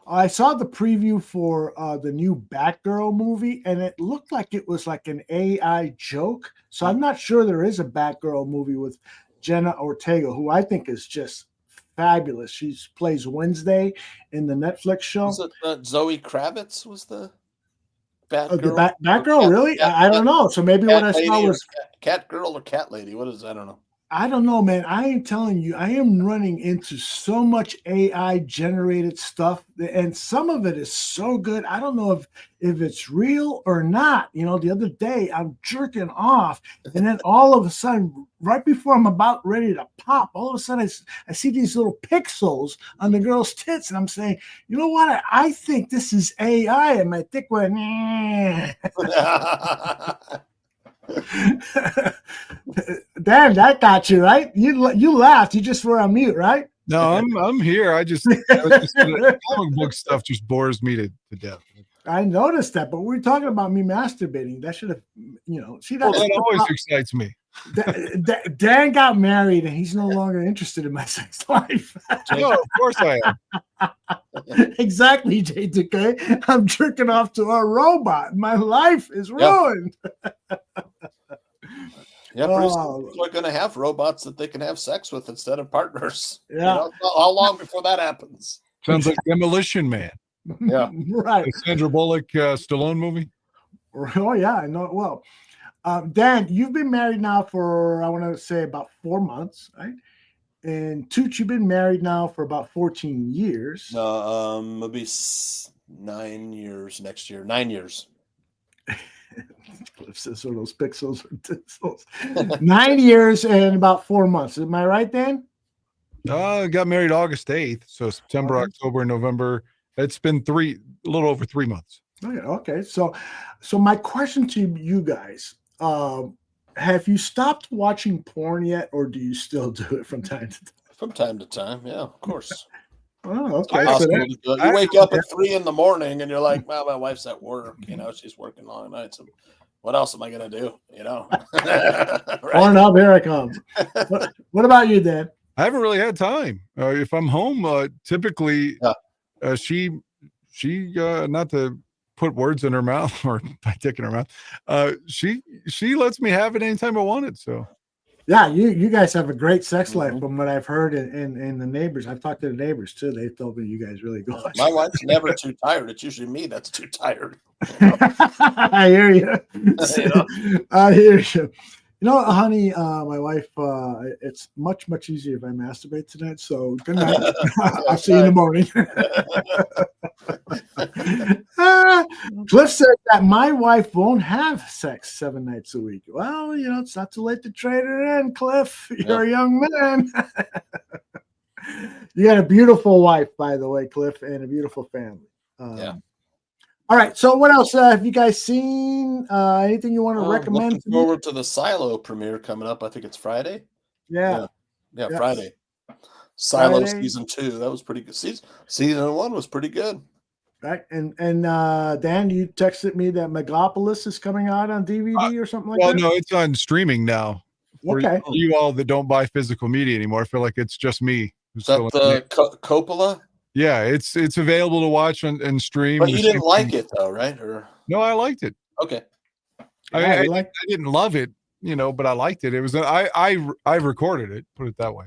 I saw the preview for the new Batgirl movie, and it looked like it was like an AI joke. So I'm not sure there is a Batgirl movie with Jenna Ortega, who I think is just fabulous. She plays Wednesday in the Netflix show. Was it Zoe Kravitz was the Batgirl? Batgirl, really? I don't know. So maybe what I saw was Cat Girl or Cat Lady. What is I don't know. I don't know, man. I am telling you, I am running into so much AI generated stuff, and some of it is so good. I don't know if it's real or not. You know, the other day I'm jerking off, and then all of a sudden, right before I'm about ready to pop, all of a sudden I see these little pixels on the girl's tits, and I'm saying, you know what? I think this is AI, and my dick went. Damn, that got you right. You laughed. You just were on mute, right? No, I'm here. Comic book stuff just bores me to death. I noticed that, but we were talking about me masturbating. That should have, see that. Well, that always excites me. Dan got married, and he's no longer interested in my sex life. No, of course I am. Exactly, J2K. I'm jerking off to a robot. My life is ruined. Yeah, pretty soon people are going to have robots that they can have sex with instead of partners. Yeah. You know, how long before that happens? Sounds like Demolition Man. Yeah. Right. The Sandra Bullock Stallone movie. Oh, yeah, I know. Well, Dan, you've been married now for, I want to say, about 4 months, right? And Tooch, you've been married now for about 14 years. It'll be 9 years next year. 9 years. Cliff says, so those pixels are pixels. 9 years and about 4 months. Am I right, Dan? Got married August 8th. So September, October, November. It's been a little over 3 months. Okay. So my question to you guys, have you stopped watching porn yet, or do you still do it from time to time? From time to time, yeah, of course. Oh, okay. You wake up at 3 a.m. and you're like, well, my wife's at work, she's working long nights. So what else am I gonna do? Right? Porn up, here I come. What about you, Dan? I haven't really had time. If I'm home, typically she not to put words in her mouth or my dick in her mouth. She lets me have it anytime I want it. So yeah, you guys have a great sex life from what I've heard in the neighbors. I've talked to the neighbors too. They told me you guys really go. My wife's never too tired. It's usually me that's too tired. I hear you. I hear you. You know, honey, my wife, it's much, much easier if I masturbate tonight. So good night. I'll see you in the morning. Cliff said that my wife won't have sex 7 nights a week. Well, it's not too late to trade her in, Cliff. You're a young man. You got a beautiful wife, by the way, Cliff, and a beautiful family. All right. So what else have you guys seen? Anything you want to recommend? Looking forward to the Silo premiere coming up. I think it's Friday. Yeah. Friday. Silo Friday. season 2. That was pretty good. Season 1 was pretty good. Right. And Dan, you texted me that Megapolis is coming out on DVD or something like that? Well, no, it's on streaming now. Okay. For you all that don't buy physical media anymore, I feel like it's just me. Is that the Coppola? Yeah, it's available to watch and stream. But you didn't like it though, right? Or no, I liked it. Okay. I didn't love it, but I liked it. It was I recorded it. Put it that way.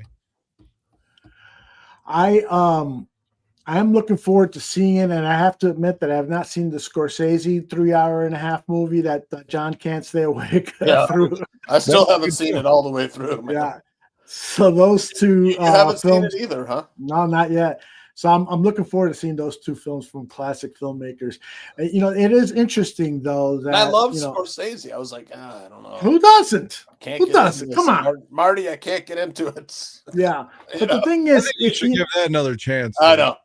I am looking forward to seeing it, and I have to admit that I have not seen the Scorsese 3.5-hour movie that John can't stay awake through. I still haven't seen it all the way through. Man. Yeah. So those two you haven't films, seen it either, huh? No, not yet. So I'm looking forward to seeing those two films from classic filmmakers. It is interesting though that and I love Scorsese. I was like, I don't know. Who doesn't? Who doesn't? Come on, Marty. I can't get into it. Yeah, but the thing is, you should give that another chance. I know.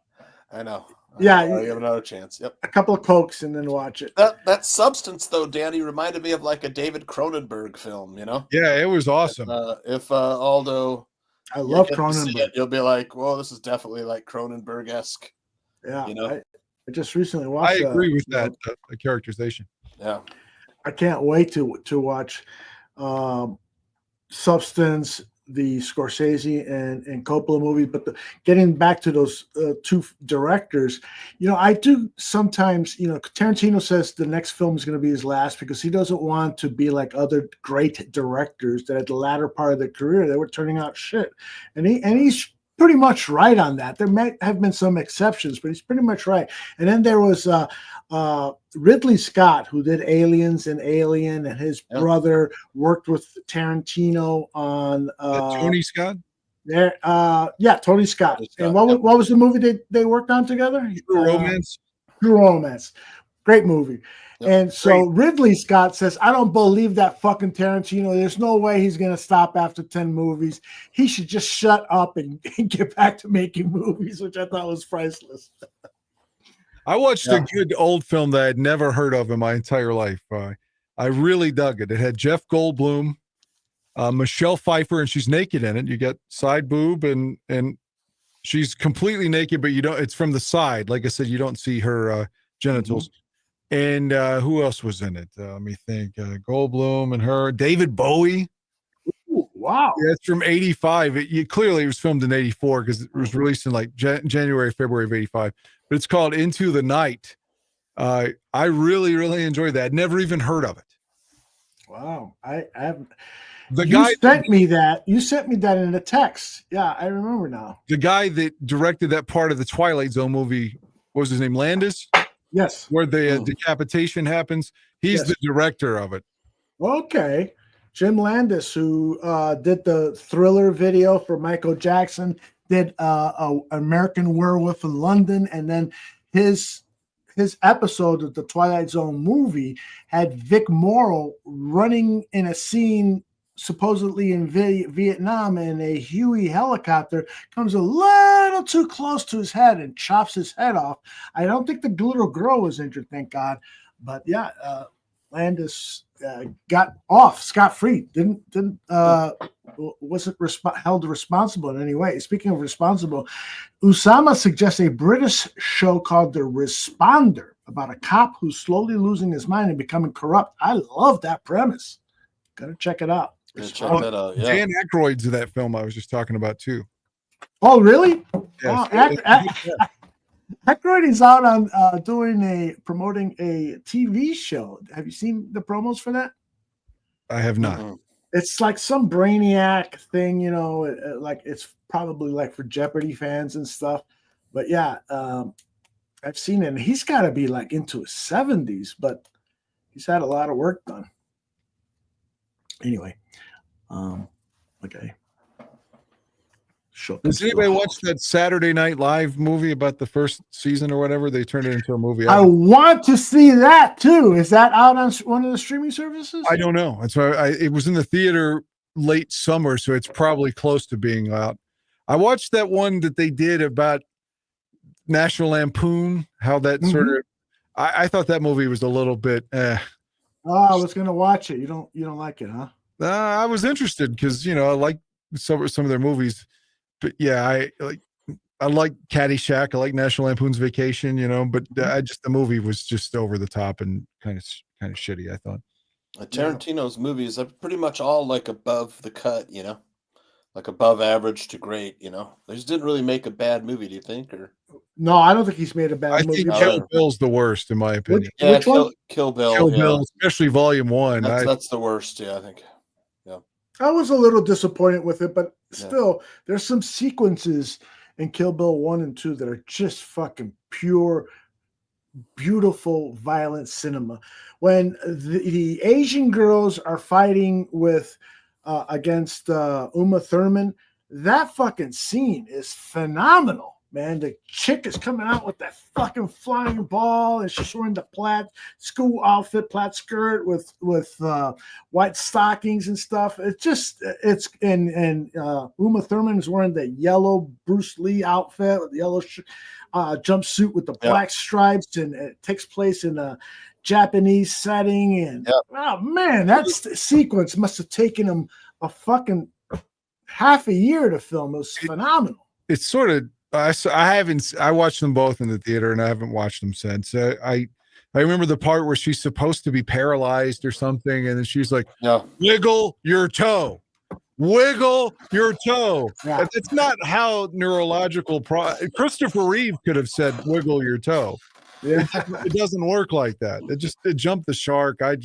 Yeah, you have another chance. Yep. A couple of Cokes and then watch it. That Substance though, Danny, reminded me of like a David Cronenberg film. Yeah, it was awesome. If Aldo. I love you get to see Cronenberg. it, you'll be like, "Whoa, this is definitely like Cronenberg-esque." Yeah, you know. I just recently watched. I agree with that the characterization. Yeah, I can't wait to watch Substance, the Scorsese and Coppola movie. But getting back to those two directors, I do sometimes, Tarantino says the next film is going to be his last because he doesn't want to be like other great directors that at the latter part of their career, they were turning out shit. And he's pretty much right on that. There might have been some exceptions, but he's pretty much right. And then there was Ridley Scott, who did Aliens and Alien, and his brother worked with Tarantino on Tony Scott. Tony Scott. Tony Scott. And what was the movie they worked on together? True Romance. True Romance. Great movie. And so Ridley Scott says, I don't believe that fucking Tarantino. There's no way he's going to stop after 10 movies. He should just shut up and get back to making movies, which I thought was priceless. I watched a good old film that I'd never heard of in my entire life. I really dug it. It had Jeff Goldblum, Michelle Pfeiffer, and she's naked in it. You get side boob and she's completely naked, but it's from the side. Like I said, you don't see her genitals. Mm-hmm. And who else was in it? Let me think. Goldblum and her. David Bowie. Ooh, wow. Yeah, it's from 85. Clearly, it was filmed in 84 because it was released in like January, February of 85. But it's called Into the Night. I really, really enjoyed that. Never even heard of it. Wow. I haven't. You sent me that in a text. Yeah, I remember now. The guy that directed that part of the Twilight Zone movie, what was his name? Landis? Yes. Where the decapitation happens. He's the director of it. Okay. Jim Landis, who did the Thriller video for Michael Jackson, did American Werewolf in London, and then his episode of the Twilight Zone movie had Vic Morrow running in a scene supposedly in Vietnam, and a Huey helicopter comes a little too close to his head and chops his head off. I don't think the little girl was injured, thank God. But yeah, Landis got off scot-free. Wasn't held responsible in any way. Speaking of responsible, Usama suggests a British show called The Responder about a cop who's slowly losing his mind and becoming corrupt. I love that premise. Gotta check it out. Check that out. Yeah. Dan Aykroyd's in that film I was just talking about too. Oh, really? Yes. Oh, Aykroyd is out on promoting a TV show. Have you seen the promos for that? I have not. Mm-hmm. It's like some Brainiac thing, like it's probably like for Jeopardy fans and stuff. But yeah, I've seen it. And he's got to be like into his 70s, but he's had a lot of work done. Anyway, okay. Does anybody watch that Saturday Night Live movie about the first season or whatever? They turned it into a movie. I want to see that too. Is that out on one of the streaming services? I don't know. That's why it was in the theater late summer, so it's probably close to being out. I watched that one that they did about National Lampoon. How that sort of. I thought that movie was a little bit. Oh, I was going to watch it. You don't like it, huh? I was interested because I like some of their movies, but yeah, I like Caddyshack. I like National Lampoon's Vacation. But the movie was just over the top and kind of shitty. I thought. Tarantino's movies are pretty much all like above the cut, like above average to great. They just didn't really make a bad movie. Do you think? Or no, I don't think he's made a bad movie. I think Kill Bill's the worst, in my opinion. Which one? Kill Bill. Kill Bill, especially Volume 1. That's the worst. Yeah, I think. Yeah. I was a little disappointed with it, but still, there's some sequences in Kill Bill 1 and 2 that are just fucking pure, beautiful, violent cinema. When the Asian girls are fighting with against Uma Thurman, that fucking scene is phenomenal. Man, the chick is coming out with that fucking flying ball, and she's wearing the plaid school outfit, plaid skirt with white stockings and stuff. And Uma Thurman is wearing the yellow Bruce Lee outfit with the yellow jumpsuit with the black stripes, and it takes place in a Japanese setting. And oh man, that sequence must have taken him a fucking half a year to film. It was phenomenal. It's sort of I watched them both in the theater and I haven't watched them since. I remember the part where she's supposed to be paralyzed or something, and then she's like, "Wiggle your toe, wiggle your toe." Yeah. It's not how neurological. Christopher Reeve could have said, "Wiggle your toe." Yeah. It doesn't work like that. It jumped the shark. I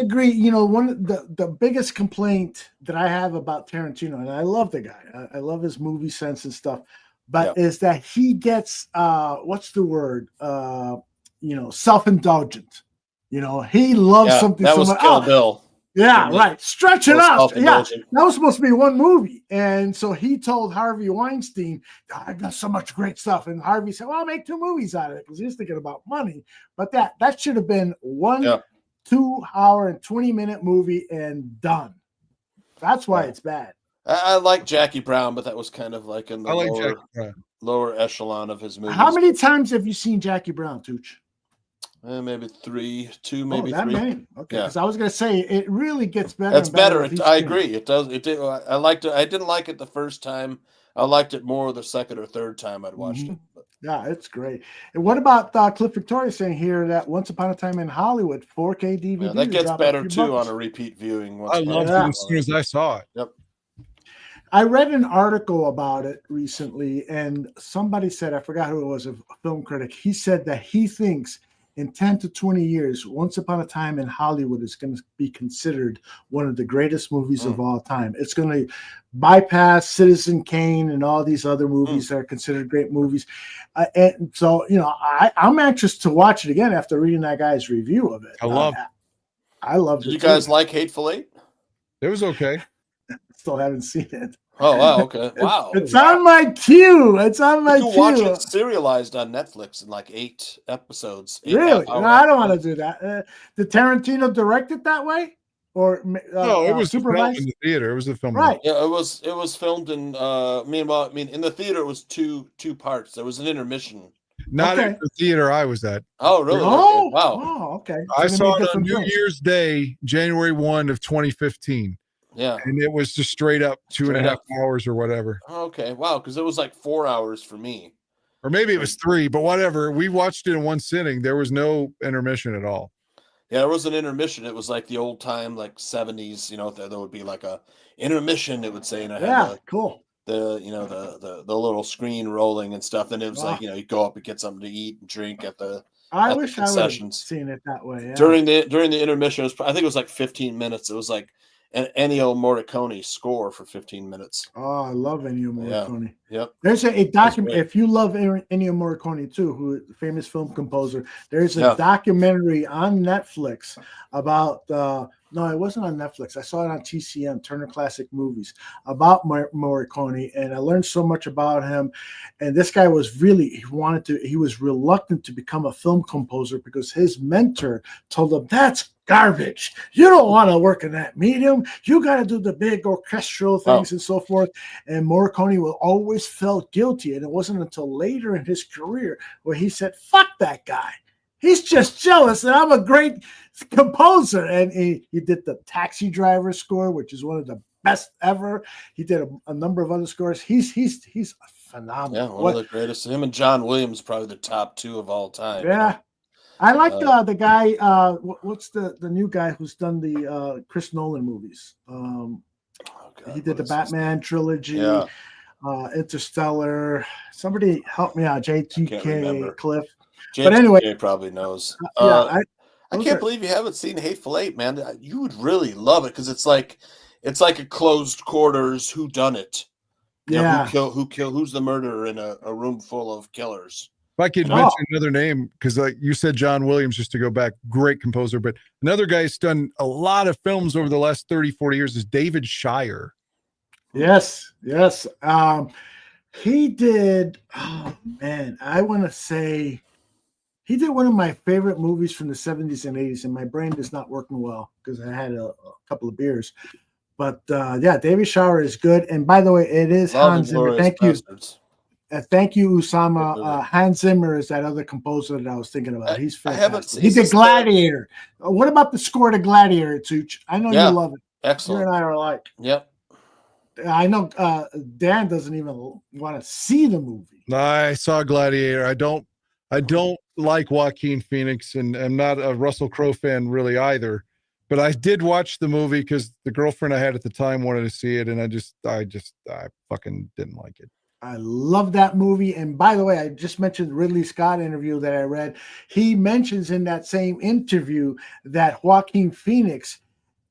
agree. You know, one of the biggest complaint that I have about Tarantino, and I love the guy, I love his movie sense and stuff, but is that he gets what's the word? Self-indulgent. You know, he loves something that so was much. Kill Bill. Yeah, right. Stretch it out. Yeah, self-indulgent. that was supposed to be one movie. And so he told Harvey Weinstein, I've got so much great stuff. And Harvey said, well, I'll make 2 movies out of it because he's thinking about money. But that should have been 1 2-hour and 20-minute movie and done. That's why it's bad. I like Jackie Brown, but that was kind of like in the lower echelon of his movies. How many times have you seen Jackie Brown, Tooch? Maybe 3, 2, maybe that 3. Many. Okay, because I was going to say it really gets better. It's better. I agree. It does. It did. I liked it. I didn't like it the first time. I liked it more the second or third time I'd watched it. But. Yeah, it's great. And what about Cliff Victoria saying here that Once Upon a Time in Hollywood 4K DVD? Yeah, that gets better too on a repeat viewing. I loved it as soon as I saw it. Yep. I read an article about it recently, and somebody said, I forgot who it was, a film critic. He said that he thinks in 10 to 20 years, Once Upon a Time in Hollywood is going to be considered one of the greatest movies of all time. It's going to bypass Citizen Kane and all these other movies that are considered great movies. And so, you know, I'm anxious to watch it again after reading that guy's review of it. I loved it. Did you guys like Hateful Eight? It was okay. Still haven't seen it. Oh, wow. Okay. Wow. It's on my queue. It's on my queue. You can watch it serialized on Netflix in like 8 episodes. Really? No, I don't want to do that. Did Tarantino direct it that way? Or no, it was filmed in the theater. It was a film. Right. Yeah, it was filmed in in the theater it was two parts. There was an intermission. Not in the theater I was at. Oh, really? Oh, okay. Wow. Oh, okay. I saw it on New Year's Day, January 1 of 2015. Yeah. And it was just straight up 2.5 hours or whatever. Okay. Wow. Because it was like 4 hours for me. Or maybe it was 3, but whatever. We watched it in one sitting. There was no intermission at all. Yeah, there was an intermission. It was like the old time, like 70s, you know, there would be like a intermission, it would say. And I had cool. The little screen rolling and stuff. And it was like, you know, you go up and get something to eat and drink at the I wish I would have seen it that way. Yeah. During the intermission, I think it was like 15 minutes. It was like an Ennio Morricone score for 15 minutes. Oh, I love Ennio Morricone. Yeah. Yep. There's a document. If you love Ennio Morricone too, who famous film composer, there's a documentary on Netflix about. No, it wasn't on Netflix. I saw it on TCM, Turner Classic Movies, about Morricone, and I learned so much about him. And this guy was he was reluctant to become a film composer because his mentor told him, that's garbage. You don't want to work in that medium. You got to do the big orchestral things and so forth. And Morricone always felt guilty. And it wasn't until later in his career where he said, fuck that guy. He's just jealous that I'm a great composer. And he did the Taxi Driver score, which is one of the best ever. He did a number of other scores. He's phenomenal. Yeah, one of the greatest. Him and John Williams, probably the top 2 of all time. Yeah. I like the guy, what's the new guy who's done the Chris Nolan movies? He did the Batman trilogy, Interstellar. Somebody help me out, JTK, Cliff. But anyway, probably knows. I can't believe you haven't seen Hateful Eight, man. You would really love it because it's like a closed quarters whodunit. Yeah. Who's the murderer in a room full of killers? If I could mention another name, because like you said, John Williams, just to go back, great composer. But another guy who's done a lot of films over the last 30, 40 years is David Shire. Yes. He did, oh man, I want to say he did one of my favorite movies from the 70s and 80s, and my brain is not working well because I had a couple of beers. But David Shire is good. And by the way, it is Hans Zimmer. Thank you. Thank you, Usama. Hans Zimmer is that other composer that I was thinking about. He's fantastic. He did Gladiator. What about the score to Gladiator, Tooch? I know you love it. Excellent. You and I are alike. Yep. I know Dan doesn't even want to see the movie. I saw Gladiator. I don't like Joaquin Phoenix, and I'm not a Russell Crowe fan really either. But I did watch the movie because the girlfriend I had at the time wanted to see it, and I fucking didn't like it. I love that movie. And by the way, I just mentioned the Ridley Scott interview that I read. He mentions in that same interview that Joaquin Phoenix,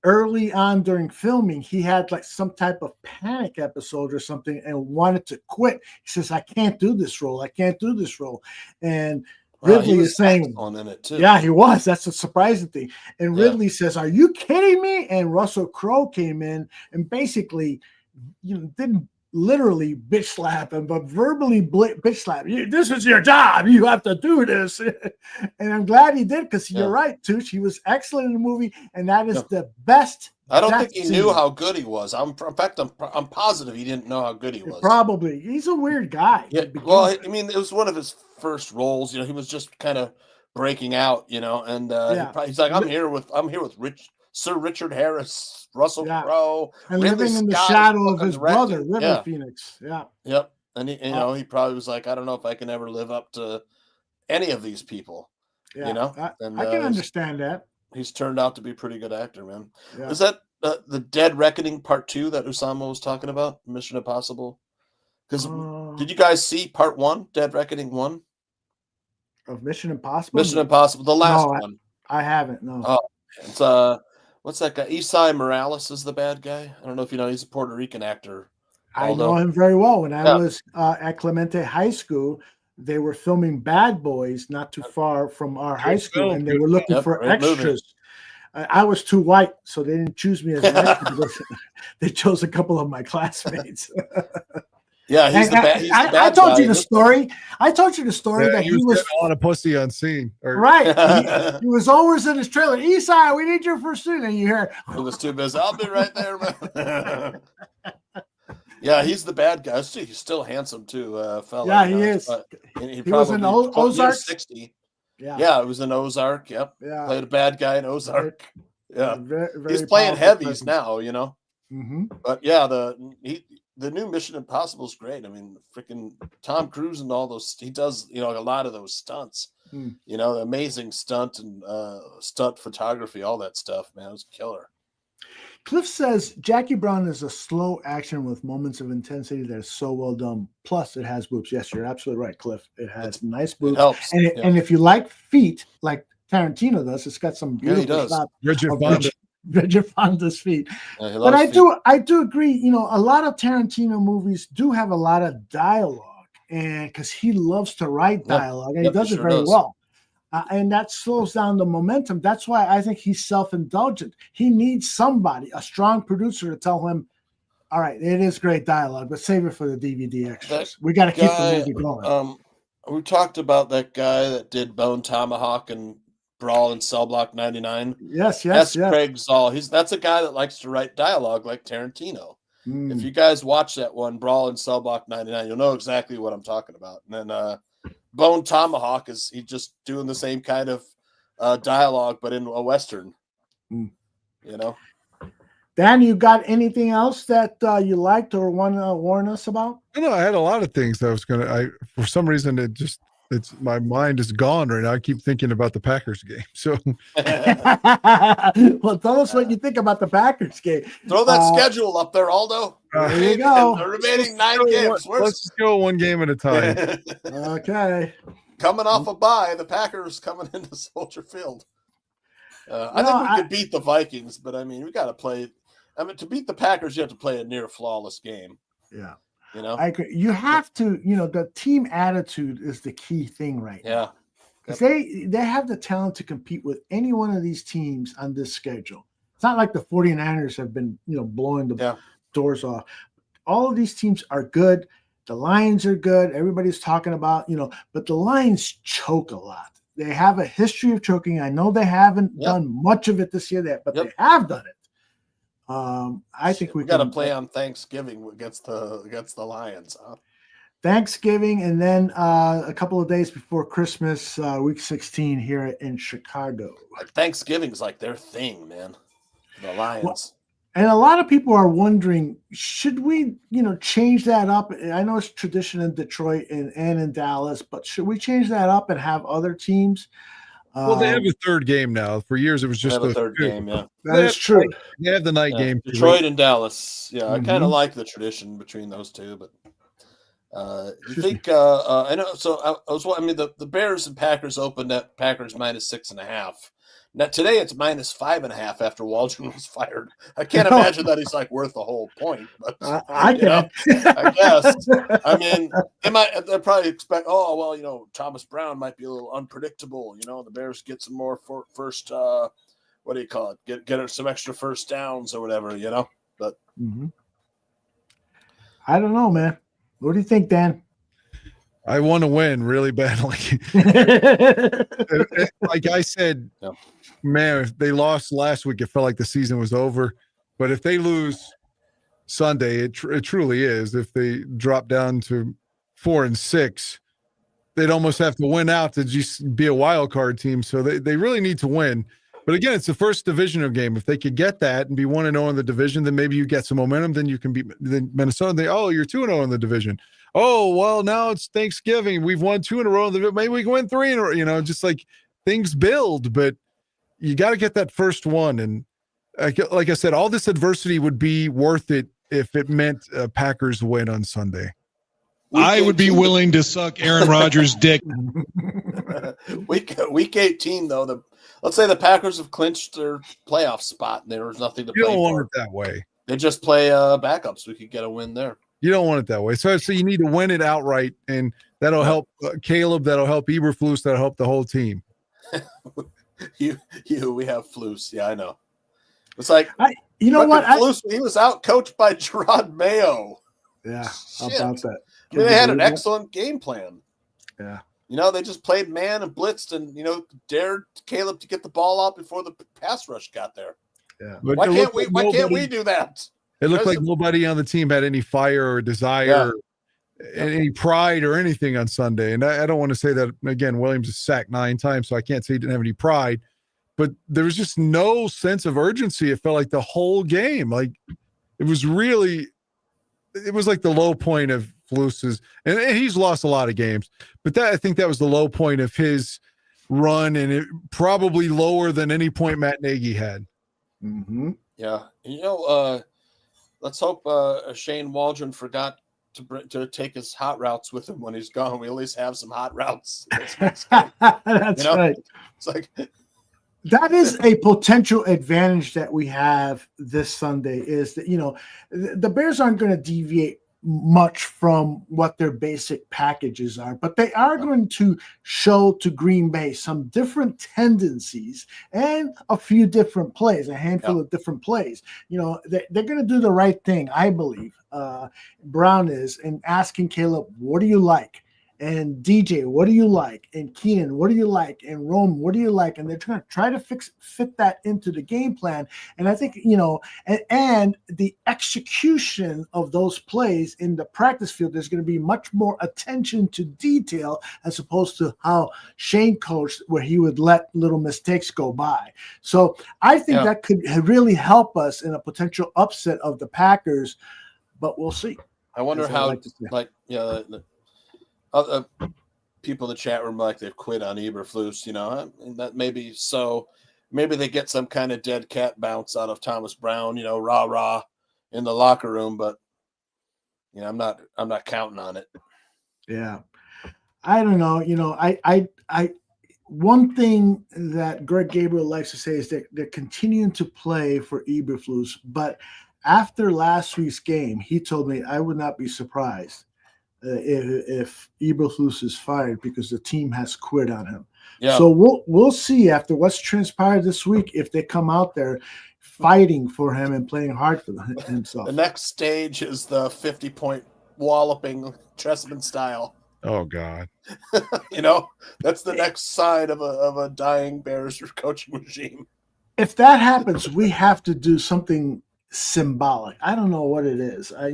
early on during filming, he had like some type of panic episode or something and wanted to quit. He says, I can't do this role. I can't do this role. And Ridley is saying, on in it too. yeah, he was. That's a surprising thing. And Ridley says, are you kidding me? And Russell Crowe came in and basically, didn't literally bitch slap him, but verbally bitch slap. This is your job. You have to do this. And I'm glad he did, because you're right, Tooch. He was excellent in the movie, and that is the best. I don't think he knew how good he was. In fact, I'm positive he didn't know how good he was. Probably. He's a weird guy. Yeah. Well, I mean, it was one of his first roles. He was just kind of breaking out. And he's like, I'm here with Sir Richard Harris, Russell Crowe, and Ridley living in the Scott shadow of his brother, River Phoenix. Yeah. Yep. And he probably was like, I don't know if I can ever live up to any of these people. Yeah. I can understand that. He's turned out to be a pretty good actor, man. Yeah. Is that the Dead Reckoning Part 2 that Usama was talking about? Mission Impossible? Because did you guys see Part 1, Dead Reckoning 1? Of Mission Impossible? Mission Impossible, the last one. I haven't, no. Oh, it's what's that guy? Isai Morales is the bad guy. I don't know if you know, he's a Puerto Rican actor. I know him very well. When I was at Clemente High School, they were filming Bad Boys not too far from our high school, and they were looking for extras. I was too white, so they didn't choose me as an extra because they chose a couple of my classmates. Yeah, he's the bad. I told you the story. I told you the story that he was on a pussy on scene. Right. He was always in his trailer. Esai, we need your first student. And you hear, he was too busy. I'll be right there, man. Yeah, he's the bad guy. He's still handsome too, fella. Yeah, he is. He was in Ozark. 60. Yeah, it was in Ozark. Yep. Yeah, played a bad guy in Ozark. Yeah, very he's playing heavies presence. now. Mm-hmm. But yeah, the new Mission Impossible is great. I mean, freaking Tom Cruise and all those. He does a lot of those stunts. The amazing stunt and stunt photography, all that stuff. Man, it was killer. Cliff says Jackie Brown is a slow action with moments of intensity that is so well done. Plus, it has boobs. Yes, you're absolutely right, Cliff. It has nice boobs. It helps. And if you like feet, like Tarantino does, it's got some beautiful shots. Bridget Fonda's feet. Yeah, but I do agree. A lot of Tarantino movies do have a lot of dialogue, and because he loves to write dialogue, and he does it very well. And that slows down the momentum. That's why I think he's self-indulgent. He needs somebody, a strong producer, to tell him, all right, it is great dialogue, but save it for the DVD extras. We got to keep the movie going. We talked about that guy that did Bone Tomahawk and Brawl in Cell Block 99. Yes. That's Craig Zoll. That's a guy that likes to write dialogue like Tarantino. If you guys watch that one, Brawl in Cell Block 99, you'll know exactly what I'm talking about. And then Bone Tomahawk he's just doing the same kind of dialogue, but in a Western. Dan, you got anything else that you liked or want to warn us about? No, I had a lot of things that I was for some reason, it's my mind is gone right now. I keep thinking about the Packers game. So, well, tell us what you think about the Packers game. Throw that schedule up there, Aldo. There you go. The remaining 9 games. Let's just go one game at a time. Okay. Coming off a bye, the Packers coming into Soldier Field. I think we could beat the Vikings, but I mean, we got to play. I mean, to beat the Packers, you have to play a near flawless game. Yeah. I agree. You have to, the team attitude is the key thing right now. Because they have the talent to compete with any one of these teams on this schedule. It's not like the 49ers have been, blowing the doors off. All of these teams are good. The Lions are good. Everybody's talking about, but the Lions choke a lot. They have a history of choking. I know they haven't done much of it this year, but they have done it. I think we got to play on Thanksgiving against the Lions. Huh? Thanksgiving, and then a couple of days before Christmas, week 16 here in Chicago. Thanksgiving's like their thing, man. The Lions. And a lot of people are wondering, should we, change that up? I know it's tradition in Detroit and in Dallas, but should we change that up and have other teams? Well, they have a third game now. For years, it was just They have a those third two. game, yeah. That is true. They have the night game. Detroit and Dallas. Yeah, I kind Mhm. of like the tradition between those two, but you think I know? So the Bears and Packers opened at Packers -6.5. Now today it's -5.5 after Waldron was fired. I can't imagine that he's like worth the whole point. But I can. I guess. I mean, they probably expect. Oh well, Thomas Brown might be a little unpredictable. The Bears get some more first. What do you call it? Get some extra first downs or whatever. But I don't know, man. What do you think, Dan? I want to win really badly. Like I said, man, if they lost last week, it felt like the season was over. But if they lose Sunday, it truly is. If they drop down to 4-6, they'd almost have to win out to just be a wild card team. So they really need to win. But again, it's the first divisional game. If they could get that and be 1-0 in the division, then maybe you get some momentum. Then you can beat Minnesota. You're 2-0 in the division. Oh, well, now it's Thanksgiving. We've won 2 in a row. Maybe we can win 3 in a row. Just like things build. But you got to get that first one. And like I said, all this adversity would be worth it if it meant Packers win on Sunday. I would be willing to suck Aaron Rodgers' dick. Week 18, though, let's say the Packers have clinched their playoff spot and there was nothing to play for. You don't want it that way. They just play backups. We could get a win there. You don't want it that way. So you need to win it outright, and that'll help Caleb. That'll help Eberflus. That'll help the whole team. We have Flus. Yeah, I know. It's like Flus, he was out coached by Gerard Mayo. Yeah, how about that? I mean, they had an excellent game plan. Yeah. They just played man and blitzed and, dared Caleb to get the ball out before the pass rush got there. Yeah. But Why can't we do that? It looked like nobody on the team had any fire or desire, any pride or anything on Sunday. And I don't want to say that, again, Williams is sacked 9 times, so I can't say he didn't have any pride. But there was just no sense of urgency. It felt like the whole game. Like, it was like the low point of Flus's, and he's lost a lot of games, but I think that was the low point of his run, and it probably lower than any point Matt Nagy had. Mm-hmm. Yeah. Let's hope Shane Waldron forgot to take his hot routes with him when he's gone. We at least have some hot routes. That's right. It's like that is a potential advantage that we have this Sunday is that, the Bears aren't going to deviate much from what their basic packages are, but they are going to show to Green Bay some different tendencies and a few different plays, a handful of different plays. They're going to do the right thing, I believe. Brown is, and asking Caleb, what do you like? And DJ, what do you like? And Keenan, what do you like? And Rome, what do you like? And they're trying to try to fit that into the game plan. And I think, and the execution of those plays in the practice field, there's going to be much more attention to detail as opposed to how Shane coached, where he would let little mistakes go by. So I think that could really help us in a potential upset of the Packers, but we'll see. I wonder how, other people in the chat room they've quit on Eberflus, and that maybe so. Maybe they get some kind of dead cat bounce out of Thomas Brown, rah in the locker room, but I'm not counting on it. Yeah, I don't know. I one thing that Greg Gabriel likes to say is that they're continuing to play for Eberflus, but after last week's game, he told me I would not be surprised if Eberflus is fired because the team has quit on him. Yeah. So we'll see after what's transpired this week if they come out there fighting for him and playing hard for himself. The next stage is the 50-point walloping Tressman style. Oh God. That's the next side of a dying Bears coaching regime. If that happens, we have to do something symbolic. I don't know what it is. I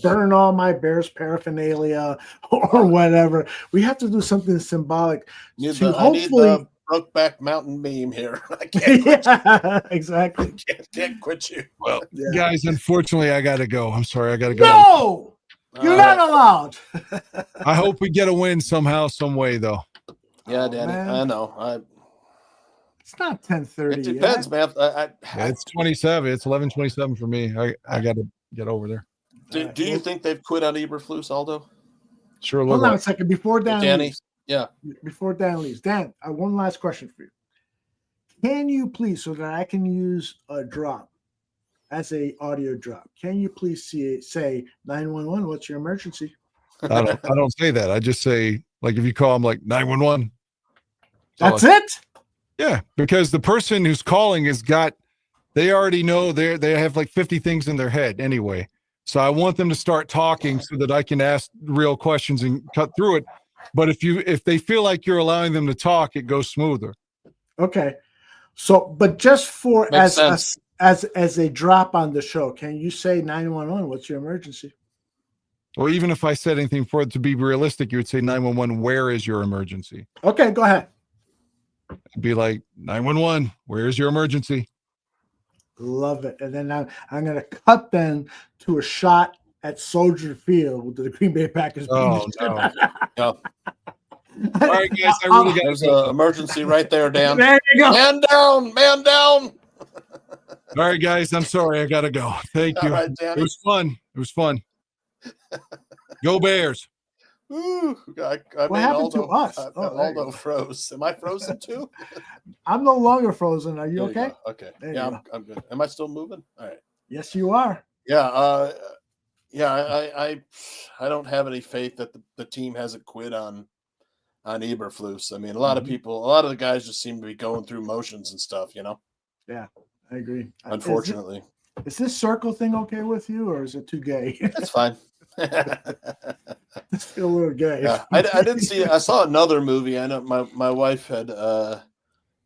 burn all my Bears paraphernalia or whatever. We have to do something symbolic I need the Brokeback Mountain meme here. I can't quit exactly. Can't quit you. Well, guys, unfortunately, I got to go. I'm sorry. I got to go. No, you're not allowed. I hope we get a win somehow, some way, though. Yeah, Danny, man. I know. It's not 10:30. It depends, man. It's 27. It's 11:27 for me. I got to get over there. Do you think they've quit on Eberflus, Aldo? Sure. Hold on a second before Dan Danny. leaves. Yeah. Before Dan leaves, Dan, I have one last question for you. Can you please, so that I can use a drop as a audio drop, can you please say 911? What's your emergency? I don't say that. I just say, like, if you call them, like, 911. That's it. Yeah, because the person who's calling they already know they have like 50 things in their head anyway. So I want them to start talking so that I can ask real questions and cut through it. But if they feel like you're allowing them to talk, it goes smoother. Okay. So, but just for Makes as a drop on the show, can you say 911? What's your emergency? Or even if I said anything for it to be realistic, you would say 911. Where is your emergency? Okay, go ahead. It'd be like 911. Where's your emergency? Love it. And then I'm going to cut then to a shot at Soldier Field with the Green Bay Packers. Oh, no. Yep. All right, guys, I really got There's an emergency right there, Dan. There you go. Man down, man down. All right, guys, I'm sorry. I got to go. Thank you. All right, Danny. It was fun. It was fun. Go Bears. Ooh, What happened to us? Aldo froze. Am I frozen too? I'm no longer frozen. Are you There okay? go. Okay. There Yeah, you go. I'm good. Am I still moving? All right. Yes, you are. Yeah. I don't have any faith that the team hasn't quit on Eberflus. I mean, a lot of the guys just seem to be going through motions and stuff, you know? Yeah, I agree. Unfortunately. Is this circle thing okay with you, or is it too gay? It's fine. It's still a little gay. Yeah, I didn't see. I saw another movie. I know my wife had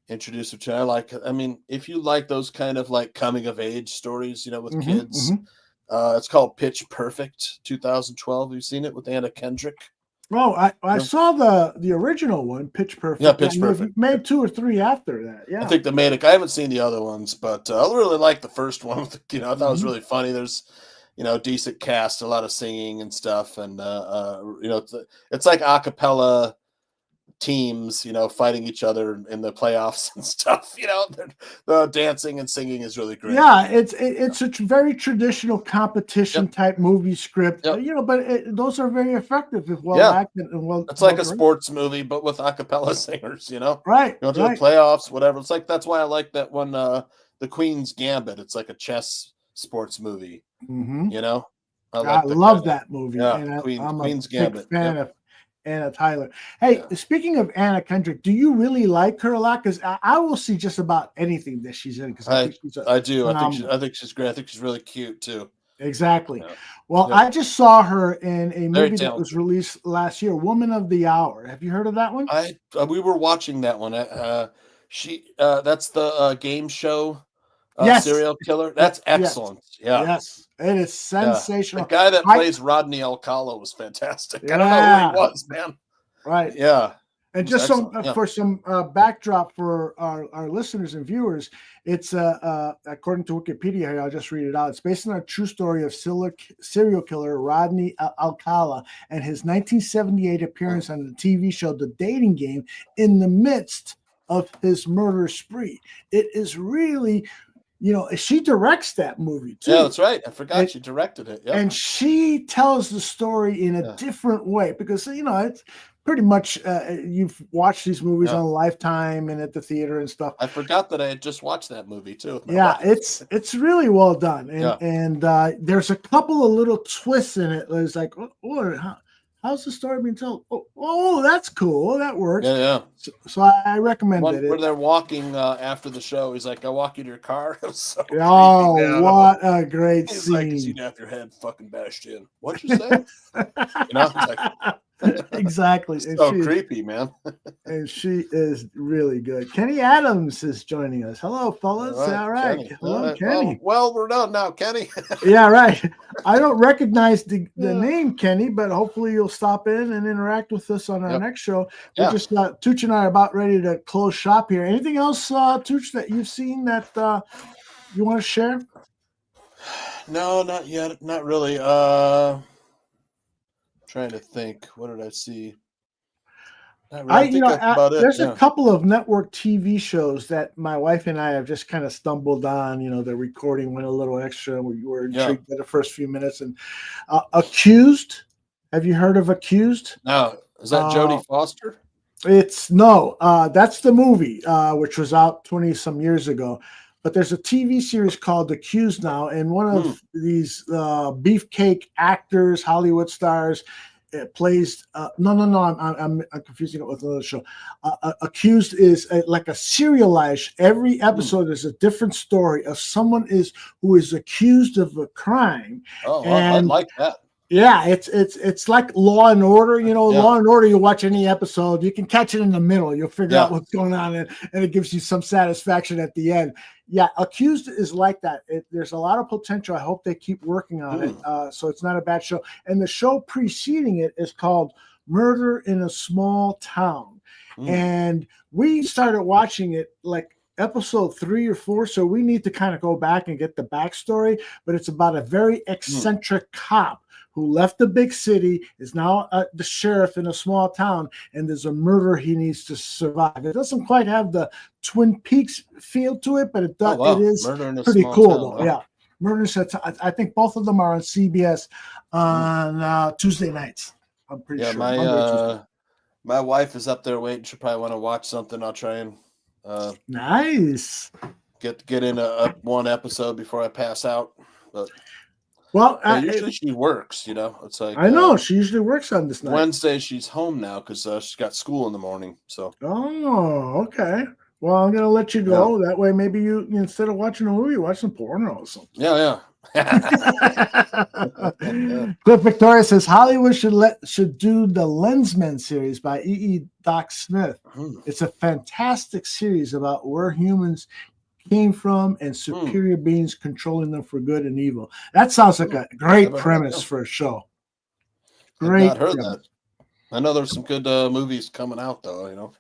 introduced it to. I mean, if you like those kind of like coming of age stories, you know, with kids, it's called Pitch Perfect, 2012. Have you seen it with Anna Kendrick? Oh, I saw the original one, Pitch Perfect. Yeah, Pitch Perfect. Made 2 or 3 after that. Yeah, I think they made it. I haven't seen the other ones, but I really like the first one. You know, I thought it was really funny. There's, you know, decent cast, a lot of singing and stuff, and you know, it's like a cappella teams, you know, fighting each other in the playoffs and stuff. You know, the dancing and singing is really great. Yeah, it's a very traditional competition type movie script. You know, but those are very effective if well acted and well. It's like a sports movie, but with a cappella singers. You know, right? You know, the playoffs, whatever. It's like that's why I like that one, The Queen's Gambit. It's like a chess sports movie. You know, I love that movie. Yeah, and I'm Queen's a Gambit. big fan of Anna Tyler. Hey, speaking of Anna Kendrick, do you really like her a lot? Because I will see just about anything that she's in. Because I do. I think she's great. I think she's really cute too. Exactly. Yeah. Well, I just saw her in a movie that talented. was released last year, Woman of the Hour. Have you heard of that one? We were watching that one. That's the game show. Yes. Serial killer. That's excellent. Yeah. Yes. It is sensational. The guy that plays Rodney Alcala was fantastic. I don't know who he was, man. Right. Yeah. And just for some backdrop for our listeners and viewers, it's according to Wikipedia here, I'll just read it out. It's based on a true story of serial killer Rodney Alcala and his 1978 appearance on the TV show The Dating Game in the midst of his murder spree. It is really, you know, she directs that movie too. Yeah, that's right. I forgot she directed it. Yeah. And she tells the story in a different way because, you know, it's pretty much you've watched these movies on Lifetime and at the theater and stuff. I forgot that I had just watched that movie too. Yeah, it's really well done. And there's a couple of little twists in it. It's like, how's the story being told? Oh, that's cool. That works. Yeah. So I recommend it. Where they're walking after the show, he's like, "I'll walk you to your car." So oh, creepy, what a great he's scene! Like, you'd have your head fucking bashed in. What'd you say? You know, it's like, Exactly. And So creepy, man. And she is really good. Kenny Adams is joining us. Hello, fellas. All right. Kenny. Hello, All Kenny. Well, we're done now, Kenny. Yeah, right. I don't recognize the name Kenny, but hopefully you'll stop in and interact with us on our next show. We're just Tooch and I are about ready to close shop here. Anything else, Tooch, that you've seen that you want to share? No, not yet. Not really. Trying to think. What did I see? I think that's about it. There's a couple of network TV shows that my wife and I have just kind of stumbled on. The recording went a little extra. We were intrigued by the first few minutes. And Accused. Have you heard of Accused? No. Is that Jodie Foster? That's the movie, which was out 20 some years ago. But there's a TV series called Accused now, and one of these beefcake actors, Hollywood stars, plays. I'm confusing it with another show. Accused is like a serialized. Every episode is a different story of someone who is accused of a crime. Oh, I like that. Yeah, it's like Law and Order. Law and Order. You watch any episode, you can catch it in the middle. You'll figure out what's going on, and it gives you some satisfaction at the end. Yeah, Accused is like that. There's a lot of potential. I hope they keep working on it. So it's not a bad show. And the show preceding it is called Murder in a Small Town. And we started watching it like episode 3 or 4. So we need to kind of go back and get the backstory. But it's about a very eccentric cop who left the big city, is now the sheriff in a small town, and there's a murder he needs to survive. It doesn't quite have the Twin Peaks feel to it, but it does. It is pretty cool, though. Yeah, Murder. I think both of them are on CBS on Tuesday nights. I'm pretty sure. My wife is up there waiting. She'll probably want to watch something. I'll try and nice get in one episode before I pass out, but. Well, usually she works, It's like I know she usually works on this night. Wednesday she's home now because she's got school in the morning. So okay. Well, I'm gonna let you go. That way, maybe you instead of watching a movie, watch some porno or something. Yeah. Cliff Victoria says Hollywood should do the Lensman series by E. Doc Smith. It's a fantastic series about where humans came from and superior beings controlling them for good and evil. That sounds like a great premise for a show. Great. I've not heard that. I know there's some good movies coming out though.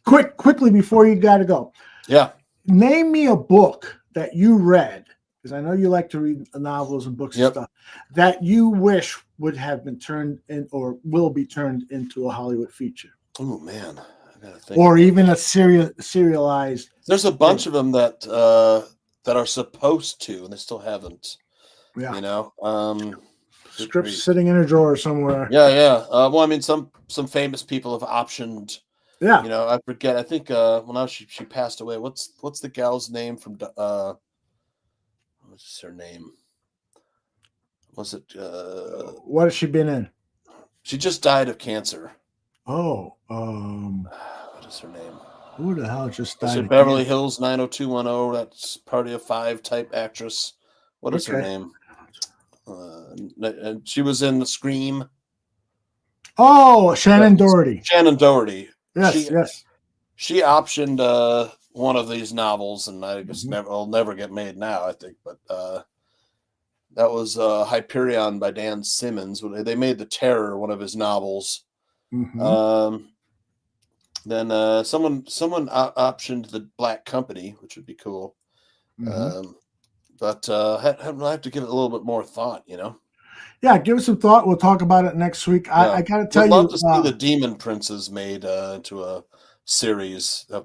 Quickly before you got to go. Yeah. Name me a book that you read, because I know you like to read novels and books and stuff, that you wish would have been turned in or will be turned into a Hollywood feature. Oh man. Or even a serialized. There's a bunch of them that are supposed to, and they still haven't. Yeah. Scripts sitting in a drawer somewhere. Yeah. Well, I mean, some famous people have optioned. Yeah. I forget. I think now she passed away. What's the gal's name from? What's her name? Was it? What has she been in? She just died of cancer. Oh, what is her name? Who the hell just died? Is it Beverly Hills 90210? That's Party of Five type actress. What is her name? And she was in the Scream. Oh, Shannon Doherty. Shannon Doherty. Yes. She optioned one of these novels, and I guess will never get made now, I think. But that was Hyperion by Dan Simmons. They made The Terror one of his novels. Mm-hmm. Then someone optioned The Black Company, which would be cool. Mm-hmm. But I have to give it a little bit more thought, Yeah, give it some thought. We'll talk about it next week. I got to tell you, I'd love to see the Demon Princes made into a series. It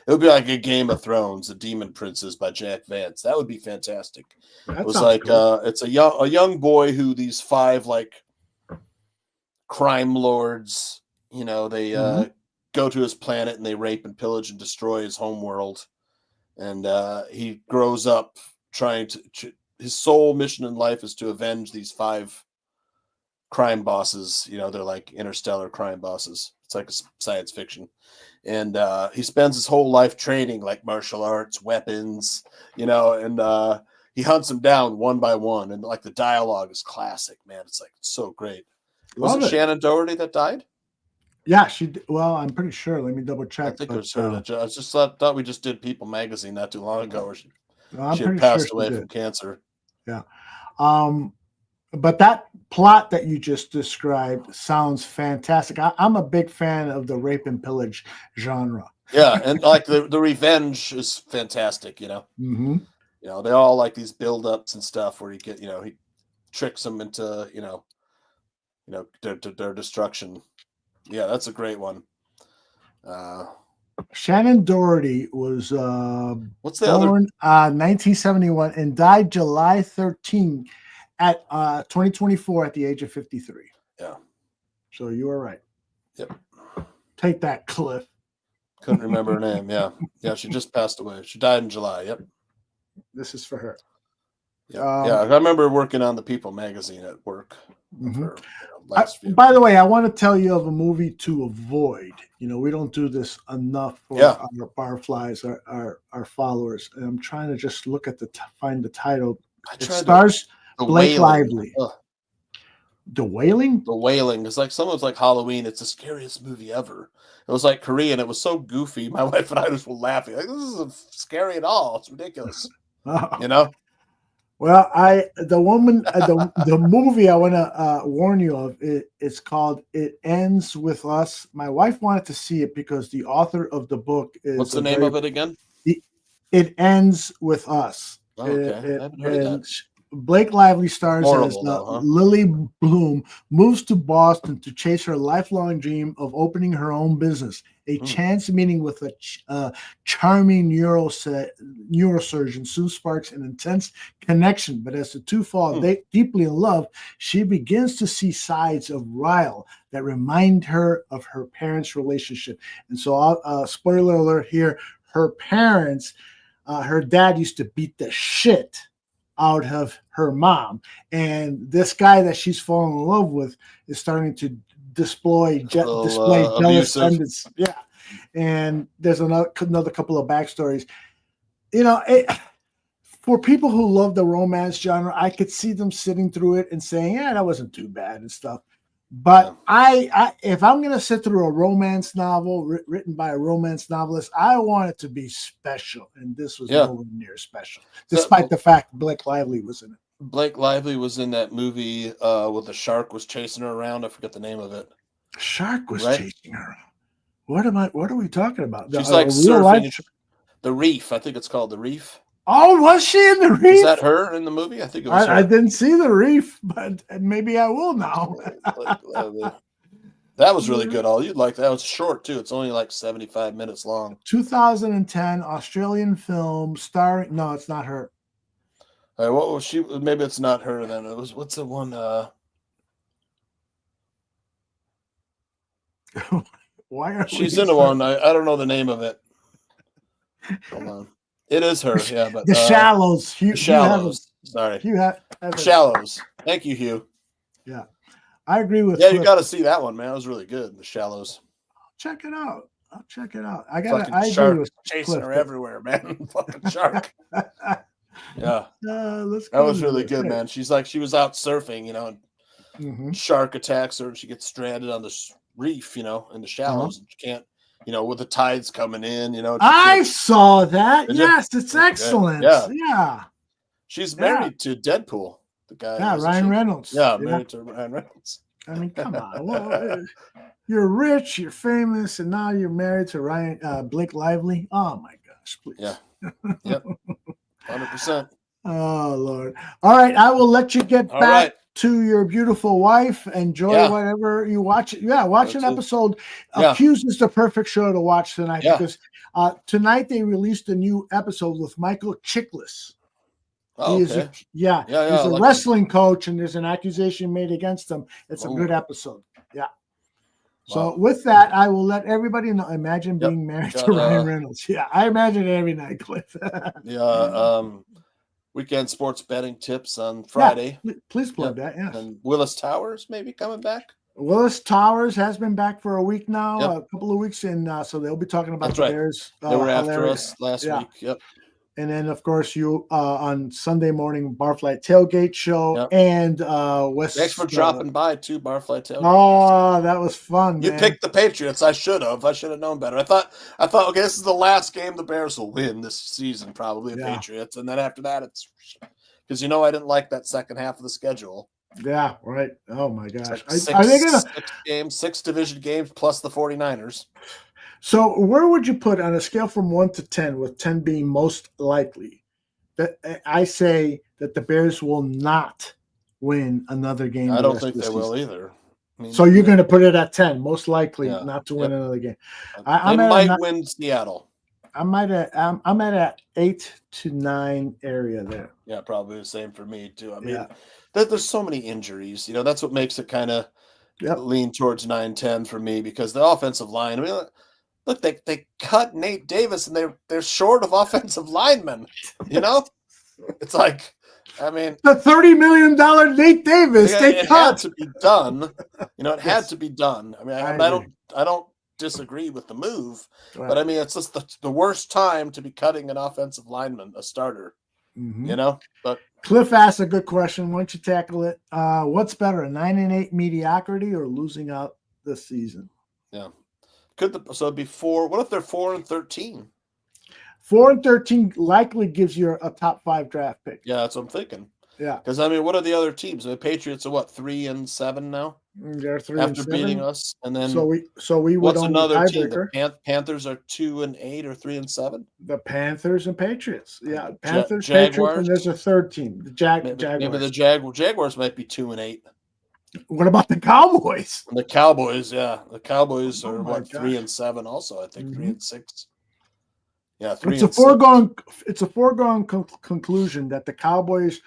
would be like a Game of Thrones, The Demon Princes by Jack Vance. That would be fantastic. It was like cool. It's a young boy who these 5 crime lords, they go to his planet and they rape and pillage and destroy his home world. And he grows up trying to his sole mission in life is to avenge these 5 crime bosses. They're like interstellar crime bosses. It's like a science fiction. And he spends his whole life training like martial arts, weapons, and he hunts them down one by one. And like the dialogue is classic, man. It's so great. Was Love it it. Shannon Doherty that died? Yeah, well, I'm pretty sure. Let me double check. I think it was her. I just thought we just did People magazine not too long ago where she I'm had pretty passed sure she away did. from cancer. Yeah. But that plot that you just described sounds fantastic. I'm a big fan of the rape and pillage genre. Yeah, and like the revenge is fantastic, you know. Mm-hmm. You know, they all like these build-ups and stuff where he tricks them into, their destruction. Yeah, that's a great one. Shannon Doherty was what's the born 1971 and died July 13 at 2024 at the age of 53. Yeah. So you were right. Yep. Take that, Cliff. Couldn't remember her name. Yeah. Yeah, she just passed away. She died in July. Yep. This is for her. Yeah. I remember working on the People magazine at work. Mm-hmm. For, by the way, I want to tell you of a movie to avoid. You know, we don't do this enough for our barflies, our followers. And I'm trying to just look at find the title. It stars Blake Lively. The Wailing? The Wailing. It's like someone's like Halloween. It's the scariest movie ever. It was like Korean. It was so goofy. My wife and I just were laughing. Like, this isn't scary at all. It's ridiculous. You know? Well, the movie I want to warn you of, it's called It Ends With Us. My wife wanted to see it because the author of the book is... What's the name of it again? It Ends With Us. Oh, okay. I haven't heard that. Blake Lively stars Horrible, as though, huh? Lily Bloom moves to Boston to chase her lifelong dream of opening her own business. A chance meeting with a charming neurosurgeon soon sparks an intense connection. But as the two fall deeply in love, she begins to see sides of Ryle that remind her of her parents' relationship. And so, spoiler alert here, her parents, her dad used to beat the shit out of her mom, and this guy that she's fallen in love with is starting to display jealous tendencies. Yeah, and there's another couple of backstories. You know, for people who love the romance genre, I could see them sitting through it and saying, "Yeah, that wasn't too bad" and stuff. But I if I'm going to sit through a romance novel written by a romance novelist, I want it to be special. And this was nowhere near special, despite the fact Blake Lively was in it. Blake Lively was in that movie where the shark was chasing her around. I forget the name of it. Shark was chasing her around. What are we talking about? She's like surfing the reef. I think it's called The Reef. Oh, was she in The Reef? Is that her in the movie? I think it was her. I didn't see The Reef, but maybe I will now. That was really good. You'd like that. It was short, too. It's only like 75 minutes long. 2010 Australian film starring... No, it's not her. All right, what was she? Maybe it's not her then. It was... What's the one... Why are she's in the one. I don't know the name of it. Hold on. It is her, yeah. But The Shallows. Shallows. Sorry. Shallows. Thank you, Hugh. Yeah. I agree with you got to see that one, man. It was really good. The Shallows. Check it out. I'll check it out. I agree with chasing her everywhere, man. Fucking shark. Yeah. That was really good, man. She was out surfing, you know, and shark attacks her and she gets stranded on this reef, you know, in the shallows. And she can't, you know, with the tides coming in, you know. I saw that. Yes, it's excellent. Yeah. She's married to Deadpool, the guy. Yeah, Ryan Reynolds. Yeah, married to Ryan Reynolds. I mean, come on. Well, you're rich, you're famous, and now you're married to Blake Lively. Oh my gosh, please. Yeah. Yep. 100%. Oh Lord. All right, I will let you get back to your beautiful wife. Enjoy whatever you watch. Yeah, watch an episode. Accused is the perfect show to watch tonight because tonight they released a new episode with Michael Chiklis. Oh, he's he's a wrestling coach, and there's an accusation made against him. It's a good episode. Yeah. So with that, I will let everybody know. Imagine being married to Ryan Reynolds. Yeah, I imagine it every night, Cliff. Weekend sports betting tips on Friday. Yeah, please plug that. Yeah. And Willis Towers maybe coming back. Willis Towers has been back for a week now, a couple of weeks, and so they'll be talking about the Bears. They were after us last week. Yep. And then, of course, you on Sunday morning, Barfly Tailgate Show and West. Thanks for dropping by too, Barfly Tailgate. Oh, that was fun. You man. picked the Patriots. I should have known better. I thought, okay, this is the last game the Bears will win this season, probably the Patriots, and then after that, it's because I didn't like that second half of the schedule. Yeah, right. Oh my gosh, Are they gonna six division games plus the 49ers? So where would you put on a scale from 1 to 10, with 10 being most likely? That I say that the Bears will not win another game. I don't think they will either. I mean, so you're going to put it at 10, most likely not to win another game. They might win Seattle. I'm at 8 to 9 area there. Yeah, probably the same for me too. I mean, there's so many injuries. That's what makes it kind of lean towards 9-10 for me, because the offensive line. I mean, look, they cut Nate Davis and they're short of offensive linemen. It's like, I mean, the $30 million Nate Davis. It had to be done. It had to be done. I mean, I don't disagree with the move, but I mean, it's just the worst time to be cutting an offensive lineman, a starter. But Cliff asked a good question. Why don't you tackle it? What's better, a 9-8 mediocrity or losing out this season? Yeah. So it'd be 4. What if they're 4-13? 4-13 likely gives you a top 5 draft pick. Yeah, that's what I'm thinking. Yeah. Because I mean, what are the other teams? The Patriots are what, 3-7 now? They're 3-7 after beating us, and then so we would. What's another team? The Panthers are 2-8 or 3-7. The Panthers and Patriots. Yeah, Panthers, Jaguars. Patriots, and there's a third team. The Jaguars. Maybe the Jaguars might be 2-8. What about the Cowboys? The Cowboys, yeah. The Cowboys are 3-7 also, I think. 3-6. Yeah, 3-6. It's a foregone conclusion that the Cowboys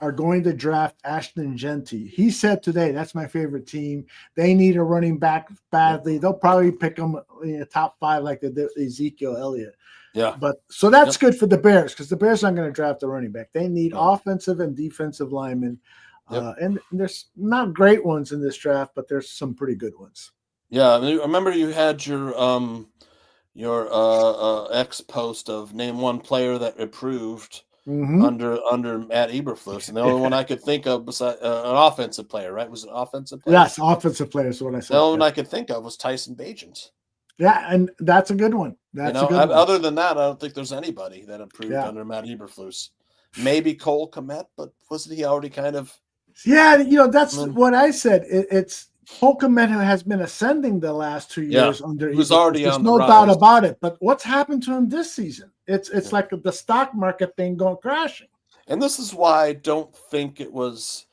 are going to draft Ashton Genty. He said today, that's my favorite team. They need a running back badly. They'll probably pick him in the top 5 like they did Ezekiel Elliott. Yeah. But so that's good for the Bears, because the Bears aren't going to draft a running back. They need offensive and defensive linemen. And there's not great ones in this draft, but there's some pretty good ones. Yeah, I mean, remember you had your X post of name one player that improved under Matt Eberflus, and the only one I could think of was an offensive player, right? Was it offensive player? Yes, offensive player is what I said. The only one I could think of was Tyson Bagent. Yeah, and that's a good one. That's a good one. Other than that, I don't think there's anybody that improved under Matt Eberflus. Maybe Cole Kmet, but wasn't he already kind of? Yeah, that's what I said. It's Cole Kmet has been ascending the last 2 years under. He was already There's on no the doubt rise. about it. But what's happened to him this season? It's like the stock market thing going crashing. And this is why I don't think it was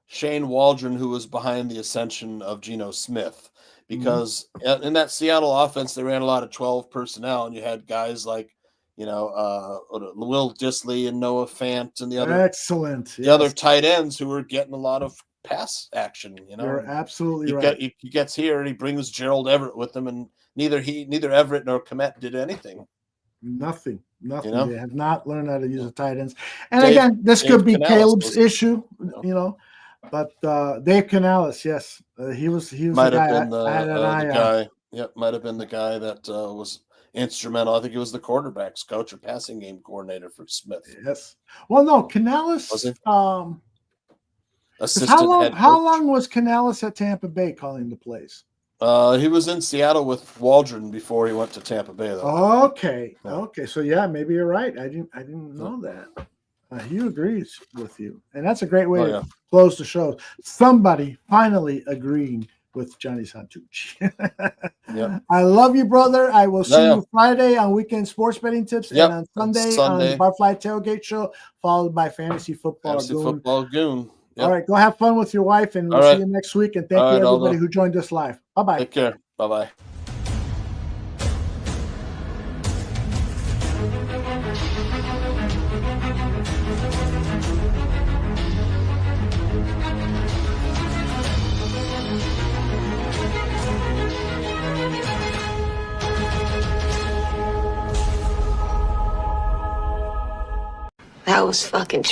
Shane Waldron who was behind the ascension of Geno Smith, because in that Seattle offense they ran a lot of 12 personnel, and you had guys like Will Dissly and Noah Fant and the other tight ends who were getting a lot of pass action. You're absolutely right. He gets here and he brings Gerald Everett with him, and neither Everett nor Kmet did anything. Nothing. They have not learned how to use the tight ends. And again, this could be Caleb's issue, but Dave Canales, yes, he was might the have guy been the guy. Yep, might have been the guy that was instrumental. I think he was the quarterback's coach or passing game coordinator for Smith. Yes. Well, no, Canales. Was he? How long was Canales at Tampa Bay calling the plays? He was in Seattle with Waldron before he went to Tampa Bay, though. Okay. So maybe you're right. I didn't know that. He agrees with you, and that's a great way to close the show. Somebody finally agreeing with Johnny Santucci. I love you, brother. I will see you Friday on Weekend Sports Betting Tips, and on Sunday on the Barfly Tailgate Show, followed by Fantasy Football Goon. All right, go have fun with your wife, and we'll see you next week. And thank you, everybody who joined us live. Bye-bye. Take care. Bye-bye. That was fucking true.